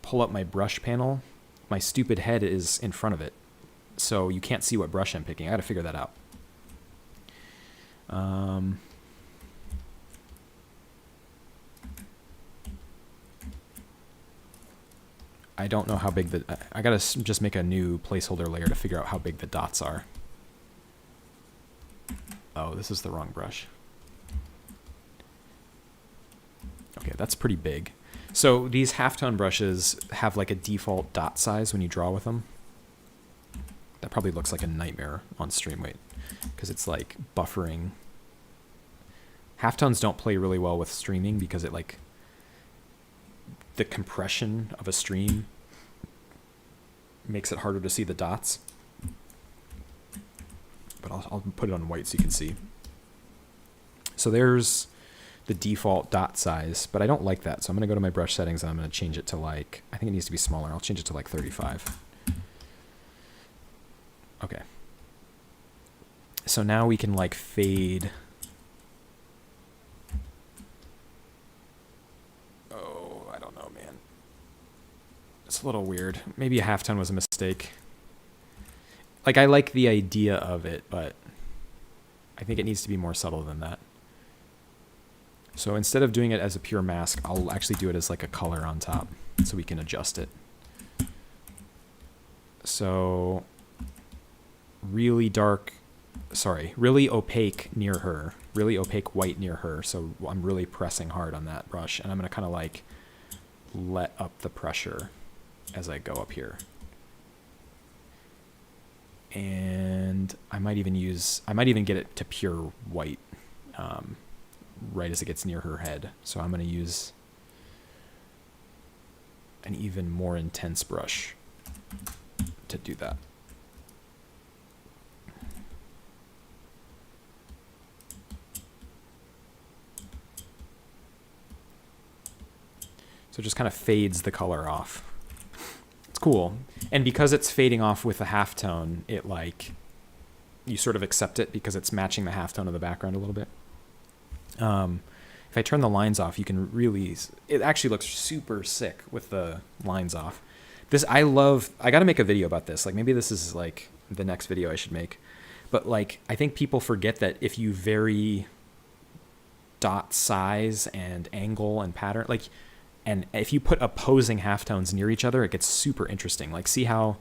pull up my brush panel, my stupid head is in front of it. So you can't see what brush I'm picking. I gotta figure that out. I don't know how big I gotta just make a new placeholder layer to figure out how big the dots are. Oh, this is the wrong brush. Okay, that's pretty big. So these halftone brushes have like a default dot size when you draw with them. That probably looks like a nightmare on stream, wait, because it's like buffering. Halftones don't play really well with streaming because it like, the compression of a stream makes it harder to see the dots. But I'll put it on white so you can see. So there's the default dot size, but I don't like that. So I'm going to go to my brush settings and I'm going to change it to like, I think it needs to be smaller. I'll change it to like 35. Okay. So now we can like fade. Oh, I don't know, man. It's a little weird. Maybe a halftone was a mistake. Like, I like the idea of it, but I think it needs to be more subtle than that. So instead of doing it as a pure mask, I'll actually do it as like a color on top so we can adjust it. So really dark, sorry, really opaque near her, really opaque white near her. So I'm really pressing hard on that brush and I'm going to kind of like let up the pressure as I go up here. And I might even get it to pure white right as it gets near her head. So I'm going to use an even more intense brush to do that. So it just kind of fades the color off. It's cool. And because it's fading off with a halftone, it like, you sort of accept it because it's matching the halftone of the background a little bit. If I turn the lines off, you can really, it actually looks super sick with the lines off. This, I got to make a video about this. Like maybe this is like the next video I should make. But like, I think people forget that if you vary dot size and angle and pattern, like, and if you put opposing halftones near each other, it gets super interesting. Like see how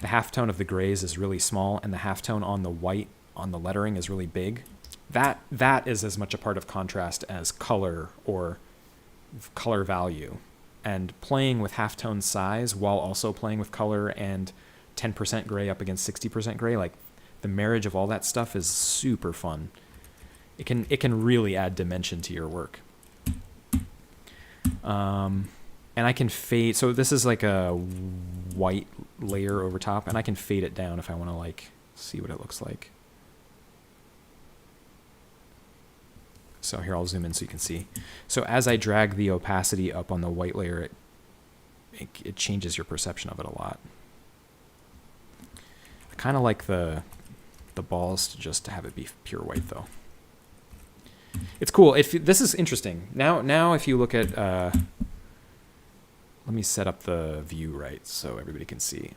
the halftone of the grays is really small and the halftone on the white on the lettering is really big. That is as much a part of contrast as color or color value. And playing with halftone size while also playing with color and 10% gray up against 60% gray, like the marriage of all that stuff is super fun. It can really add dimension to your work. And I can fade, so this is like a white layer over top, and I can fade it down if I want to like see what it looks like. So here, I'll zoom in so you can see. So as I drag the opacity up on the white layer, it changes your perception of it a lot. I kind of like the balls to just have it be pure white though. It's cool. This is interesting. Now if you look at, let me set up the view right so everybody can see.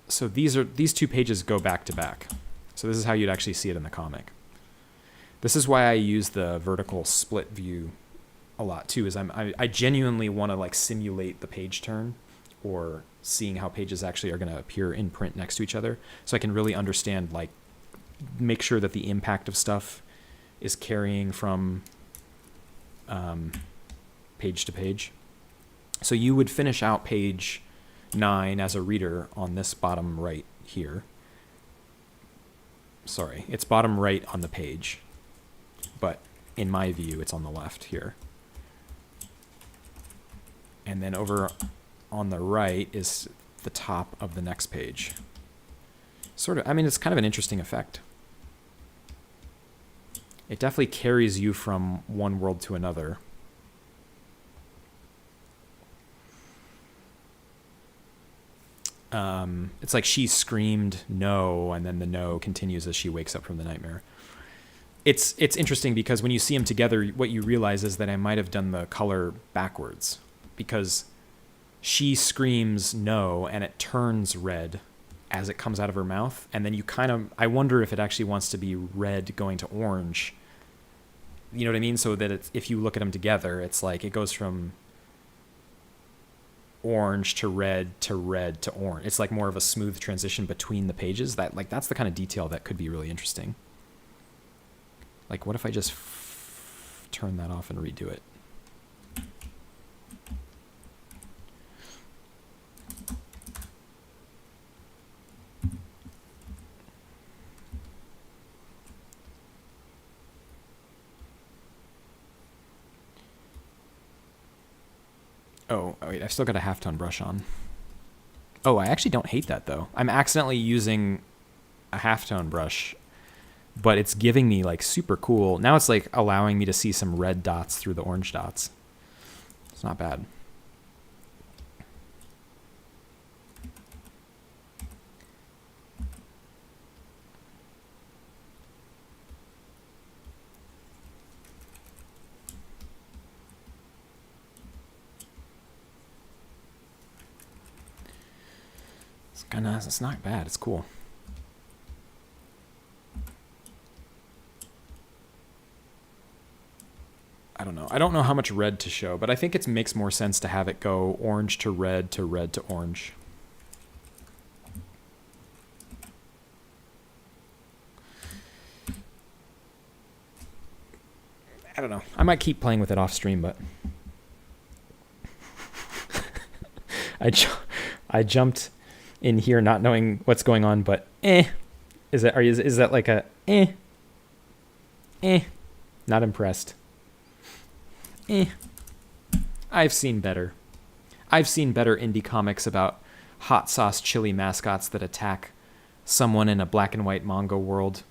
So these two pages go back to back. So this is how you'd actually see it in the comic. This is why I use the vertical split view a lot too, is I genuinely want to like simulate the page turn or seeing how pages actually are going to appear in print next to each other. So I can really understand, like, make sure that the impact of stuff is carrying from page to page. So you would finish out page 9 as a reader on this bottom right here. Sorry, it's bottom right on the page, but in my view, it's on the left here. And then over on the right is the top of the next page. Sort of, I mean, it's kind of an interesting effect. It definitely carries you from one world to another. It's like she screamed no, and then the no continues as she wakes up from the nightmare. It's interesting because when you see them together, what you realize is that I might have done the color backwards, because she screams no and it turns red as it comes out of her mouth, and then you kind of, I wonder if it actually wants to be red going to orange. You know what I mean? So that it's, if you look at them together, it's like it goes from orange to red to red to orange. It's like more of a smooth transition between the pages. That, like, that's the kind of detail that could be really interesting. Like, what if I just turn that off and redo it? Oh, wait, I've still got a halftone brush on. Oh, I actually don't hate that, though. I'm accidentally using a halftone brush, but it's giving me, like, super cool. Now it's, like, allowing me to see some red dots through the orange dots. It's not bad. It's not bad. It's cool. I don't know. I don't know how much red to show, but I think it makes more sense to have it go orange to red to orange. I don't know. I might keep playing with it off stream, but I jumped in here not knowing what's going on, but is that like a not impressed. I've seen better. I've seen better indie comics about hot sauce chili mascots that attack someone in a black and white manga world.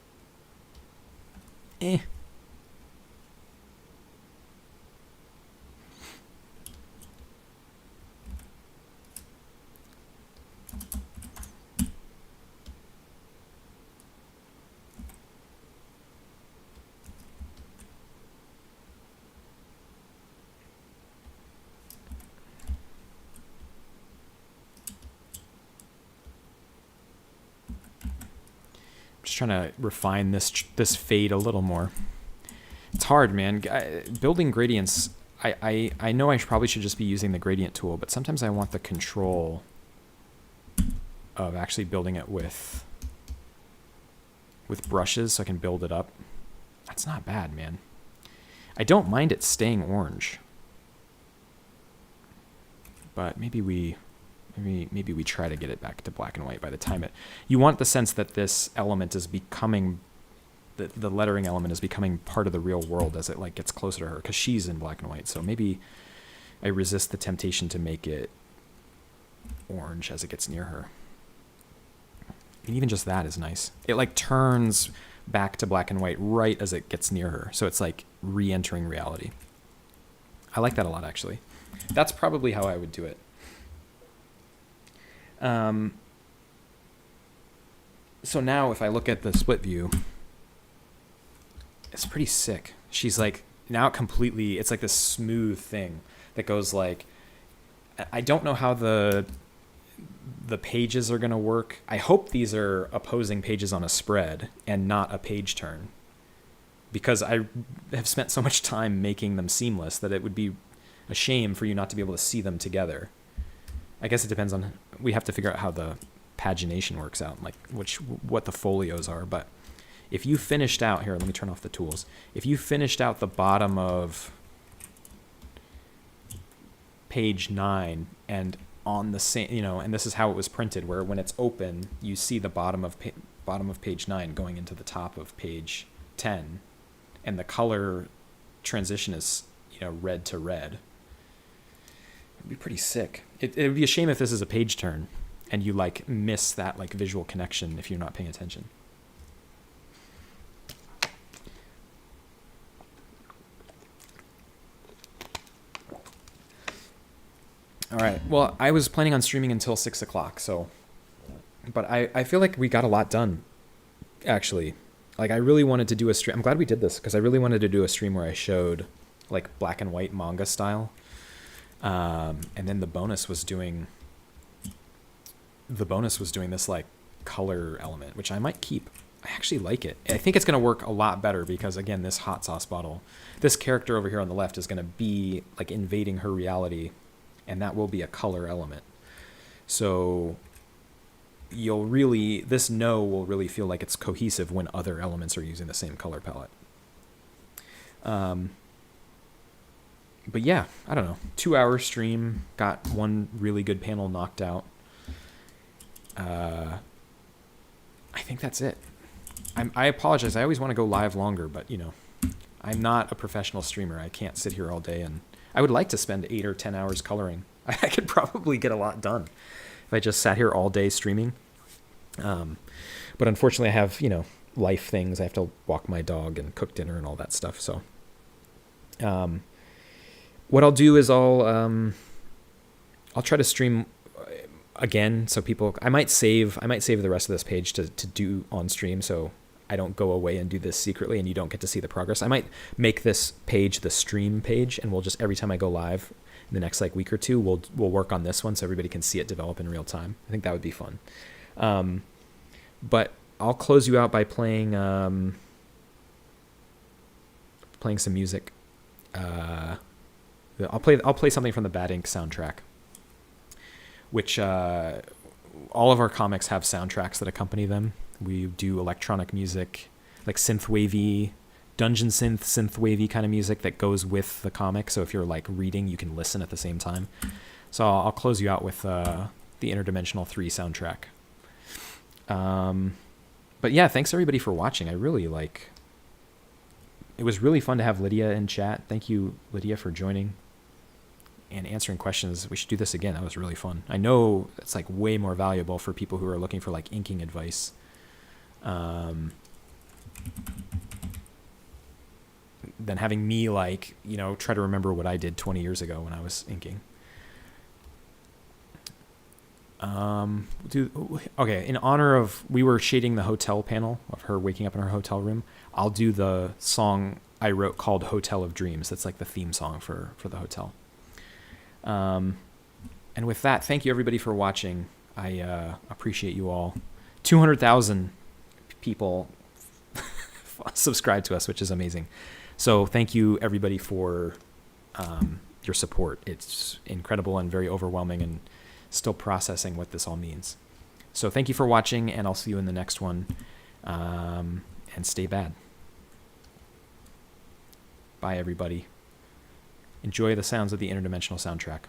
Just trying to refine this fade a little more. It's hard, man. Building gradients, I know I probably should just be using the gradient tool, but sometimes I want the control of actually building it with brushes so I can build it up. That's not bad, man. I don't mind it staying orange, but maybe we try to get it back to black and white by the time you want the sense that this element is becoming, the lettering element is becoming part of the real world as it like gets closer to her, because she's in black and white. So maybe I resist the temptation to make it orange as it gets near her. And even just that is nice. It like turns back to black and white right as it gets near her. So it's like re-entering reality. I like that a lot, actually. That's probably how I would do it. So now if I look at the split view, it's pretty sick. She's like, now completely, it's like this smooth thing that goes like, I don't know how the pages are going to work. I hope these are opposing pages on a spread and not a page turn, because I have spent so much time making them seamless that it would be a shame for you not to be able to see them together. I guess it depends on, we have to figure out how the pagination works out, like what the folios are. But if you finished out here, let me turn off the tools. If you finished out the bottom of page 9 and on the same, and this is how it was printed, where when it's open, you see the bottom of page 9 going into the top of page 10, and the color transition is, red to red. It'd be pretty sick. It would be a shame if this is a page turn. and you like miss that like visual connection if you're not paying attention. All right. Well, I was planning on streaming until 6 o'clock, so, but I feel like we got a lot done, actually. Like, I really wanted to do a stream. I'm glad we did this, because I really wanted to do a stream where I showed like black and white manga style. And then the bonus was doing this like color element, which I might keep. I actually like it. I think it's going to work a lot better because, again, this hot sauce bottle, this character over here on the left is going to be like invading her reality, and that will be a color element. So this no will really feel like it's cohesive when other elements are using the same color palette. But yeah, I don't know. 2-hour stream, got one really good panel knocked out. I think that's it. I apologize. I always want to go live longer, but you know, I'm not a professional streamer. I can't sit here all day, and I would like to spend 8 or 10 hours coloring. I could probably get a lot done if I just sat here all day streaming. But unfortunately I have, you know, life things. I have to walk my dog and cook dinner and all that stuff. So, what I'll do is I'll try to stream again. So I might save the rest of this page to do on stream. So I don't go away and do this secretly and you don't get to see the progress. I might make this page the stream page, and we'll just, every time I go live in the next like week or two, we'll work on this one so everybody can see it develop in real time. I think that would be fun. But I'll close you out by playing some music. I'll play something from the Bad Ink soundtrack, which all of our comics have soundtracks that accompany them. We do electronic music, like synth-wavy, dungeon synth-wavy kind of music that goes with the comic. So if you're like reading, you can listen at the same time. So I'll close you out with the Interdimensional 3 soundtrack. But yeah, thanks everybody for watching. It was really fun to have Lydia in chat. Thank you, Lydia, for joining and answering questions. We should do this again. That was really fun. I know it's like way more valuable for people who are looking for like inking advice. Than having me like, you know, try to remember what I did 20 years ago when I was inking. Okay, in honor of, we were shading the hotel panel of her waking up in her hotel room. I'll do the song I wrote called Hotel of Dreams. That's like the theme song for the hotel. And with that, thank you everybody for watching. I appreciate you all. 200,000 people subscribe to us, which is amazing. So thank you everybody for your support. It's incredible and very overwhelming, and still processing what this all means. So thank you for watching, and I'll see you in the next one. And stay bad. Bye, everybody. Enjoy the sounds of the Interdimensional soundtrack.